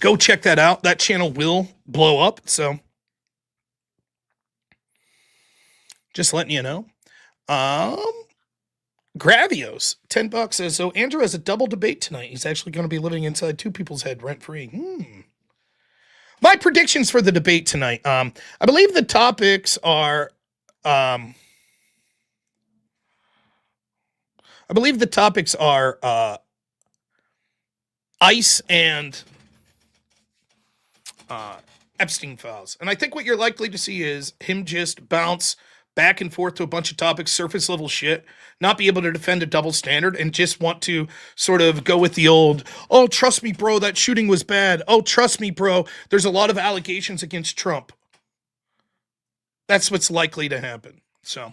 go check that out. That channel will blow up. So just letting you know. Gravios, $10 says, so Andrew has a double debate tonight. He's actually going to be living inside two people's head rent-free. My predictions for the debate tonight. I believe the topics are ICE and Epstein files. And I think what you're likely to see is him just bounce back and forth to a bunch of topics, surface level shit, not be able to defend a double standard, and just want to sort of go with the old, oh, trust me, bro, that shooting was bad. Oh, trust me, bro, there's a lot of allegations against Trump. That's what's likely to happen. So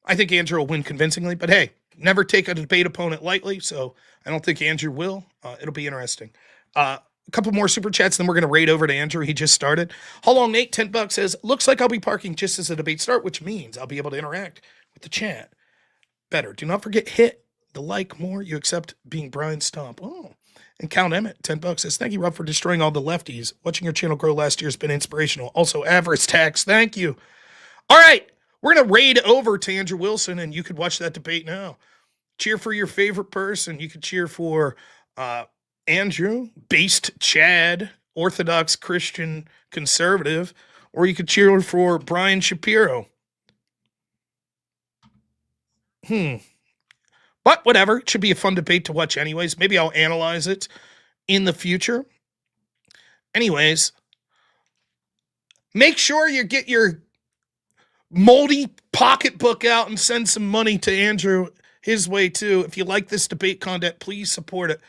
I think Andrew will win convincingly, but hey, never take a debate opponent lightly, so I don't think Andrew will. It'll be interesting. A couple more super chats, then we're going to raid over to Andrew. He just started. How long, Nate? $10 says, looks like I'll be parking just as the debate start, which means I'll be able to interact with the chat better. Do not forget, hit the like more. You accept being Brian Stomp. Oh, and Count Emmett, $10 says, thank you, Rob, for destroying all the lefties. Watching your channel grow last year has been inspirational. Also, Avarice Tax, thank you. All right, we're going to raid over to Andrew Wilson, and you could watch that debate now. Cheer for your favorite person. You could cheer for Andrew, based Chad, Orthodox Christian conservative, or you could cheer for Brian Shapiro. But whatever, it should be a fun debate to watch anyways. Maybe I'll analyze it in the future. Anyways, make sure you get your moldy pocketbook out and send some money to Andrew his way too. If you like this debate content, please support it.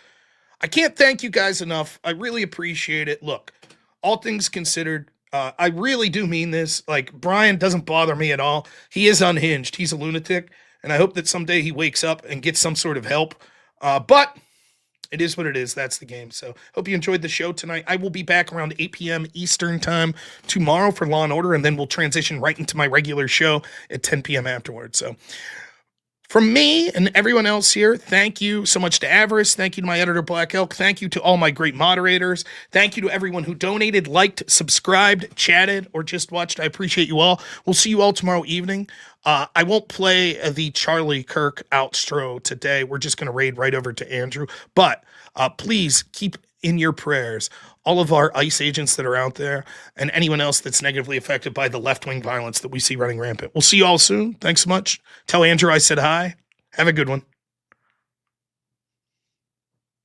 I can't thank you guys enough. I really appreciate it. Look, all things considered, I really do mean this. Like, Brian doesn't bother me at all. He is unhinged. He's a lunatic. And I hope that someday he wakes up and gets some sort of help. But it is what it is. That's the game. So hope you enjoyed the show tonight. I will be back around 8 p.m. Eastern time tomorrow for Law & Order. And then we'll transition right into my regular show at 10 p.m. afterwards. So from me and everyone else here, thank you so much to Avarice. Thank you to my editor, Black Elk. Thank you to all my great moderators. Thank you to everyone who donated, liked, subscribed, chatted, or just watched. I appreciate you all. We'll see you all tomorrow evening. I won't play the Charlie Kirk outro today. We're just going to raid right over to Andrew. But please keep in your prayers all of our ICE agents that are out there and anyone else that's negatively affected by the left-wing violence that we see running rampant. We'll see you all soon. Thanks so much. Tell Andrew I said hi. Have a good one.